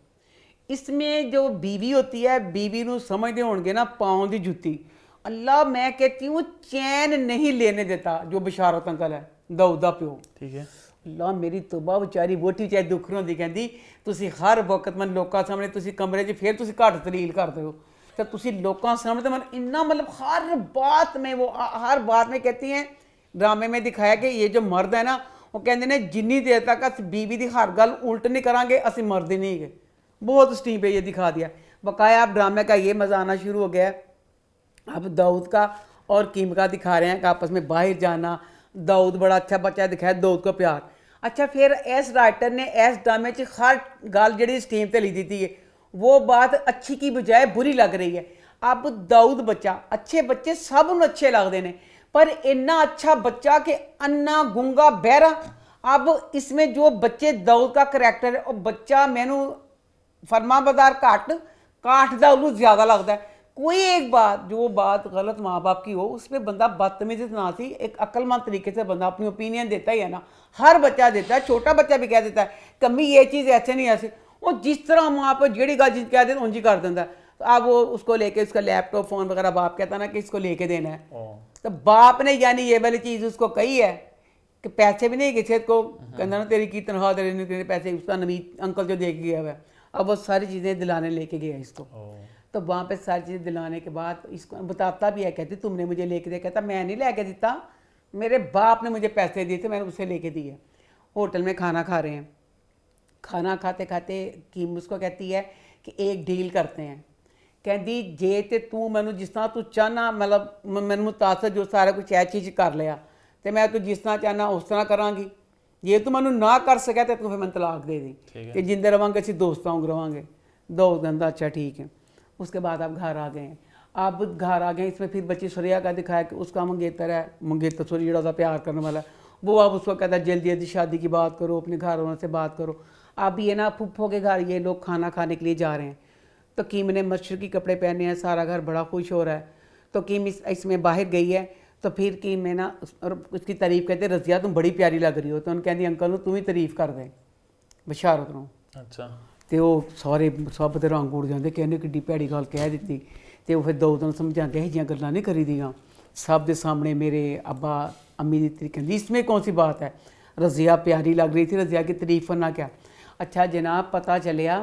इसमें जो बीवी होती है, बीवी नू समझते होंगे ना पाँव की जुत्ती, अल्लाह मैं कहती हूँ चैन नहीं लेने देता जो बशारत अंकल है दाऊद दा प्यो। ठीक है, अल्लाह मेरी तौबा, बेचारी वोटी चाहे दुख होंदी, कहती तुसी हर वक्त मन लोगों सामने तुसी कमरे 'च फिर तुसी घट तलील करते हो, तो तुसी लोगों सामने तो मन इन्ना मतलब हर बात में वो हर बात में कहती हैं। ड्रामे में दिखाया कि ये जो मर्द है ना वो कहते ने जिन्नी देर तक अस बीवी की हर गल उल्ट नहीं करांगे असी मर्द ही नहीं गए। बहुत स्टीम पे ये दिखा दिया। बकाया अब ड्रामे का ये मजा आना शुरू हो गया है। अब दाऊद का और कीम का दिखा रहे हैं कि आपस में बाहर जाना, दाऊद बड़ा अच्छा बच्चा दिखाया, दाऊद को प्यार। अच्छा फिर इस राइटर ने इस ड्रामे च हर गल जी स्टीम ते लिख दी है, वो बात अच्छी की बजाय बुरी लग रही है। अब दाऊद बच्चा, अच्छे बच्चे सब नूं अच्छे लगते हैं, पर इन्ना अच्छा बच्चा कि अन्ना गूंगा बहरा। अब इसमें जो बच्चे दाऊद का करैक्टर है, और बच्चा मैनू फरमाबरदार घट काठ दा उन्होंने ज़्यादा लगता है। कोई एक बात जो बात गलत माँ बाप की हो उसमें बंदा बदतमीजी ना थी, एक अक्लमंद तरीके से बंदा अपनी ओपिनियन देता ही है ना, हर बच्चा देता है, छोटा बच्चा भी कह देता है कमी ये चीज़ ऐसे नहीं ऐसे, वो जिस तरह माँ बाप जेड़ी गल जिस कह दे उंज ही कर देता है। तो अब वो उसको लेके उसका लैपटॉप फ़ोन वगैरह बाप कहता ना कि इसको लेके देना है, तो बाप ने यानी ये वाली चीज़ उसको कही है कि पैसे भी नहीं किसी को कहना ना तेरी की तनख्वाह तेरे पैसे, उसका नवीद अंकल जो दे के गया हुआ है, अब वो सारी चीज़ें दिलाने लेके गया इसको। तो वहाँ पे सारी चीज़ें दिलाने के बाद इसको बताता भी है, कहती तुमने मुझे लेके दिया, कहता मैं नहीं लेके देता, मेरे बाप ने मुझे पैसे दिए थे मैंने उसे लेके दिए। होटल में खाना खा रहे हैं, खाना खाते खाते कीम उसको कहती है कि एक डील करते हैं, कहती जे तो तू मैनू जिस तरह तू चाहना मतलब मैनू मुतासर जो सारा कुछ ऐ चीज़ कर लिया तो मैं तू जिस तरह चाहना उस तरह करांगी, जे तू मैनू ना कर सके तो तू फिर मैं तलाक दे दी कि जिंदे रवांगे असीं दोस्तां वांग रवांगे। दो कहता अच्छा ठीक है। उसके बाद आप घर आ गए हैं, आप घर आ गए। इसमें फिर बच्ची सुरिया का दिखाया कि उसका मंगेतर है, मंगेतर सुरी जोड़ा सा प्यार करने वाला, वो अब उसको कहता है जल्दी जल्दी शादी की बात करो, अपने घर वालों से बात करो। अब ये ना फुफ्फो के घर ये लोग खाना खाने के लिए जा रहे हैं, तो कीम ने मशरकी कपड़े पहने हैं, सारा घर बड़ा खुश हो रहा है। तो कीम इसमें बाहर गई है, तो फिर कीम में ना और उसकी तारीफ़ कहते रजिया तुम बड़ी प्यारी लग रही हो, तो उन्हें कहती अंकल तू ही तारीफ़ कर दे बशारत नूं। अच्छा तो वो सारे सब दे रंग उड़ जाते कि इन्हें किड्डी भैड़ी गल कह दी। तो फिर दो दिन समझाते यह जियां गल्लां नहीं करी दियां सब के सामने मेरे अब्बा अम्मी की तरीके दी, इसमें कौन सी बात है, रजिया प्यारी लग रही थी, रजिया की तारीफ़ करना क्या। अच्छा जनाब पता चलिया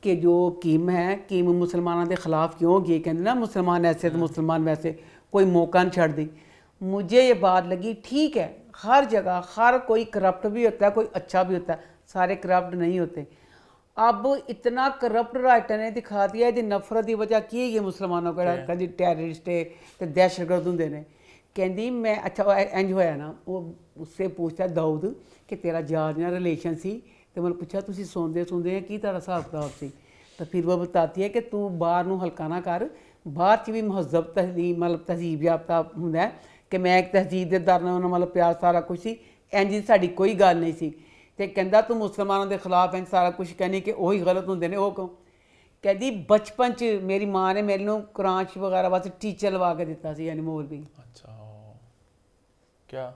कि जो कीम है, कीम मुसलमानों के खिलाफ क्यों गई, कहते ना मुसलमान ऐसे तो मुसलमान वैसे, कोई मौका नहीं छड़ दी। मुझे ये बात लगी ठीक है हर जगह हर कोई करप्ट भी होता है, कोई अच्छा भी होता है, सारे करप्ट नहीं होते। अब इतना करप्ट राइटर ने दिखा दिया, यदि नफरत की वजह की है ये मुसलमानों का कभी टैररिस्ट ते दहशतगर्द होंगे ने, ਕਹਿੰਦੀ ਮੈਂ ਅੱਛਾ ਉਹ ਇੰਜ ਹੋਇਆ ਨਾ ਉਹ ਉਸੇ ਪੁੱਛਿਆ ਦਾਊਦ ਕਿ ਤੇਰਾ ਯਾਰ ਨਾਲ ਰਿਲੇਸ਼ਨ ਸੀ ਤੇ ਮੈਨੂੰ ਪੁੱਛਿਆ ਤੁਸੀਂ ਸੁਣਦੇ ਆ ਕੀ ਤੁਹਾਡਾ ਹਿਸਾਬ ਕਿਤਾਬ ਸੀ ਤਾਂ ਫਿਰ ਉਹ ਬਤਾਤੀ ਹੈ ਕਿ ਤੂੰ ਬਾਹਰ ਨੂੰ ਹਲਕਾ ਨਾ ਕਰ ਬਾਹਰ 'ਚ ਵੀ ਮਹੱਜ਼ਬ ਤਹਜ਼ੀਬ ਮਤਲਬ ਤਹਿਜ਼ੀਬ ਯਾਫਤਾ ਹੁੰਦਾ ਹੈ ਕਿ ਮੈਂ ਇੱਕ ਤਹਿਜ਼ੀਬ ਦੇ ਦਰ ਨਾਲ ਉਹਨਾਂ ਮਤਲਬ ਪਿਆਰ ਸਾਰਾ ਕੁਝ ਸੀ ਇੰਜ ਦੀ ਸਾਡੀ ਕੋਈ ਗੱਲ ਨਹੀਂ ਸੀ ਤੇ ਕਹਿੰਦਾ ਤੂੰ ਮੁਸਲਮਾਨਾਂ ਦੇ ਖਿਲਾਫ ਇੰਜ ਸਾਰਾ ਕੁਝ ਕਹਿੰਦੀ ਕਿ ਉਹੀ ਗਲਤ ਹੁੰਦੇ ਨੇ ਉਹ ਕਿਉਂ ਕਹਿੰਦੀ ਬਚਪਨ 'ਚ ਮੇਰੀ ਮਾਂ ਨੇ ਮੈਨੂੰ ਕੁਰਾਨ ਸ਼ਰੀਫ ਵਗੈरह ਵਾਸਤੇ ਟੀਚਰ ਲਵਾ ਕੇ ਦਿੱਤਾ ਸੀ ਯਾਨੀ ਮੌਲवी अच्छा क्या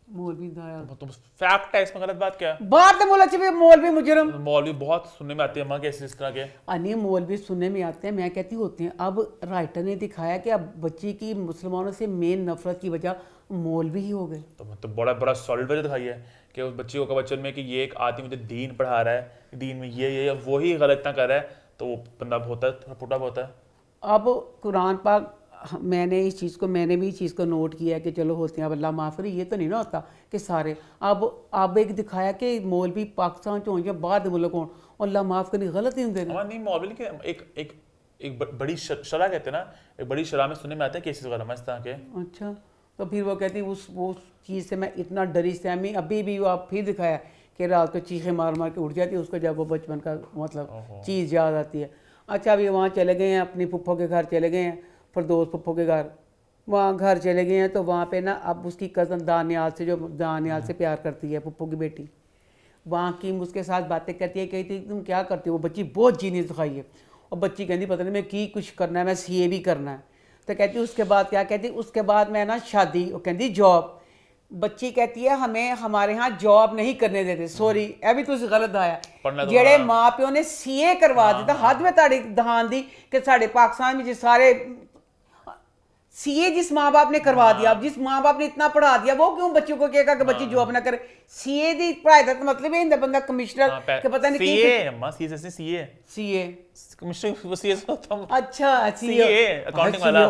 मौलवी ਦਾ ਆਇਆ तो फैक्ट है इसमें गलत बात क्या है बाहर के मुल्क में मौलवी मुजरम मौलवी बहुत सुनने में आती है अम्मा कैसे इस तरह के अन्य मौलवी सुनने में आते हैं मैं कहती होते हैं अब राइटर ने दिखाया कि अब बच्ची की मुसलमानों से मेन नफरत की वजह मौलवी ही हो गए तो मतलब बड़ा बड़ा सॉलिड वजह दिखाई है कि उस बच्ची को का बच्चन में कि ये एक आदमी मुझे दीन पढ़ा रहा है दीन में ये वही गलत ना कर रहा है तो वो बंदा होता है थोड़ा पुटा होता है अब कुरान पाक मैंने भी इस चीज़ को नोट किया है कि चलो होते हैं अब अल्लाह माफ़ करे ये तो नहीं ना होता कि सारे अब एक दिखाया कि मौलवी पाकिस्तान चो या बाहर दे मुल्क हों और अल्लाह माफ़ करनी गलत ही होंगे हमारा नहीं मौलवी के एक बड़ी शरह कहते हैं ना एक बड़ी शरह में सुनने में आता है केसेस वगैरह इस तरह के अच्छा तो फिर वो कहती वो चीज़ से मैं इतना डरी सहमी अभी भी वो आप फिर दिखाया कि रात को चीखें मार मार के उठ जाती है उसको जब वो बचपन का मतलब चीज़ याद आती है अच्छा अभी वहाँ चले गए हैं अपनी पुप्पो के घर चले गए हैं फरदौस पुप्पो के घर वहाँ घर चले गए हैं तो वहाँ पे ना अब उसकी कज़न दानियाल से जो दानियाल से प्यार करती है पुप्पो की बेटी वहाँ की उसके साथ बातें करती है कहती तुम क्या करती हो वो बच्ची बहुत जीनियस दिखाई है और बच्ची कहती पता नहीं मैं की कुछ करना है मैं सीए भी करना है तो कहती उसके बाद क्या कहती उसके बाद मैं ना शादी वो कहती जॉब बच्ची कहती है हमें हमारे यहाँ जॉब नहीं करने देते सॉरी ਇਹ ਵੀ ਤੁਸੀਂ ਗਲਤ ਆਇਆ ਜਿਹੜੇ ਮਾਂ ਪਿਓ ਨੇ ਸੀਏ ਕਰਵਾ ਦਿੱਤਾ ਹੱਦ ਵਿੱਚ ਤੁਹਾਡੀ ਦਹਾਨ ਦੀ ਕਿ ਸਾਡੇ ਪਾਕਿस्तान में ਸਾਰੇ सीए जिस माँ बाप ने करवा दिया अब जिस माँ बाप ने इतना पढ़ा दिया वो क्यों बच्चों को कहेगा कि बच्ची जॉब ना करे सीए दी पढ़ाई का मतलब है बंदा कमिश्नर के पता नहीं सीए अम्मा सीए से सीए सीए कमिश्नर वो सीए से तो अच्छा सीए अकाउंटिंग वाला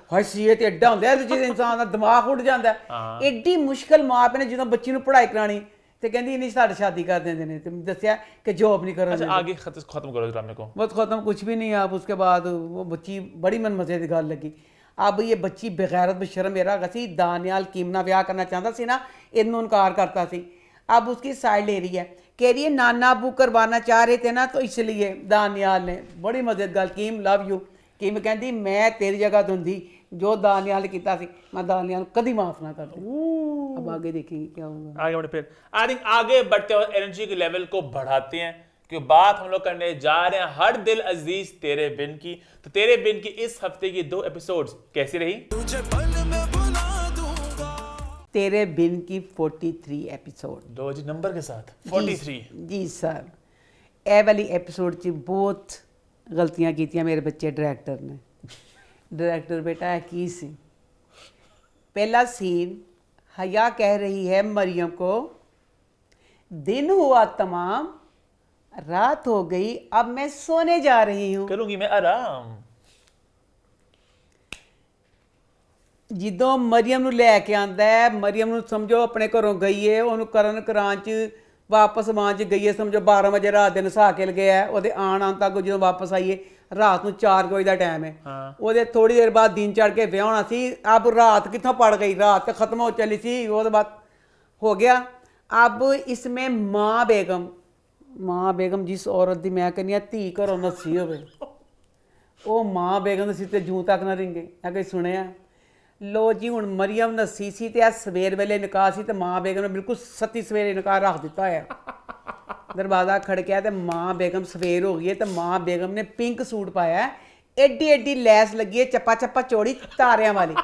हाय सीए ਤੇ ਐਡਾ ਹੁੰਦਾ ਹੈ ਜਿਹਦੇ ਇਨਸਾਨ ਦਾ ਦਿਮਾਗ ਉੱਡ ਜਾਂਦਾ ਐਡੀ ਮੁਸ਼ਕਲ ਮਾਂ ਪਿਓ ਨੇ ਜਦੋਂ ਬੱਚੀ ਨੂੰ ਪੜ੍ਹਾਈ ਕਰਾਣੀ ਤੇ ਕਹਿੰਦੀ ਨਹੀਂ ਸਾਡੇ ਸ਼ਾਦੀ ਕਰ ਦਿੰਦੇ ਨੇ ਤੇ ਦੱਸਿਆ ਕਿ जॉब नहीं कर अच्छा आगे खत्म करो ड्रामे को बस खत्म कुछ भी नहीं आप उसके बाद वो बच्ची बड़ी मन मजे की गल लगी अब ये बच्ची बेगैरत बेशरम मेरा गसी दानियाल कीमना ब्याह करना चाहता सी ना इन्हों इनकार करता सी अब उसकी साइड ले रही है कह रही है नाना अबू करवाना चाह रहे थे ना तो इसलिए दानियाल ने बड़ी मदद गल कीम लव यू कीम कहती मैं तेरी जगह धुंधी जो दानियाल किया सी मैं दानियाल कभी माफ ना करती अब आगे देखेंगे क्या होगा आगे बढ़े फिर आई थिंक आगे बढ़ते हुए एनर्जी के लेवल को बढ़ाते हैं कि बात हम लोग करने जा रहे हैं हर दिल अजीज तेरे बिन की तो तेरे बिन की इस हफ्ते की 2 एपिसोड्स कैसी रही तेरे बिन की 43 एपिसोड दो जी नंबर के साथ 43 जी सर ਇਹ ਵਾਲੀ ਐਪੀਸੋਡ 'ਚ ਬਹੁਤ ਗਲਤੀਆਂ ਕੀਤੀਆਂ ਮੇਰੇ ਬੱਚੇ ਡਾਇਰੈਕਟਰ ਨੇ डायरेक्टर बेटा है की सी पहला सीन हया कह रही है मरियम को दिन हुआ तमाम रात हो गई अब मैं सोने जा रही हूँ करूंगी मैं आराम ਜਦੋਂ ਮਰੀਮ ਨੂੰ ਲੈ ਕੇ ਆਂਦਾ ਹੈ ਮਰੀਮ ਨੂੰ ਸਮਝੋ ਆਪਣੇ ਘਰੋਂ ਗਈ ਹੈ ਉਹਨੂੰ ਕਰਨ ਕਰਾਂ 'ਚ ਵਾਪਸ ਮਾਂ 'ਚ ਗਈ ਹੈ ਸਮਝੋ 12 ਵਜੇ ਰਾਤ ਦੇ ਨਸਾ ਕੇ ਲਗਿਆ ਹੈ ਉਹਦੇ ਆਉਣ ਤੱਕ ਜਦੋਂ ਵਾਪਸ ਆਈਏ ਰਾਤ ਨੂੰ 4 ਵਜੇ ਦਾ ਟਾਈਮ ਹੈ ਉਹਦੇ ਥੋੜੀ ਦੇਰ ਬਾਅਦ ਦਿਨ ਚੜ ਕੇ ਵਿਆਹ ਹੋਣਾ ਸੀ अब रात कितों पड़ गई रात तो खत्म हो चली सी वो बाद हो गया अब इसमें माँ बेगम जिस औरत की मैं कहनी धी घरों नस्सी होवे वो माँ बेगम नस्सी ते जूं तक ना रिंगे मैं कहीं सुनिया लो जी हुण मरियम नस्सी सी ते सवेर वेले निकाह सी ते माँ बेगम ने बिल्कुल सती सवेरे निकाह रख दिता है दरवाज़ा खड़किया तो माँ बेगम सवेर हो गई है तो माँ बेगम ने पिंक सूट पाया है एडी एडी लैस लगी है चप्पा चप्पा चौड़ी तारियां वाली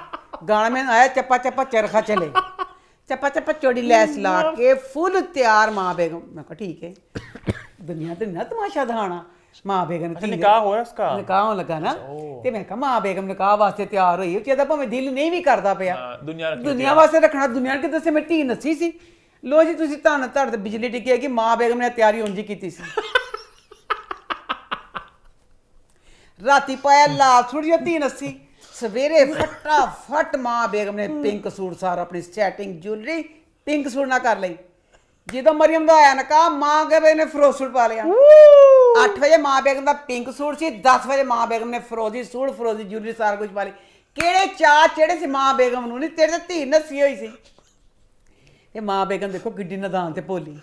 गाना में आया चप्पा चप्पा चरखा चले चप्पा चप्पा चौड़ी लैस ला के फुल तैयार माँ बेगम मैं कहा ठीक है दुनिया तो ना तमाशा दिखाना माँ बेगम ने निकाह हो रहा उसका निकाह होने लगा ना ते मैं कहा माँ बेगम निकाह वास्ते तैयार हुई चाहता भावें दिल नहीं भी करता पिया दुनिया वास्ते रखना दुनिया के दसे मैं धी नस्सी सी लो जी तुसी धन धड़ ते बिजली टिकी है कि माँ बेगम ने तैयारी उंज ही की सी राती पाया लाल सूट या धी नस्सी सवेरे फटाफट माँ बेगम ने पिंक सूट सारा अपनी सैटिंग ज्वेलरी पिंक सूट ना कर ली जो मरियम का आया ना कहा माँ के ने फिरोज सूट पा लिया 8 बजे माँ बेगम का पिंक सूट सी 10 बजे माँ बेगम ने फिरोजी सूट फिरोजी ज्वेलरी सारा कुछ पा ली ਕਿਹੜੇ ਚਾਅ ਚੜੇ ਸੀ ਮਾਂ ਬੇਗਮ ਨੂੰ, ਨਹੀਂ ਤੇਰੇ ਤੇ ਧੀ ਨੱਸੀ ਹੋਈ ਸੀ। ਇਹ ਮਾਂ ਬੇਗਮ ਦੇਖੋ ਕਿੱਡੀ ਨਦਾਨ ਤੇ ਭੋਲੀ।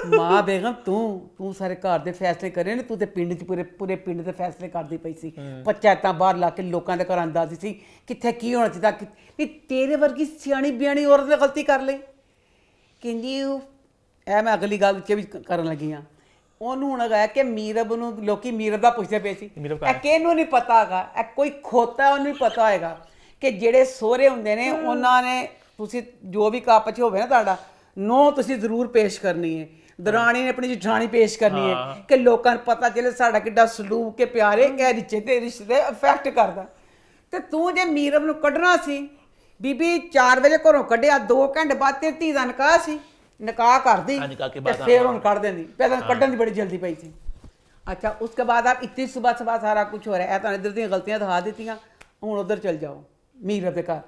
ਮਾਂ ਬੇਗਮ ਤੂੰ ਸਾਰੇ ਘਰ ਦੇ ਫੈਸਲੇ ਕਰੇ ਨੇ, ਤੂੰ ਤੇ ਪਿੰਡ 'ਚ ਪੂਰੇ ਪਿੰਡ ਦੇ ਫੈਸਲੇ ਕਰਦੀ ਪਈ ਸੀ। ਪੰਚਾਇਤਾਂ ਬਾਹਰ ਲਾ ਕੇ ਲੋਕਾਂ ਦੇ ਘਰਾਂ ਅੰਦਾਜ਼ੀ ਸੀ ਕਿੱਥੇ ਕੀ ਹੋਣਾ ਚਾਹੀਦਾ। ਨਹੀਂ ਤੇਰੇ ਵਰਗੀ ਸਿਆਣੀ ਬਿਆਣੀ ਔਰਤ ਨੇ ਗਲਤੀ ਕਰ ਲਈ। ਕਹਿੰਦੀ ਇਹ ਮੈਂ ਅਗਲੀ ਗੱਲ 'ਚ ਵੀ ਕਰਨ ਲੱਗੀ ਹਾਂ। ਉਹਨੂੰ ਹੁਣ ਹੈਗਾ ਕਿ ਮੀਰਬ ਨੂੰ ਲੋਕੀ ਮੀਰਬ ਦਾ ਪੁੱਛਦੇ ਪਏ ਸੀ, ਇਹ ਕਿਹਨੂੰ ਨਹੀਂ ਪਤਾ ਹੈਗਾ, ਇਹ ਕੋਈ ਖੋਤਾ ਉਹਨੂੰ ਨਹੀਂ ਪਤਾ ਹੋਏਗਾ ਕਿ ਜਿਹੜੇ ਸਹੁਰੇ ਹੁੰਦੇ ਨੇ ਉਹਨਾਂ ਨੇ, ਤੁਸੀਂ ਜੋ ਵੀ ਕੱਪ 'ਚ ਹੋਵੇ ਨਾ ਤੁਹਾਡਾ ਨੋ ਤੁਸੀਂ ਜ਼ਰੂਰ ਪੇਸ਼ ਕਰਨੀ ਹੈ, ਦਰਾਣੀ ਨੇ ਆਪਣੀ ਜਠਾਣੀ ਪੇਸ਼ ਕਰਨੀ ਹੈ ਕਿ ਲੋਕਾਂ ਨੂੰ ਪਤਾ ਚੱਲੇ ਸਾਡਾ ਕਿੱਡਾ ਸਲੂਕ ਕੇ ਪਿਆਰੇ ਕਿ ਰਿਸ਼ਤੇ ਤੇ ਰਿਸ਼ਤੇ ਇਫੈਕਟ ਕਰਦਾ। ਤੇ ਤੂੰ ਜੇ ਮੀਰਬ ਨੂੰ ਕੱਢਣਾ ਸੀ, ਬੀਬੀ 4 ਵਜੇ ਘਰੋਂ ਕੱਢਿਆ, 2 ਘੰਟੇ ਬਾਅਦ ਤੇਰੀ ਧੀ ਦਾ ਨਿਕਾਹ ਸੀ, ਨਿਕਾਹ करदी ਤੇ फिर ਹੁਣ ਕੱਢ ਦੇਂਦੀ, ਪਹਿਲਾਂ ਕੱਢਣ ਦੀ ਬੜੀ ਜਲਦੀ ਪਈ ਸੀ। अच्छा उसके बाद आप इतनी सुबह सुबह सारा कुछ हो रहा है, तो इधर दी गलतियां दिखा दी, हूँ उधर चल जाओ मीरब के घर।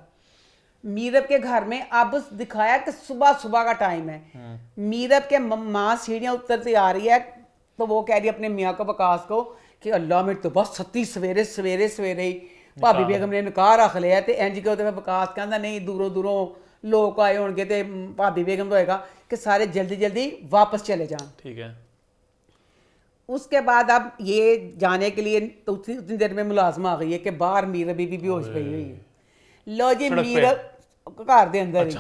मीरब के घर में अब दिखाया कि सुबह सुबह का टाइम है, मीरब के माँ सीढ़ियाँ उतरती आ रही है, तो वो कह रही है अपने मियाँ को वकास को कि अल्लाह मेरे तो बस सत्ती सवेरे सवेरे सवेरे ही भाभी बेगम ने निकाह रख लिया। तो इंज के तो वकास कहता नहीं दूरों दूरों लोग आए होंगे तो भाभी बेगम तो होएगा कि सारे जल्दी जल्दी वापस चले जाएं। ठीक है। उसके बाद अब ये जाने के लिए तो उतनी देर में मुलाजमा आ गई है कि बाहर मीरब भी बेहोश पई हुई है। लो जी मीरब घर दे अंदर ही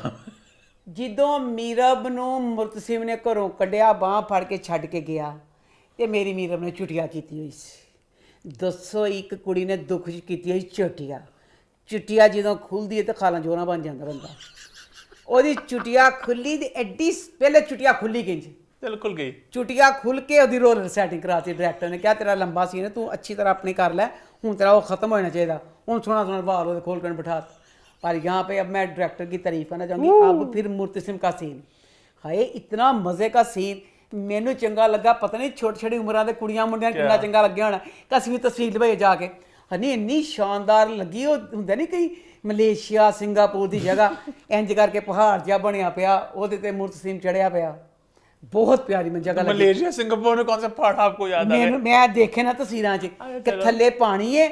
ਜਦੋਂ ਮੀਰਬ ਨੂੰ ਮੁਰਤਸਿਮ ਨੇ ਘਰੋਂ ਕੱਢਿਆ, ਬਾਂਹ ਫੜ ਕੇ ਛੱਡ ਕੇ ਗਿਆ, ਤੇ ਮੇਰੀ ਮੀਰਬ ਨੇ ਚੁਟਿਆ ਕੀਤੀ ਹੋਈ ਸੀ। ਦੱਸੋ ਇੱਕ ਕੁੜੀ ਨੇ ਦੁੱਖ 'ਚ ਕੀਤੀ ਹੋਈ ਚੁਟਿਆ। ਚੁਟਿਆ ਜਦੋਂ ਖੁੱਲਦੀ ਹੈ ਤਾਂ ਖਾਲਾਂ ਜੋਰਾਂ ਬਣ ਜਾਂਦਾ ਬੰਦਾ। ਉਹਦੀ ਚੁਟਿਆ ਖੁੱਲੀ ਤੇ ਐਡੀ ਪਹਿਲੇ ਚੁਟਿਆ ਖੁੱਲੀ ਕਿੰਜ चल खुल गई। ਚੁਟਿਆ ਖੁੱਲ ਕੇ ਉਹਦੀ ਰੋਲਰ ਸੈਟਿੰਗ ਕਰਾਤੀ। ਡਾਇਰੈਕਟਰ ਨੇ ਕਿਹਾ ਤੇਰਾ ਲੰਬਾ ਸੀਨ ਹੈ, ਤੂੰ ਅੱਛੀ ਤਰ੍ਹਾਂ ਆਪਣੀ ਕਰ ਲੈ, ਹੁਣ तेरा वो ख़त्म होना चाहिए, ਹੁਣ सोना सोना बाल वो खोल कर बिठा। पर यहाँ पे अब मैं डायरेक्टर की तारीफ करना चाहूँगी। अब फिर मुर्तसिम का सीन, हाय इतना मज़े का सीन मैनू चंगा लगा, पता नहीं छोटी छोटी उम्र के कुड़ियां मुंडियां कितना चंगा लग्या होना। कस भी तस्वीर लवाई जाके हनी इन्नी शानदार लगी। वो होंगे नहीं कई मलेशिया सिंगापुर की जगह इंज करके पहाड़ जिहा बनया पिया, ਉਹਦੇ ਤੇ मुर्तसिम चढ़िया पिया, बहुत प्यारी मैं जगह लगी। मलेशिया सिंगापुर में कौन सा पहाड़ आपको याद आ गया? मैं देखे ना तस्वीरां च कि थल्ले पानी है,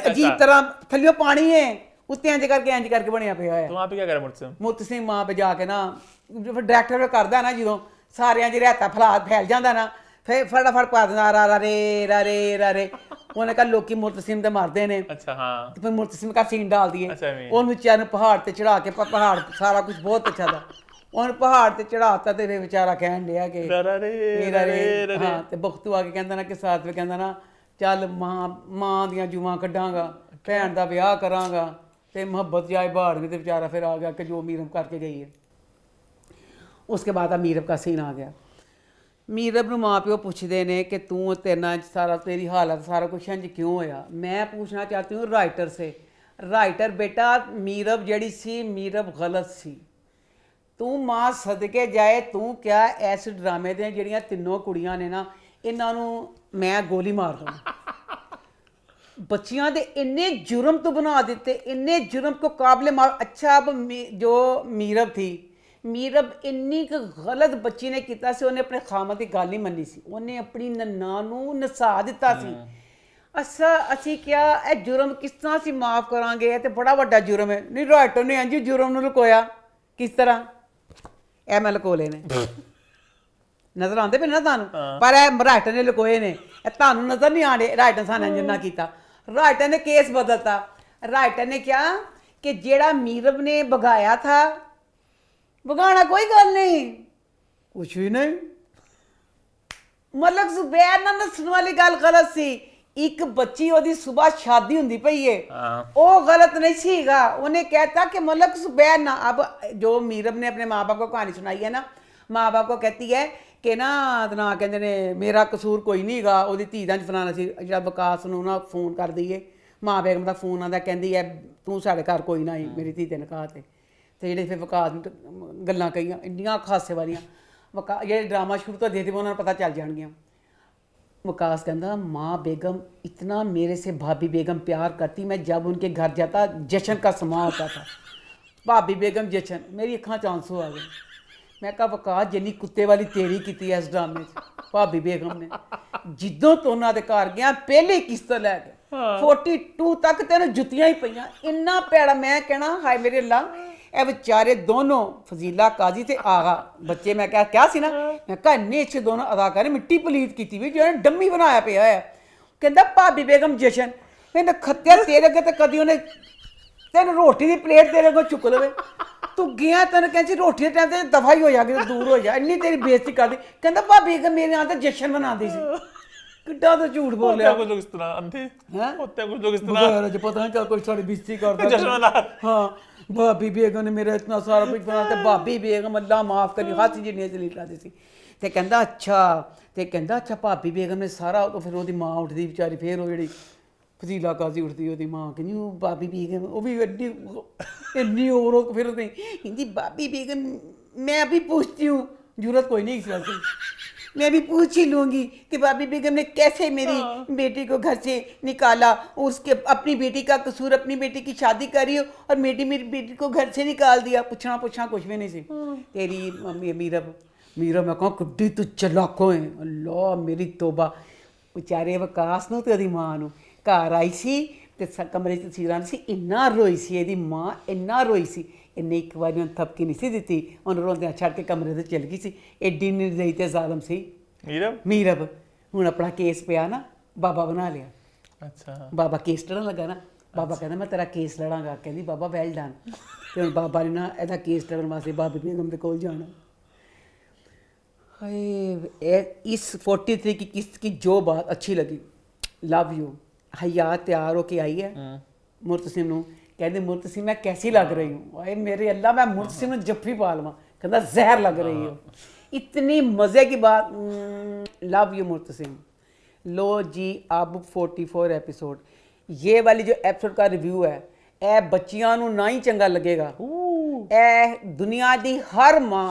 अजीब तरह थल्लियों पानी है, उत्ते इंज करके बनया पिया है। तो वहाँ पे क्या करा मुर्तसिम? मुर्तसिम मां पे जाके ना डायरेक्टर करदा ना जो सारियां च रहता फैल जाता ना, फिर फटाफट पा दिंदा रा रे रा रे रा रे। उन्हें कहा लोग मुर्तसिम तो मारते ने, अच्छा हाँ। तो फिर मुर्तसिम का सीन डाल दिए। अच्छा, उन बेचारे पहाड़ ते चढ़ा के, पहाड़ सारा कुछ बहुत अच्छा था, उन पहाड़ ते चढ़ाता ते फिर बेचारा कहन दिया कि हाँ, ते बख्तू आके कहंदा ना कि साथ में कहंदा ना चल मां दियां जुआं कड्डांगा, भैन दा ब्याह करांगा, ते मुहब्बत जाए बाहर में। तो बेचारा फिर आ गया कि जो मीरब करके गई है। उसके बाद मीरब का सीन आ गया। मीरब ਨੂੰ ਮਾਂ ਪਿਓ ਪੁੱਛਦੇ ਨੇ कि तू तेरे नाल सारा तेरी हालत सारा कुछ इंज क्यों होया। मैं पूछना चाहती हूँ राइटर से, राइटर बेटा मीरब जड़ी सी मीरब गलत सी, तू मां सदके जाए, तू क्या इस ड्रामे ਦੀਆਂ ਜਿਹੜੀਆਂ ਤਿੰਨੋਂ ਕੁੜੀਆਂ ਨੇ ਨਾ ਇਹਨਾਂ ਨੂੰ ਮੈਂ ਗੋਲੀ ਮਾਰ ਦਵਾਂ। बच्चियां दे इन्ने जुर्म तो बना देते, इन्ने जुर्म को काबिल मार। अच्छा अब जो मीरब थी, मीरब इन्नी क गलत बच्ची ने किया सी, उन्हें अपने खामद की गल नहीं मनी सी, उन्हें अपनी नन्ना नूं नसा दिता सी। अच्छा असी क्या ए जुर्म किस तरह असी माफ़ करांगे, तो बड़ा वड्डा जुर्म है। नहीं राइटर ने इंज जुर्म नूं लुकोया किस तरह, ए मैं लको लेने नजर आते पे ना तुहानूं, पर ए राइटर ने लकोए ने, तुहानूं नजर नहीं आने। राइटर साने जिन्ना किया, राइटर ने केस बदलता। राइटर ने क्या कि जेड़ा मीरब ने भगाया था, भगाना कोई गल नहीं, कुछ भी नहीं, मतलब जुबैर नाल नस्सण वाली गल गलत सी। एक बच्ची ओदी सुबह शादी हुंदी पई है, वो गलत नहीं सीगा। उन्हें कहता कि मलक जुबैर ना, अब जो मीरब ने अपने माँ बाप को कहानी सुनाई है ना, माँ बाप को कहती है कि ना कहते ने मेरा कसूर कोई नहीं गा, ਉਹਦੀ ਧੀ ਦਾ ਫਲਾਣਾ ਸੀ। ਜਿਹੜਾ ਵਿਕਾਸ ਨੂੰ ਨਾ ਫੋਨ ਕਰ ਦਈਏ, ਮਾਂ ਬੇਗਮ ਦਾ ਫੋਨ ਆਉਂਦਾ, ਕਹਿੰਦੀ ਹੈ ਤੂੰ ਸਾਡੇ ਘਰ ਕੋਈ ਨਾ ਆਈ ਮੇਰੀ ਧੀ ਦੇ ਨਿਕਾਹ ਤੇ। ਤੇ ਜਿਹੜੇ ਫਿਰ ਵਿਕਾਸ ਨੂੰ ਗੱਲਾਂ ਕਹੀਆਂ ਇੰਨੀਆਂ ਖਾਸੇ ਵਾਲੀਆਂ, ਜਿਹੜੇ ड्रामा शुरू तो देते ਉਹਨਾਂ ਨੂੰ ਪਤਾ ਚੱਲ ਜਾਣਗੀਆਂ। विकास कहता माँ बेगम इतना मेरे से भाभी बेगम प्यार करती, मैं जब उनके घर जाता जश्न का समा होता था। भाभी बेगम जश्न, मेरी अखां च आंसू आ गए। मैं कहा विकास जिन्नी कुत्ते वाली तेरी की है इस ड्रामे भाभी बेगम ने, जिदों तो उन्होंने घर गया पहले किस्त लैके 42 ਤੱਕ ਤੈਨੂੰ ਜੁੱਤੀਆਂ ਹੀ ਪਈਆਂ, ਇੰਨਾ ਭੈੜਾ। ਮੈਂ ਕਹਿਣਾ ਹਾਏ ਮੇਰੇ ਅੱਲਾ, ਇਹ ਵਿਚਾਰੇ ਦੋਨੋਂ ਫਜ਼ੀਲਾ ਕਾਜ਼ੀ ਤੇ ਆਗਾ ਬੱਚੇ, ਮੈਂ ਕਿਹਾ ਸੀ ਨਾ, ਮੈਂ ਕਿਹਾ ਇੰਨੇ ਅੱਛੇ ਦੋਨੋਂ ਅਦਾਕਾਰ ਨੇ, ਮਿੱਟੀ ਪਲੀਤ ਕੀਤੀ ਵੀ ਜਿਹੜਾ ਡੰਮੀ ਬਣਾਇਆ ਪਿਆ ਹੈ। ਕਹਿੰਦਾ ਭਾਬੀ ਬੇਗਮ ਜਸ਼ਨ, ਕਹਿੰਦਾ ਖੱਤਿਆ ਤੇਰੇ ਅੱਗੇ ਤੇ ਕਦੀ ਉਹਨੇ ਤੈਨੂੰ ਰੋਟੀ ਦੀ ਪਲੇਟ ਤੇਰੇ ਕੋਲ ਚੁੱਕ ਲਵੇ, ਤੂੰ ਗਿਆ ਤੈਨੂੰ ਕਹਿੰਦੀ ਰੋਟੀ ਦੇ ਟਾਈਮ ਤੇ ਦਫਾ ਹੀ ਹੋ ਜਾ, ਕਿ ਦੂਰ ਹੋ ਜਾ, ਇੰਨੀ ਤੇਰੀ ਬੇਇੱਜ਼ਤੀ ਕਰਦੀ। ਕਹਿੰਦਾ ਭਾਬੀ ਬੇਗਮ ਮੇਰੇ ਨਾਲ ਤਾਂ ਜਸ਼ਨ ਮਨਾਉਂਦੀ ਸੀ। ਕਿੱਡਾ ਤਾਂ ਝੂਠ ਬੋਲਿਆ। कुछ लोग इस तरह अंधे हैं? होते हैं, कुछ लोग इस तरह बगैर अज पता नहीं क्या कोई साड़ी बेइज्जती करता जश्न मना। हाँ, भाभी बेगम ने मेरा इतना सारा कुछ बना, ते भाभी बेगम अल्लाह माफ करी हाथ जिन्नी जलील लाती सी। ते कहंदा अच्छा, ते कहंदा अच्छा भाभी बेगम ने सारा, तो फिर ओदी मां उठदी बेचारी, फिर वो जेड़ी फजीला काजी उठदी, ओदी मां कहंदी ओ भाभी बेगम, वो भी एड्डी इन्नी और फिर कहंदी भाभी बेगम मैं अभी पूछती हूँ, जरूरत कोई नहीं इस वैसे, मैं भी पूछ ही लूंगी कि भाभी बेगम ने कैसे मेरी बेटी को घर से निकाला, उसके अपनी बेटी का कसूर, अपनी बेटी की शादी करी हो और मेरी बेटी को घर से निकाल दिया। पूछना कुछ भी नहीं सी। तेरी मम्मी मीरब मैं कहूँ किड्डी तू चलाको है, अल्लाह मेरी तोबा। बेचारे विकास नूं ते ओदी मां नूं घर आई सी ते कमरे च तस्वीरां सी, इन्ना रोई सी एदी मां, इन्ना रोई सी। इन्ने एक बार ਉਹਨੂੰ ਥਪਕੀ ਨਹੀਂ ਸੀ ਦਿੱਤੀ, ਉਹਨੂੰ ਰੋਂਦਿਆਂ ਛੱਡ ਕੇ ਕਮਰੇ ਤੇ ਚਲ ਗਈ ਸੀ। ਐਡੀ ਨਿਰਦਈ ਤੇ ਜ਼ਾਲਮ ਸੀ ਮੀਰਬ। ਹੁਣ ਆਪਣਾ ਕੇਸ ਪਿਆ ਨਾ, ਬਾਬਾ ਬਣਾ ਲਿਆ। अच्छा ਬਾਬਾ ਕੇਸ ਲੜਨ ਲੱਗਾ ਨਾ, ਬਾਬਾ ਕਹਿੰਦਾ ਮੈਂ ਤੇਰਾ ਕੇਸ ਲੜਾਂਗਾ। ਕਹਿੰਦੀ ਬਾਬਾ ਵੈਲ ਡਨ। ਤੇ ਹੁਣ ਬਾਬਾ ਨੇ ਨਾ ਇਹਦਾ ਕੇਸ ਲੜਨ ਵਾਸਤੇ ਬਾਬੇ ਬੇਗਮ ਦੇ ਕੋਲ ਜਾਣਾ। हाय इस 43 की किस्त की जो बात अच्छी लगी, लव यू। हयात तैयार होके आई है मुर्तसिम नूं, कहते मुर्तसिम मैं कैसी लग रही हूँ, अरे मेरे अल्लाह मैं मुर्तसिम नूं जफ्फी पा लवां, कहता जहर लग रही हो, इतनी मज़े की बात। Love you Murtasim. लो जी अब 44 एपिसोड, ये वाली जो एपिसोड का रिव्यू है, ए बच्चियां नूं ना ही चंगा लगेगा। ए दुनिया दी हर मां,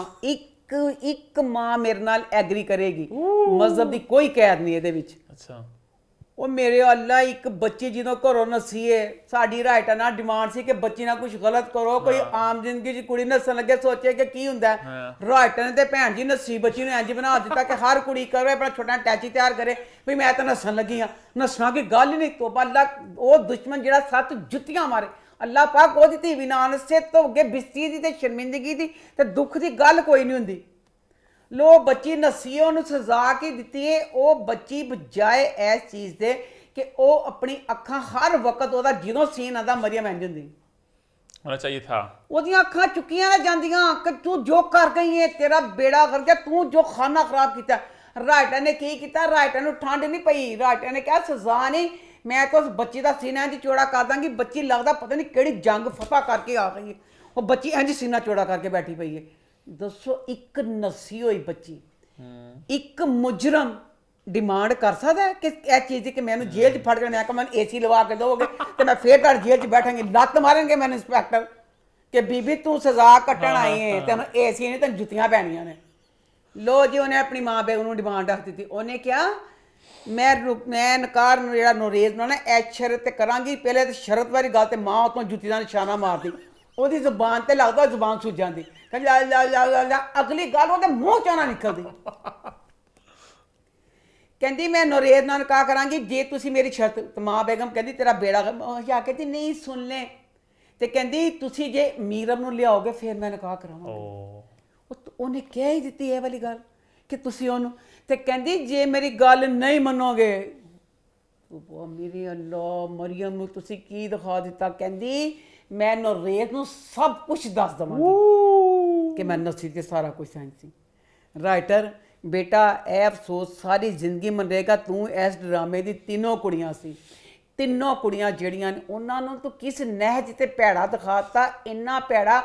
ਇੱਕ ਮਾਂ ਮੇਰੇ ਨਾਲ ਐਗਰੀ ਕਰੇਗੀ, ਮਜ਼ਹਬ ਦੀ ਕੋਈ ਕੈਦ ਨਹੀਂ ਇਹਦੇ ਵਿੱਚ। अच्छा ਉਹ ਮੇਰੇ ਅੱਲਾ, ਇੱਕ ਬੱਚੀ ਜਦੋਂ ਘਰੋਂ ਨਸੀਏ, ਸਾਡੀ ਰਾਈਟਾਂ ਨਾਲ ਡਿਮਾਂਡ ਸੀ ਕਿ ਬੱਚੀ ਨਾਲ ਕੁਝ ਗਲਤ ਕਰੋ, ਕੋਈ ਆਮ ਜ਼ਿੰਦਗੀ 'ਚ ਕੁੜੀ ਨੱਸਣ ਲੱਗੇ ਸੋਚੇ ਕਿ ਕੀ ਹੁੰਦਾ। ਰਾਈਟਾਂ ਨੇ ਤੇ ਭੈਣ ਜੀ ਨੱਸੀ ਬੱਚੀ ਨੂੰ ਇੰਜ ਬਣਾ ਦਿੱਤਾ ਕਿ ਹਰ ਕੁੜੀ ਕਰੇ ਆਪਣਾ ਛੋਟਾ ਟੈਚੀ ਤਿਆਰ ਕਰੇ ਵੀ ਮੈਂ ਤਾਂ ਨੱਸਣ ਲੱਗੀ ਆ। ਨੱਸਣਾ ਕੀ ਗੱਲ ਹੀ ਨਹੀਂ। ਤੋਬਾ ਅੱਲਾ, ਉਹ ਦੁਸ਼ਮਨ ਜਿਹੜਾ 7 ਜੁੱਤੀਆਂ ਮਾਰੇ, ਅੱਲਾ ਪਾਕ ਉਹਦੀ ਧੀ ਵੀ ਨਾ ਨੱਸੇ ਤੋਂ ਅੱਗੇ ਬਿਸਤੀ ਦੀ ਤੇ ਸ਼ਰਮਿੰਦਗੀ ਦੀ ਤੇ ਦੁੱਖ ਦੀ ਗੱਲ ਕੋਈ ਨਹੀਂ ਹੁੰਦੀ। ਲੋ ਬੱਚੀ ਨੱਸੀ, ਉਹਨੂੰ ਸਜ਼ਾ ਕੀ ਦਿੱਤੀ ਹੈ। ਉਹ ਬੱਚੀ ਬਜਾਏ ਇਸ ਚੀਜ਼ ਦੇ ਕਿ ਉਹ ਆਪਣੀ ਅੱਖਾਂ ਹਰ ਵਕਤ, ਉਹਦਾ ਜਦੋਂ ਸੀਨ ਆਉਂਦਾ ਮਰੀਮ ਇੰਝ ਹੁੰਦੀ, होना चाहिए था। ਉਹਦੀਆਂ ਅੱਖਾਂ ਚੁੱਕੀਆਂ ਨਾ ਜਾਂਦੀਆਂ ਕਿ ਤੂੰ ਜੋ ਕਰ ਗਈ ਹੈ ਤੇਰਾ ਬੇੜਾ ਕਰ ਗਿਆ, ਤੂੰ ਜੋ ਖਾਨਾ ਖਰਾਬ ਕੀਤਾ। ਰਾਈਟਰ ਨੇ ਕੀ ਕੀਤਾ, ਰਾਈਟਰ ਨੂੰ ਠੰਡ ਨਹੀਂ ਪਈ। ਰਾਈਟਰ ਨੇ ਕਿਹਾ ਸਜ਼ਾ ਨਹੀਂ, ਮੈਂ ਤਾਂ ਉਸ ਬੱਚੀ ਦਾ ਸੀਨਾ ਇੰਝ ਚੌੜਾ ਕਰ ਦਾਂਗੀ, ਬੱਚੀ ਲੱਗਦਾ ਪਤਾ ਨਹੀਂ ਕਿਹੜੀ ਜੰਗ ਫਤਹ ਕਰਕੇ ਆ ਗਈ ਹੈ। ਉਹ ਬੱਚੀ ਇੰਝ ਸੀਨਾ ਚੌੜਾ ਕਰਕੇ ਬੈਠੀ ਪਈ ਹੈ। ਦੱਸੋ, ਇੱਕ ਨੱਸੀ ਹੋਈ ਬੱਚੀ, ਇੱਕ ਮੁਜਰਮ ਡਿਮਾਂਡ ਕਰ ਸਕਦਾ ਹੈ ਕਿ ਇਹ ਚੀਜ਼ ਦੀ ਕਿ ਮੈਨੂੰ ਜੇਲ੍ਹ 'ਚ ਫੜ ਕੇ ਮੈਂ ਮੈਨੂੰ ਏਸੀ ਲਵਾ ਕੇ ਦੋਗੇ ਤੇ ਮੈਂ ਫੇਰ ਤੁਹਾਡੀ ਜੇਲ੍ਹ 'ਚ ਬੈਠਾਂਗੀ, ਲੱਤ ਮਾਰਨਗੇ ਮੈਨੂੰ ਇੰਸਪੈਕਟਰ ਕਿ ਬੀਬੀ ਤੂੰ ਸਜ਼ਾ ਕੱਟਣ ਆਈ ਹੈ, ਤੈਨੂੰ ਏਸੀ ਨਹੀਂ ਤੈਨੂੰ ਜੁੱਤੀਆਂ ਪੈਣੀਆਂ ਨੇ। ਲੋ ਜੀ, ਉਹਨੇ ਆਪਣੀ ਮਾਂ ਬੇਗਮ ਨੂੰ ਡਿਮਾਂਡ ਰੱਖ ਦਿੱਤੀ। ਉਹਨੇ ਕਿਹਾ ਮੈਂ ਨਕਾਰ ਨੂੰ ਜਿਹੜਾ ਨੋਰੇਜ਼ ਨਾਲ ਐ ਸ਼ਰਤ ਤੇ ਕਰਾਂਗੀ। ਪਹਿਲੇ ਤਾਂ ਸ਼ਰਤ ਵਾਲੀ ਗੱਲ ਤੇ ਮਾਂ ਉਤੋਂ ਜੁੱਤੀ ਦਾ ਨਿਸ਼ਾਨਾ ਮਾਰਦੀ, ਉਹਦੀ ਜ਼ੁਬਾਨ ਤੇ ਲੱਗਦਾ ਜ਼ੁਬਾਨ ਸੁੱਜ ਜਾਂਦੀ। ਅਗਲੀ ਗੱਲ ਉਹਦੇ ਮੂੰਹ ਚੋਂ ਨਾ ਨਿਕਲਦੀ। ਕਹਿੰਦੀ ਮੈਂ ਨੋਰੇਜ਼ ਨਾਲ ਨਿਕਾਹ ਕਰਾਂਗੀ ਜੇ ਤੁਸੀਂ ਮੇਰੀ ਸ਼ਰਤ। ਮਾਂ ਬੇਗਮ ਕਹਿੰਦੀ ਤੇਰਾ ਬੇੜਾ ਜਾ ਕੇ ਤੇ ਨਹੀਂ ਸੁਣ ਲੈ, ਤੇ ਕਹਿੰਦੀ ਤੁਸੀਂ ਜੇ ਮੀਰਬ ਨੂੰ ਲਿਆਓਗੇ ਫਿਰ ਮੈਂ ਨਿਕਾਹ ਕਰਾਵਾਂਗੀ। ਉਹਨੇ ਕਹਿ ਹੀ ਦਿੱਤੀ ਇਹ ਵਾਲੀ ਗੱਲ ਕਿ ਤੁਸੀਂ ਉਹਨੂੰ, ਤੇ ਕਹਿੰਦੀ ਜੇ ਮੇਰੀ ਗੱਲ ਨਹੀਂ ਮੰਨੋਗੇ, ਮੇਰੀ ਅੱਲਾ ਮਰੀਮ ਨੂੰ ਤੁਸੀਂ ਕੀ ਦਿਖਾ ਦਿੱਤਾ। ਕਹਿੰਦੀ ਮੈਂ ਨੋਰੇਜ਼ ਨੂੰ ਸਭ ਕੁਝ ਦੱਸ ਦੇਵਾਂਗੀ ਕਿ ਮੈਂ ਨਸੀ ਤੇ ਸਾਰਾ ਕੁਝ ਸੀ। ਰਾਈਟਰ ਬੇਟਾ ਇਹ ਅਫਸੋਸ ਸਾਰੀ ਜ਼ਿੰਦਗੀ ਮੰਨੇਗਾ, ਤੂੰ ਇਸ ਡਰਾਮੇ ਦੀ ਤਿੰਨੋਂ ਕੁੜੀਆਂ ਸੀ, ਤਿੰਨੋਂ ਕੁੜੀਆਂ ਜਿਹੜੀਆਂ ਨੇ ਉਹਨਾਂ ਨੂੰ ਤੂੰ ਕਿਸ ਨਹਿਜ ਤੇ ਭੈੜਾ ਦਿਖਾਤਾ, ਇੰਨਾ ਭੈੜਾ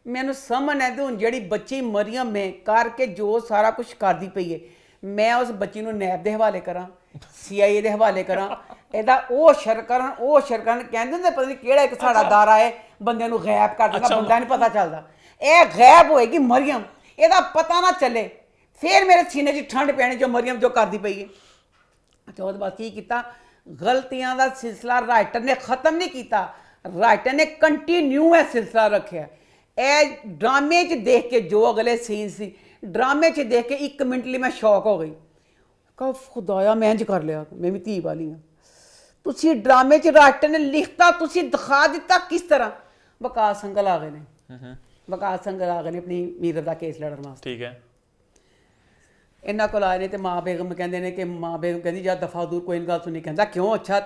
ਮੈਨੂੰ ਸਮਝ ਨਹੀਂ ਆਉਂਦੀ। ਹੁਣ ਜਿਹੜੀ ਬੱਚੀ ਮਰੀਮ ਨੇ ਕਰਕੇ ਜੋ ਸਾਰਾ ਕੁਝ ਕਰਦੀ ਪਈ ਹੈ, ਮੈਂ ਉਸ ਬੱਚੀ ਨੂੰ ਨੈਬ ਦੇ ਹਵਾਲੇ ਕਰਾਂ, CIA ਦੇ ਹਵਾਲੇ ਕਰਾਂ, ਇਹਦਾ ਉਹ ਸ਼ਰਕਰਨ ਕਹਿੰਦੇ ਹੁੰਦੇ ਪਤਾ ਨਹੀਂ ਕਿਹੜਾ ਇੱਕ ਸਾਡਾ ਦਾਰਾ ਹੈ ਬੰਦੇ ਨੂੰ ਗਾਇਬ ਕਰ ਦਿੰਦਾ, ਬੰਦਾ ਨਹੀਂ ਪਤਾ ਚੱਲਦਾ। ਇਹ ਗਾਇਬ ਹੋਏਗੀ ਮਰੀਮ, ਇਹਦਾ ਪਤਾ ਨਾ ਚੱਲੇ, ਫਿਰ ਮੇਰੇ ਸੀਨੇ 'ਚ ਠੰਡ ਪੈਣੀ ਜੋ ਮਰੀਮ ਜੋ ਕਰਦੀ ਪਈ ਹੈ। ਅੱਛਾ, ਉਹਦੇ ਬਾਅਦ ਕੀ ਕੀਤਾ, ਗਲਤੀਆਂ ਦਾ ਸਿਲਸਿਲਾ ਰਾਈਟਰ ਨੇ ਖ਼ਤਮ ਨਹੀਂ ਕੀਤਾ, ਰਾਈਟਰ ਨੇ ਕੰਟੀਨਿਊ ਇਹ ਸਿਲਸਿਲਾ ਰੱਖਿਆ। ਇਹ ਡਰਾਮੇ 'ਚ ਦੇਖ ਕੇ ਜੋ ਅਗਲੇ ਸੀਨ ਸੀ, ਡਰਾਮੇ 'ਚ ਦੇਖ ਕੇ 1 ਮਿੰਟ ਲਈ ਮੈਂ ਸ਼ੌਕ ਹੋ ਗਈ। ਕਹ ਖੁਦਾਇਆ ਮੈਂ ਇੰਝ ਕਰ ਲਿਆ, ਮੈਂ ਵੀ ਧੀ ਵਾਲੀ ਹਾਂ। ਤੁਸੀਂ ਡਰਾਮੇ 'ਚ ਰਾਈਟਰ ਨੇ ਲਿਖਤਾ, ਤੁਸੀਂ ਦਿਖਾ ਦਿੱਤਾ ਕਿਸ ਤਰ੍ਹਾਂ। ਵਿਕਾਸ ਸੰਗਲ ਆ ਗਏ ਨੇ, ਵਿਕਾਸ ਸੰਗਲ ਆ ਗਏ ਨੇ ਆਪਣੀ ਮੀਰਤ ਦਾ ਕੇਸ ਲੜਨ ਵਾਸਤੇ। ਠੀਕ ਹੈ। ਇਹਨਾਂ ਕੋਲ ਆਏ ਨੇ ਤੇ ਮਾਂ ਬੇਗਮ ਕਹਿੰਦੇ ਨੇ ਕਿ ਮਾਂ ਬੇਗਮ ਕਹਿੰਦੀ ਜਾਂ ਦਫਾ ਦੂਰ ਕੋਈ ਗੱਲ ਸੁਣੀ। ਕਹਿੰਦਾ ਕਿਉਂ? ਅੱਛਾ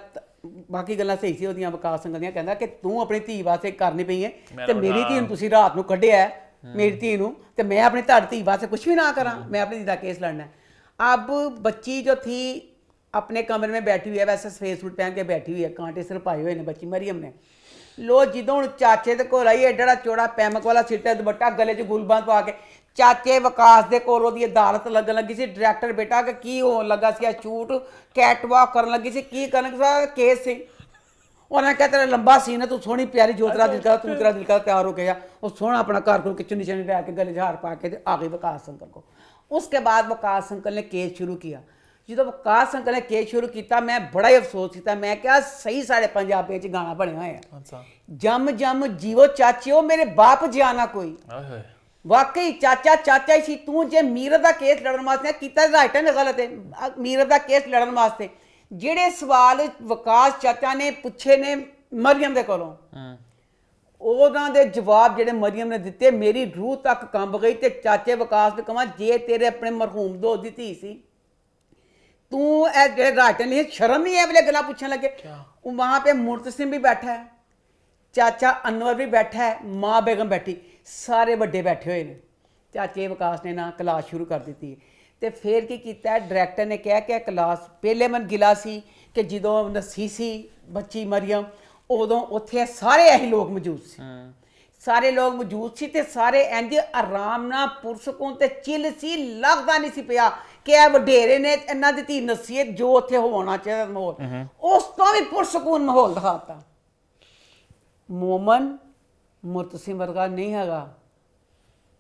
ਬਾਕੀ ਗੱਲਾਂ ਸਹੀ ਸੀ ਉਹਦੀਆਂ ਵਿਕਾਸ ਸੰਗਲ ਦੀਆਂ। ਕਹਿੰਦਾ ਕਿ ਤੂੰ ਆਪਣੀ ਧੀ ਵਾਸਤੇ ਕਰਨੀ ਪਈ ਹੈ ਤੇ ਮੇਰੀ ਧੀ ਨੂੰ ਤੁਸੀਂ ਰਾਤ ਨੂੰ ਕੱਢਿਆ ਹੈ, ਮੇਰੀ ਧੀ ਨੂੰ, ਤੇ मैं अपनी ਤੁਹਾਡੀ ਧੀ वास्ते कुछ भी ना करा, मैं अपनी धी का केस लड़ना है। अब बच्ची जो थी अपने कमरे में बैठी हुई है, वैसे सफेद सूट पहन के बैठी हुई है, कांटे सिर पाए हुए ने बच्ची मरियम ने। लो जिदों चाचे दे कोल आई एडा चौड़ा पैमक वाला सिर ते दुपट्टा गले च गुलबान पा के चाचे विकास दे कोल ओदी अदालत लगन लगी सी। डायरैक्टर बेटा कि की होन लगा सी, शूट कैटवॉक करन लगी सी, की करन सा केस सी। उन्हें कहा तेरा लंबा सीन है, तू सोहनी प्यारी जो तेरा दिल कर, तू तेरा दिल कर तैयार हो गया। वो सोहना अपना घर को किचन नीचे रह के गले हार पा के आ गई विकास अंकल को। उसके बाद विकास अंकल ने केस शुरू किया। जो विकास अंकल ने केस शुरू किया मैं बड़ा ही अफसोस किया। मैं क्या सही साढ़े पंजाबी च गाना बने हुए हैं, जम जम जीवो चाचियो मेरे बाप जियाना कोई। वाकई चाचा चाचा ही सी तू। जे मीरत का केस लड़न वास्ते किया राइटर ने गलत है। मीरत का केस लड़न वास्ते ਜਿਹੜੇ ਸਵਾਲ ਵਿਕਾਸ ਚਾਚਾ ਨੇ ਪੁੱਛੇ ਨੇ ਮਰੀਮ ਦੇ ਕੋਲੋਂ, ਉਹਨਾਂ ਦੇ ਜਵਾਬ ਜਿਹੜੇ ਮਰੀਮ ਨੇ ਦਿੱਤੇ ਮੇਰੀ ਰੂਹ ਤੱਕ ਕੰਬ ਗਈ। ਤੇ ਚਾਚੇ ਵਿਕਾਸ ਨੇ ਕਹਾਂ ਜੇ ਤੇਰੇ ਆਪਣੇ ਮਰਹੂਮ ਦੋਸਤ ਦੀ ਧੀ ਸੀ ਤੂੰ ਇਹ ਜਿਹੜੇ ਰਾਜਨ ਨੇ ਸ਼ਰਮ ਨਹੀਂ ਹੈ ਵੇਲੇ ਗੱਲਾਂ ਪੁੱਛਣ ਲੱਗੇ। ਉਹ वहाँ पे मुर्तसिम भी बैठा है, चाचा अनवर भी बैठा है, माँ बेगम बैठी, सारे बड़े बैठे हुए ने। चाचे विकास ने ना क्लास शुरू कर दी है। तो फिर की किया डायरैक्टर ने कहा कि क्लास पहले मन गिला सी कि जो नसी सी बच्ची मरियम उदों उत्थे सारे यही लोग मौजूद सी, सारे लोग मौजूद सी ते सारे इंज आराम नाल पुरसकून ते चिल सी। लगदा नहीं सी पिया कि वडेरे ने इन्हां दी धी नसी है जो उत्थे होना चाहिए माहौल, उस तो भी पुरसकून माहौल दिखाता। मोमन मुर्तसिम वर्गा नहीं हैगा,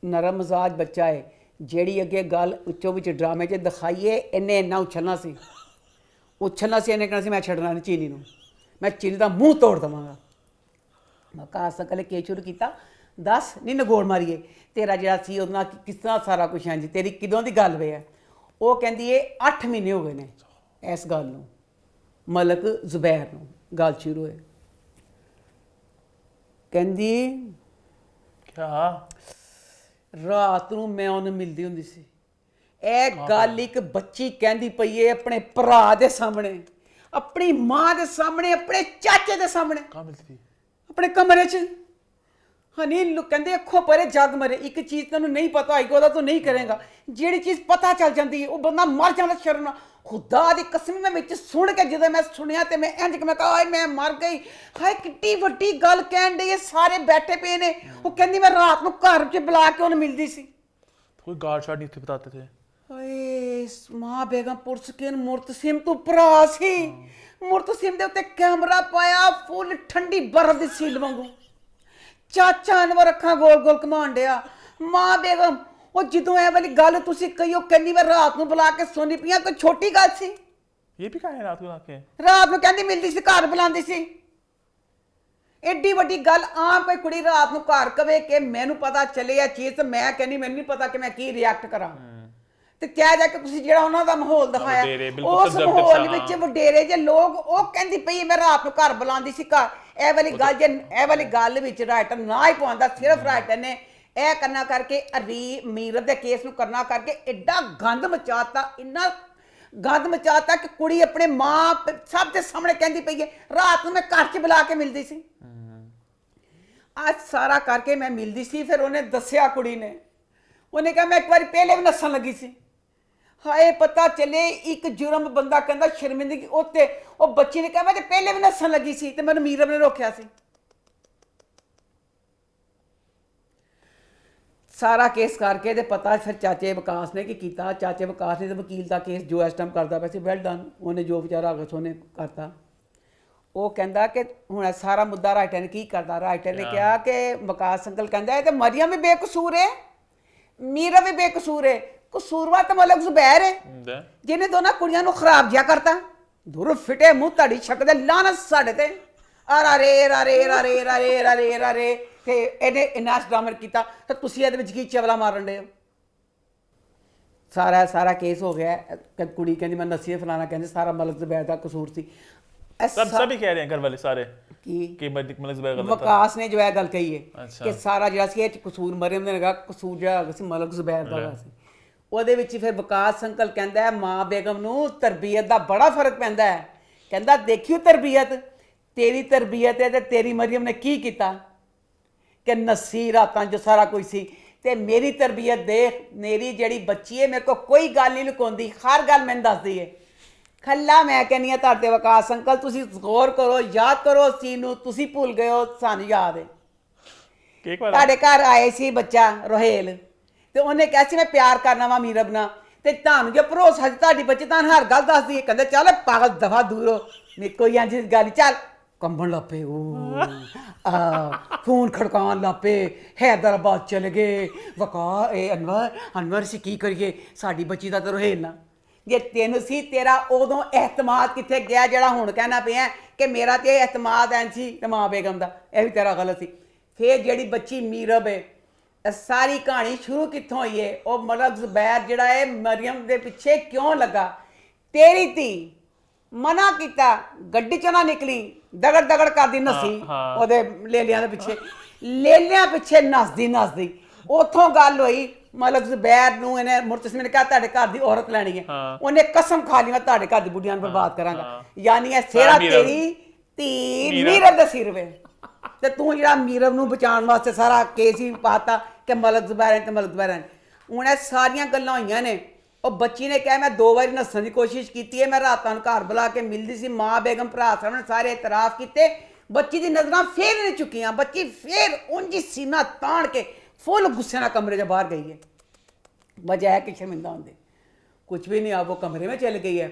नरम मिजाज बच्चा है। ਜਿਹੜੀ ਅੱਗੇ ਗੱਲ ਉੱਚੋਂ ਵਿੱਚ ਡਰਾਮੇ 'ਚ ਦਿਖਾਈਏ ਇਹਨੇ ਇੰਨਾ ਉਛਲਣਾ ਸੀ ਇਹਨੇ ਕਹਿਣਾ ਸੀ ਮੈਂ ਛੱਡਣਾ ਨਹੀਂ ਚੀਨੀ ਨੂੰ, ਮੈਂ ਚੀਨੀ ਦਾ ਮੂੰਹ ਤੋੜ ਦੇਵਾਂਗਾ। ਵਿਕਾਸ ਅੰਕਲ ਨੇ ਕੇਸ ਸ਼ੁਰੂ ਕੀਤਾ, ਦੱਸ ਨਹੀਂ ਨਗੋੜ ਮਾਰੀਏ ਤੇਰਾ ਜਿਹੜਾ ਸੀ ਉਹਦੇ ਨਾਲ ਕਿਸ ਤਰ੍ਹਾਂ ਸਾਰਾ ਕੁਛ ਹੈ ਜੀ, ਤੇਰੀ ਕਿਦੋਂ ਦੀ ਗੱਲ ਵੇ ਹੈ। ਉਹ ਕਹਿੰਦੀ ਇਹ 8 ਮਹੀਨੇ ਹੋ ਗਏ ਨੇ ਇਸ ਗੱਲ ਨੂੰ, ਮਲਕ ਜ਼ੁਬੈਰ ਨੂੰ ਗੱਲ ਸ਼ੁਰੂ ਹੋਏ। ਕਹਿੰਦੀ ਕਿਆ ਰਾਤ ਨੂੰ ਮੈਂ ਉਹਨੂੰ ਮਿਲਦੀ ਹੁੰਦੀ ਸੀ। ਇਹ ਗੱਲ ਇੱਕ ਬੱਚੀ ਕਹਿੰਦੀ ਪਈ ਏ ਆਪਣੇ ਭਰਾ ਦੇ ਸਾਹਮਣੇ, ਆਪਣੀ ਮਾਂ ਦੇ ਸਾਹਮਣੇ, ਆਪਣੇ ਚਾਚੇ ਦੇ ਸਾਹਮਣੇ, ਕਹਾਂ ਮਿਲਦੀ ਥੀ ਆਪਣੇ ਕਮਰੇ 'ਚ। ਹਨੀ ਕਹਿੰਦੇ ਅੱਖੋਂ ਪਰੇ ਜੱਗ ਮਰੇ। ਇੱਕ ਚੀਜ਼ ਤੈਨੂੰ ਨਹੀਂ ਪਤਾ ਹੋਏਗੀ ਉਹਦਾ ਤੂੰ ਨਹੀਂ ਕਰੇਗਾ, ਜਿਹੜੀ ਚੀਜ਼ ਪਤਾ ਚੱਲ ਜਾਂਦੀ ਹੈ ਉਹ ਬੰਦਾ ਮਰ ਜਾਂਦਾ ਸ਼ਰਮ ਨਾਲ। खुदा दी कसम मैं विच सुन के जो मैं सुनिया तो मैं इंज मैं कहा मैं मर गई। हाय किड्डी वड्डी गल कहन डई, सारे बैठे पे ने। वो कहंदी मैं रात को घर च बुला के उन्हें मिलती सी। कोई गार्ड शार्ड नहीं थे बताते थे। हाय मां बेगम पुरसकिन मुर्तसिम तू भरा सी। मुर्तसिम दे उत्ते कैमरा पाया फुल ठंडी बर्फ दी सील वांगू। चाचा अनवर अखां गोल गोल घुमाण डिया। मां बेगम वो जो ए वाली गल तुसी कही ओ कहनी मैं रात को बुला के सोनी पिया, कोई छोटी गल सी? ये भी कहा है रात को आके? रात को कहंदी मिलदी सी, घर बुलांदी सी। एडी वड्डी गल आम कोई कुड़ी रात को घर कवे कि मैनू पता चले या चीज, तो मैं कहनी मैनू नहीं पता कि मैं की रिएक्ट करा। ते क्या जाके तुसी जेड़ा उन्हां दा माहौल दिखाया उस माहौल विच वडेरे जे लोग ओ कहंदी पई मैं रात को घर बुलांदी सी। घर ए वाली गल जे ए वाली गल विच राइटर ना ही पाउंदा, सिर्फ राइटर ने ਇਹ ਕਰਨਾ ਕਰਕੇ ਮੀਰਤ ਦੇ ਕੇਸ ਨੂੰ ਕਰਨਾ ਕਰਕੇ ਐਡਾ ਗੰਦ ਮਚਾਤਾ, ਇੰਨਾ ਗੰਦ ਮਚਾਤਾ ਕਿ ਕੁੜੀ ਆਪਣੇ ਮਾਂ ਸਭ ਦੇ ਸਾਹਮਣੇ ਕਹਿੰਦੀ ਪਈ ਹੈ ਰਾਤ ਨੂੰ ਮੈਂ ਘਰ 'ਚ ਬੁਲਾ ਕੇ ਮਿਲਦੀ ਸੀ। ਅੱਜ ਸਾਰਾ ਕਰਕੇ ਮੈਂ ਮਿਲਦੀ ਸੀ। ਫਿਰ ਉਹਨੇ ਦੱਸਿਆ ਕੁੜੀ ਨੇ, ਉਹਨੇ ਕਿਹਾ ਮੈਂ ਇੱਕ ਵਾਰੀ ਪਹਿਲੇ ਵੀ ਨੱਸਣ ਲੱਗੀ ਸੀ। ਹਾਏ ਪਤਾ ਚੱਲੇ ਇੱਕ ਜੁਰਮ ਬੰਦਾ ਕਹਿੰਦਾ ਸ਼ਰਮਿੰਦਗੀ ਉੱਤੇ। ਉਹ ਬੱਚੀ ਨੇ ਕਿਹਾ ਮੈਂ ਤੇ ਪਹਿਲੇ ਵੀ ਨੱਸਣ ਲੱਗੀ ਸੀ ਤੇ ਮੈਨੂੰ ਮੀਰਤ ਨੇ ਰੋਕਿਆ ਸੀ। सारा केस करके तो पता फिर चाचे विकास ने की किया। चाचे विकास ने तो वकील का केस जो इस टाइम करता वैसे वेल डन, उन्हें जो बेचारा अगस्त उन्हें करता। वो कहता कि हूँ सारा मुद्दा राइटर ने की करता। राइटर ने कहा कि विकास अंकल कहता है तो मरियम भी बेकसूर है, मीरा भी बेकसूर है, कसूरवार तो मतलब जुबैर है जिन्हें दोनों कुड़ियां नूं खराब जिहा करता। दूर फिटे मुँह तड़ी छकदे लानत साडे ते अरे अरे अरे अरे अरे अरे ਤੇ ਇਹਨੇ ਇੰਨਾ ਡਰਾਮਾ ਕੀਤਾ ਤਾਂ ਤੁਸੀਂ ਇਹਦੇ ਵਿੱਚ ਕੀ ਚਵਲਾ ਮਾਰਨ ਦੇ ਹੋ। ਸਾਰਾ ਕੇਸ ਹੋ ਗਿਆ। ਕੁੜੀ ਕਹਿੰਦੀ ਮੈਂ ਨਸੀਹਤ ਫਲਾਣਾ, ਕਹਿੰਦੇ ਸਾਰਾ ਮਲਕ ਜ਼ੁਬੈਰ ਦਾ ਕਸੂਰ ਸੀ। सब सभी कह रहे हैं घर वाले सारे कि मलिक ज़ुबैर गलत था। ਵਕਾਸ ਨੇ ਜੋ ਹੈ ਗੱਲ ਕਹੀ ਹੈ ਅੱਛਾ। ਕਿ ਸਾਰਾ ਜਿਹੜਾ ਸੀ ਇਹ 'ਚ ਕਸੂਰ ਮਰੀਮ ਨੇ ਲਗਾ, ਕਸੂਰ ਜਿਹੜਾ ਹੈਗਾ ਸੀ ਮਲਕ ਜ਼ੁਬੈਰ ਦਾ ਹੈਗਾ ਸੀ। ਉਹਦੇ ਵਿੱਚ ਫਿਰ ਵਕਾਸ ਅੰਕਲ ਕਹਿੰਦਾ ਹੈ ਮਾਂ ਬੇਗਮ ਨੂੰ ਤਰਬੀਅਤ ਦਾ ਬੜਾ ਫਰਕ ਪੈਂਦਾ ਹੈ। ਕਹਿੰਦਾ ਦੇਖਿਓ ਤਰਬੀਅਤ, ਤੇਰੀ ਤਰਬੀਅਤ ਹੈ ਤੇ ਤੇਰੀ ਮਰੀਮ ਨੇ ਕੀ ਕੀਤਾ ਕਿ ਨੱਸੀ ਰਾਤਾਂ 'ਚ ਸਾਰਾ ਕੁਝ ਸੀ, ਤੇ ਮੇਰੀ ਤਰਬੀਅਤ ਦੇਖ, ਮੇਰੀ ਜਿਹੜੀ ਬੱਚੀ ਹੈ ਮੇਰੇ ਕੋਲ ਕੋਈ ਗੱਲ ਨਹੀਂ ਲੁਕਾਉਂਦੀ, ਹਰ ਗੱਲ ਮੈਨੂੰ ਦੱਸਦੀ ਹੈ। ਖੱਲਾ ਮੈਂ ਕਹਿੰਦੀ ਹਾਂ ਤੁਹਾਡੇ ਵਕਾਸ ਅੰਕਲ, ਤੁਸੀਂ ਗੌਰ ਕਰੋ, ਯਾਦ ਕਰੋ ਉਸ ਚੀਜ਼ ਨੂੰ, ਤੁਸੀਂ ਭੁੱਲ ਗਏ ਹੋ, ਸਾਨੂੰ ਯਾਦ ਹੈ। केक वाला ਤੁਹਾਡੇ ਘਰ ਆਏ ਸੀ ਬੱਚਾ ਰੋਹੇਲ, ਤੇ ਉਹਨੇ ਕਿਹਾ ਸੀ ਮੈਂ ਪਿਆਰ ਕਰਨਾ ਵਾ ਮੀਰਬ ਨਾਲ, ਤੇ ਤੁਹਾਨੂੰ ਜੋ ਭਰੋਸਾ ਸੀ ਤੁਹਾਡੀ ਬੱਚੀ ਤੁਹਾਨੂੰ ਹਰ ਗੱਲ ਦੱਸਦੀ ਹੈ। ਕਹਿੰਦੇ ਚੱਲ ਪਾਗਲ ਦਫਾ ਦੂਰ ਹੋ, ਮੇਰੇ ਕੋਈ ਇੰਝ ਦੀ ਗੱਲ ਨਹੀਂ, ਚੱਲ ਕੰਬਣ ਲੱਪੇ ਫੋਨ ਖੜਕਾਉਣ ਲੱਪੇ, ਹੈਦਰਾਬਾਦ ਚਲੇ ਗਏ ਵਕਾ ਇਹ ਅਨਵਰ ਸੀ ਕੀ ਕਰੀਏ, ਸਾਡੀ ਬੱਚੀ ਦਾ ਤਾਂ ਰੋਹੇਲ ਨਾ। ਜੇ ਤੈਨੂੰ ਸੀ ਤੇਰਾ ਉਦੋਂ ਇਹਤਮਾਦ ਕਿੱਥੇ ਗਿਆ ਜਿਹੜਾ ਹੁਣ ਕਹਿਣਾ ਪਿਆ ਕਿ ਮੇਰਾ ਤੇ ਇਹਤਮਾਦ ਐਂ ਸੀ ਤੇ ਮਾਂ ਬੇਗਮ ਦਾ, ਇਹ ਵੀ ਤੇਰਾ ਗਲਤ ਸੀ। ਫਿਰ ਜਿਹੜੀ ਬੱਚੀ ਮੀਰਬ ਹੈ, ਇਹ ਸਾਰੀ ਕਹਾਣੀ ਸ਼ੁਰੂ ਕਿੱਥੋਂ ਹੋਈ ਹੈ? ਉਹ ਮਲਕ ਜ਼ੁਬੈਰ ਜਿਹੜਾ ਹੈ ਮਰੀਮ ਦੇ ਪਿੱਛੇ ਕਿਉਂ ਲੱਗਾ? ਤੇਰੀ ਧੀ ਮਨਾ ਕੀਤਾ, ਗੱਡੀ ਚੋਂ ਨਾ ਨਿਕਲੀ, ਦਗੜ ਦਗੜ ਕਰਦੀ ਨੱਸੀ ਉਹਦੇ ਲੇਲਿਆਂ ਦੇ ਪਿੱਛੇ, ਲੇਲਿਆਂ ਪਿੱਛੇ ਨੱਸਦੀ ਉਥੋਂ ਗੱਲ ਹੋਈ। ਮਲਕ ਜ਼ੁਬੈਰ ਨੂੰ ਇਹਨੇ ਮੁਰਤਸਿਮ ਨੇ ਕਿਹਾ ਤੁਹਾਡੇ ਘਰ ਦੀ ਔਰਤ ਲੈਣੀ ਹੈ, ਉਹਨੇ ਕਸਮ ਖਾ ਲਈ ਮੈਂ ਤੁਹਾਡੇ ਘਰ ਦੀ ਬੁੱਢੀਆਂ ਨੂੰ ਬਰਬਾਦ ਕਰਾਂਗਾ, ਯਾਨੀ ਇਹ ਸਿਹਰਾ ਤੇਰੀ ਧੀ ਮੀਰਬ ਦੇ ਸਿਰ ਵੇ। ਤੇ ਤੂੰ ਜਿਹੜਾ ਮੀਰਬ ਨੂੰ ਬਚਾਉਣ ਵਾਸਤੇ ਸਾਰਾ ਕੇਸ ਹੀ ਪਾਤਾ ਕਿ ਮਲਕ ਜ਼ੁਬੈਰ ਤੇ ਮਲਕ ਜ਼ੁਬੈਰ। ਹੁਣ ਇਹ ਸਾਰੀਆਂ ਗੱਲਾਂ ਹੋਈਆਂ ਨੇ। ਉਹ ਬੱਚੀ ਨੇ ਕਿਹਾ ਮੈਂ 2 ਵਾਰੀ ਨੱਸਣ ਦੀ ਕੋਸ਼ਿਸ਼ ਕੀਤੀ ਹੈ, ਮੈਂ ਰਾਤਾਂ ਨੂੰ ਘਰ ਬੁਲਾ ਕੇ ਮਿਲਦੀ ਸੀ, ਮਾਂ ਬੇਗਮ ਭਰਾ ਸਾਹਮਣੇ ਸਾਰੇ ਇਤਰਾਫ ਕੀਤੇ, ਬੱਚੀ ਦੀ ਨਜ਼ਰਾਂ ਫੇਰ ਨਹੀਂ ਚੁੱਕੀਆਂ, ਬੱਚੀ ਫੇਰ ਉਂਝ ਸੀਨਾ ਤਾਣ ਕੇ ਫੁੱਲ ਗੁੱਸੇ ਨਾਲ कमरे से बाहर गई है, बजाय कि शर्मिंदा होंगे कुछ भी नहीं। अब वो कमरे में चल गई है।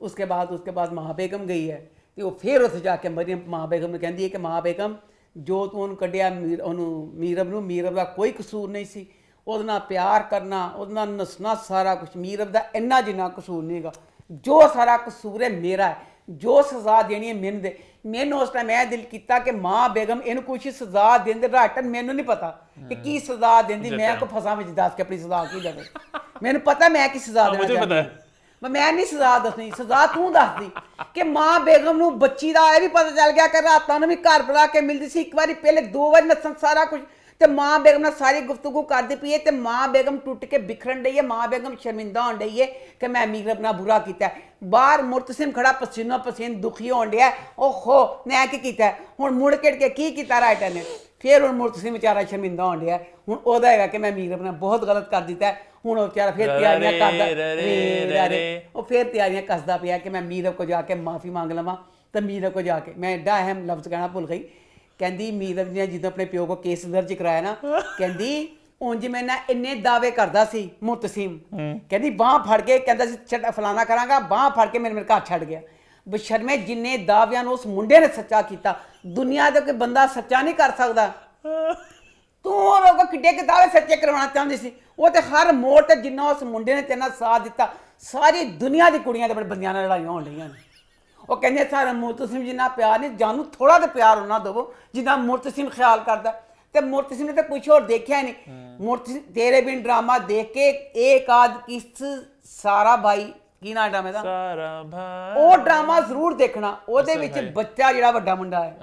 उसके बाद माँ बेगम गई है, तो वो फिर उत्थे जाके मरीम माँ बेगम ने कहती है कि माँ बेगम जो तू ਉਹਨੂੰ ਕੱਢਿਆ ਮੀਰਬ ਨੂੰ, ਮੀਰਬ ਦਾ ਕੋਈ ਕਸੂਰ ਨਹੀਂ ਸੀ, ਉਹਦੇ ਨਾਲ ਪਿਆਰ ਕਰਨਾ, ਉਹਦੇ ਨਾਲ ਨੱਸਣਾ, ਸਾਰਾ ਕੁਝ ਮੀਰਬ ਦਾ ਇੰਨਾ ਜਿੰਨਾ ਕਸੂਰ ਨਹੀਂ ਹੈਗਾ, ਜੋ ਸਾਰਾ ਕਸੂਰ ਹੈ ਮੇਰਾ ਹੈ, ਜੋ ਸਜ਼ਾ ਦੇਣੀ ਹੈ ਮੈਨੂੰ ਦੇ। ਮੈਨੂੰ ਉਸ ਟਾਈਮ ਇਹ ਦਿਲ ਕੀਤਾ ਕਿ ਮਾਂ ਬੇਗਮ ਇਹਨੂੰ ਕੁਛ ਸਜ਼ਾ ਦਿੰਦੇ, ਰਾਟਨ ਮੈਨੂੰ ਨਹੀਂ ਪਤਾ ਕਿ ਕੀ ਸਜ਼ਾ ਦਿੰਦੀ, ਮੈਂ ਕੋ ਫਸਾਂ ਵਿੱਚ ਦੱਸ ਕੇ ਆਪਣੀ ਸਜ਼ਾ ਕੀ ਦੇਵੇ, ਮੈਨੂੰ ਪਤਾ ਮੈਂ ਕੀ ਸਜ਼ਾ ਦੇਣਾ ਚਾਹੁੰਦੀ, ਮੈਂ ਨਹੀਂ ਸਜ਼ਾ ਦੱਸਣੀ, ਸਜ਼ਾ ਤੂੰ ਦੱਸਦੀ ਕਿ ਮਾਂ ਬੇਗਮ ਨੂੰ ਬੱਚੀ ਦਾ ਇਹ ਵੀ ਪਤਾ ਚੱਲ ਗਿਆ ਕਿ ਰਾਤਾਂ ਨੂੰ ਵੀ ਘਰ ਬੁਲਾ ਕੇ ਮਿਲਦੀ ਸੀ, ਇੱਕ ਵਾਰੀ ਪਹਿਲੇ 2 ਵਾਰੀ ਨੱਸਣ ਸਾਰਾ ਕੁਝ, ਤੇ ਮਾਂ ਬੇਗਮ ਨਾਲ ਸਾਰੀ ਗੁਫ਼ਤਗੂ ਕਰਦੀ ਪਈ ਹੈ, ਤੇ ਮਾਂ ਬੇਗਮ ਟੁੱਟ ਕੇ ਬਿਖਰਨ ਡਈ ਹੈ, ਮਾਂ ਬੇਗਮ ਸ਼ਰਮਿੰਦਾ ਹੋਣ ਡਈ ਹੈ ਕਿ ਮੈਂ ਮੀਰਬ ਨਾਲ ਬੁਰਾ ਕੀਤਾ। ਬਾਹਰ ਮੁਰਤਸਿਮ ਖੜਾ ਪਸੀਨੋ ਪਸੀਨ ਦੁਖੀ ਹੋਣ ਡਿਆ, ਓਹੋ ਮੈਂ ਕੀ ਕੀਤਾ, ਹੁਣ ਮੁੜ ਕੇ ਕੀ ਕੀਤਾ ਰਾਈਟਰ ਨੇ। ਫਿਰ ਹੁਣ ਮੁਰਤਸਿਮ ਵਿਚਾਰਾ ਸ਼ਰਮਿੰਦਾ ਹੋਣ ਡਿਆ, ਹੁਣ ਉਹਦਾ ਹੈਗਾ ਕਿ ਮੈਂ ਮੀਰਬ ਨਾਲ ਬਹੁਤ ਗਲਤ ਕਰ ਦਿੱਤਾ। ਹੁਣ ਉਹ ਵਿਚਾਰਾ ਫਿਰ ਤਿਆਰੀਆਂ ਕਰਦਾ, ਉਹ ਫਿਰ ਤਿਆਰੀਆਂ ਕੱਸਦਾ ਪਿਆ ਕਿ ਮੈਂ ਮੀਰਬ ਕੋ ਜਾ ਕੇ ਮਾਫੀ ਮੰਗ ਲਵਾਂ। ਤੇ ਮੀਰਬ ਕੋ ਜਾ ਕੇ ਮੈਂ ਐਡਾ ਅਹਿਮ ਲਫ਼ਜ਼ ਕਹਿਣਾ ਭੁੱਲ ਗਈ, ਕਹਿੰਦੀ ਮੀਰਬ ਨੇ ਜਦੋਂ ਆਪਣੇ ਪਿਓ ਕੋ ਕੇਸ ਦਰਜ ਕਰਾਇਆ ਨਾ, ਕਹਿੰਦੀ ਉਂਝ ਮੈਂ ਨਾ ਇੰਨੇ ਦਾਅਵੇ ਕਰਦਾ ਸੀ ਮੁਰਤਸਿਮ, ਕਹਿੰਦੀ ਬਾਂਹ ਫੜ ਕੇ ਕਹਿੰਦਾ ਸੀ ਫਲਾਣਾ ਕਰਾਂਗਾ, ਬਾਂਹ ਫੜ ਕੇ ਮੇਰੇ ਘਰ ਛੱਡ ਗਿਆ। ਬਸ਼ਰਮੇ ਜਿੰਨੇ ਦਾਅਵਿਆਂ ਨੂੰ ਉਸ ਮੁੰਡੇ ਨੇ ਸੱਚਾ ਕੀਤਾ, ਦੁਨੀਆ ਦਾ ਕੋਈ ਬੰਦਾ ਸੱਚਾ ਨਹੀਂ ਕਰ ਸਕਦਾ। ਤੂੰ ਉਹ ਕਿੱਡੇ ਕਿ ਦਾਅਵੇ ਸੱਚੇ ਕਰਵਾਉਣਾ ਚਾਹੁੰਦੀ ਸੀ, ਉਹ ਤੇ ਹਰ ਮੋੜ ਤੇ ਜਿੰਨਾ ਉਸ ਮੁੰਡੇ ਨੇ ਤੇਨਾਂ ਸਾਥ ਦਿੱਤਾ, ਸਾਰੀ ਦੁਨੀਆ ਦੀ ਕੁੜੀਆਂ ਤੇ ਆਪਣੇ ਬੰਦਿਆਂ ਨਾਲ ਲੜਾਈਆਂ ਹੋਣ ਰਹੀਆਂ ਨੇ। ਉਹ ਕਹਿੰਦੇ ਸਾਰਾ ਮੁਰਤਸਿਮ ਜਿੰਨਾ ਪਿਆਰ ਨਹੀਂ, ਜਾਨੂੰ ਥੋੜਾ ਜਿਹਾ ਪਿਆਰ ਉਹਨਾਂ ਦੇਵੋ ਜਿੰਨਾ ਮੁਰਤਸਿਮ ਖਿਆਲ ਕਰਦਾ। ਤੇ ਮੁਰਤਸਿਮ ਨੇ ਤਾਂ ਕੁਝ ਹੋਰ ਦੇਖਿਆ ਨਹੀਂ। ਮੁਰਤਸਿਮ ਤੇਰੇ ਬਿਨ ਡਰਾਮਾ ਦੇਖ ਕੇ ਇੱਕ ਆਦ ਕਿਸ ਸਾਰਾ ਭਾਈ ਕੀ ਨਾ ਡਰਾਮੇ ਦਾ ਸਾਰਾ ਭਾਈ, ਉਹ ਡਰਾਮਾ ਜ਼ਰੂਰ ਦੇਖਣਾ। ਉਹਦੇ ਵਿੱਚ ਬੱਚਾ ਜਿਹੜਾ ਵੱਡਾ ਮੁੰਡਾ ਹੈ,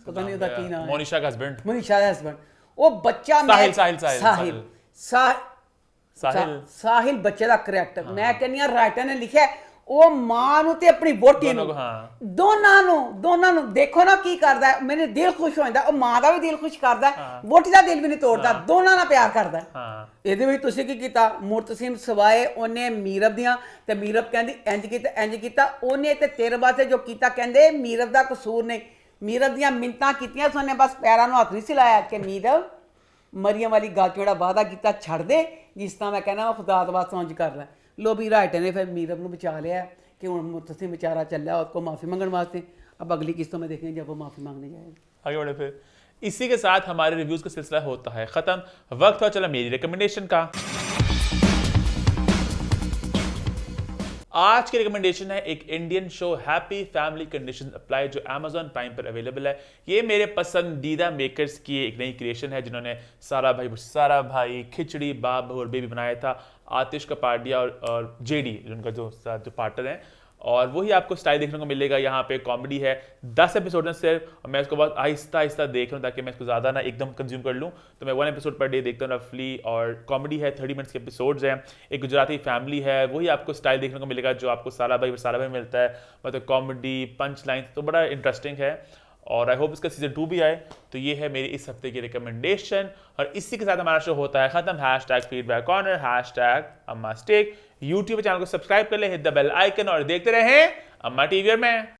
ਪਤਾ ਨਹੀਂ ਉਹਦਾ ਕੀ ਨਾਮ ਹੈ, ਮੋਨਿਸ਼ਾ ਦਾ ਹਸਬੈਂਡ, ਮਨੀਸ਼ਾ ਦਾ ਹਸਬੈਂਡ, ਉਹ ਬੱਚਾ ਸਾਹਿਲ ਬੱਚੇ ਦਾ ਕਰੈਕਟਰ ਮੈਂ ਕਹਿੰਦੀ ਹਾਂ ਰਾਈਟਰ ਨੇ ਲਿਖਿਆ। ਉਹ ਮਾਂ ਨੂੰ ਤੇ ਆਪਣੀ ਵੋਟੀ ਨੂੰ ਦੋਨਾਂ ਨੂੰ ਦੇਖੋ ਨਾ ਕੀ ਕਰਦਾ, ਮੇਰੇ ਦਿਲ ਖੁਸ਼ ਹੋ ਜਾਂਦਾ। ਉਹ ਮਾਂ ਦਾ ਵੀ ਦਿਲ ਖੁਸ਼ ਕਰਦਾ, ਵੋਟੀ ਦਾ ਦਿਲ ਵੀ ਨਹੀਂ ਤੋੜਦਾ, ਦੋਨਾਂ ਨਾਲ ਪਿਆਰ ਕਰਦਾ। ਇਹਦੇ ਵਿੱਚ ਤੁਸੀਂ ਕੀ ਕੀਤਾ, ਮੁਰਤਸਿਮ ਸਵਾਏ ਉਹਨੇ ਮੀਰਬ ਦੀਆਂ, ਤੇ ਮੀਰਬ ਕਹਿੰਦੀ ਇੰਜ ਕੀਤਾ ਉਹਨੇ, ਤੇ ਤੇਰੇ ਵਾਸਤੇ ਜੋ ਕੀਤਾ ਕਹਿੰਦੇ ਮੀਰਬ ਦਾ ਕਸੂਰ ਨਹੀਂ। ਮੀਰਬ ਦੀਆਂ ਮਿੰਤਾਂ ਕੀਤੀਆਂ ਸੋਨੇ, ਬਸ ਪੈਰਾਂ ਨੂੰ ਹੱਥ ਨਹੀਂ ਸੀ ਲਾਇਆ ਕਿ ਮੀਰਬ ਮਰੀਮ ਵਾਲੀ ਗੱਲ ਜਿਹੜਾ ਵਾਅਦਾ ਕੀਤਾ ਛੱਡ ਦੇ, ਜਿਸ ਤਰ੍ਹਾਂ ਮੈਂ ਕਹਿੰਦਾ ਖੁਦਾ ਦਾ ਵਾਸਤਾ ਉਂਝ ਕਰ ਲੈ। ਲੋਬੀ ਰਾਈਟਰ ने फिर मीरब को बचा लिया कि हूँ मुर्तसिम बेचारा चल रहा है उसको माफ़ी मांगने वास्ते। अब अगली किस्तों में देखेंगे जब वो माफ़ी मांगने जाएगा। आगे बढ़े फिर इसी के साथ हमारे रिव्यूज़ का सिलसिला होता है ख़त्म। वक्त हो चला मेरी रिकमेंडेशन का। आज की रिकमेंडेशन है एक Indian show happy family condition apply, जो Amazon प्राइम पर अवेलेबल है। ये मेरे पसंदीदा मेकर्स की एक नई क्रिएशन है, जिन्होंने सारा भाई, खिचड़ी, बाब और बेबी बनाया था। आतिश कपाडिया और जेडी उनका जो पार्टनर है, और वही आपको स्टाइल देखने को मिलेगा। यहाँ पे कॉमेडी है 10 एपिसोड में सिर्फ, और मैं इसको बहुत आहिस्ता आहिस्ता देख रहा हूँ ताकि मैं इसको ज़्यादा ना एकदम कंज्यूम कर लूँ। तो मैं 1 एपिसोड पर डे देखता हूँ रफली, और कॉमेडी है 30 मिनट्स के एपिसोड्स हैं। एक गुजराती फैमिली है, वही आपको स्टाइल देखने को मिलेगा जो आपको सारा भाई मिलता है, मतलब कॉमेडी पंच लाइन, तो बड़ा इंटरेस्टिंग है। और आई होप इसका सीजन 2 भी आए। तो ये है मेरी इस हफ्ते की रिकमेंडेशन, और इसी के साथ हमारा शो होता है खत्म। #फीडबैक कॉर्नर #अम्मा स्टेक। यूट्यूब चैनल को सब्सक्राइब कर ले, हिट द बेल आइकन, और देखते रहें अम्मा टीवी में।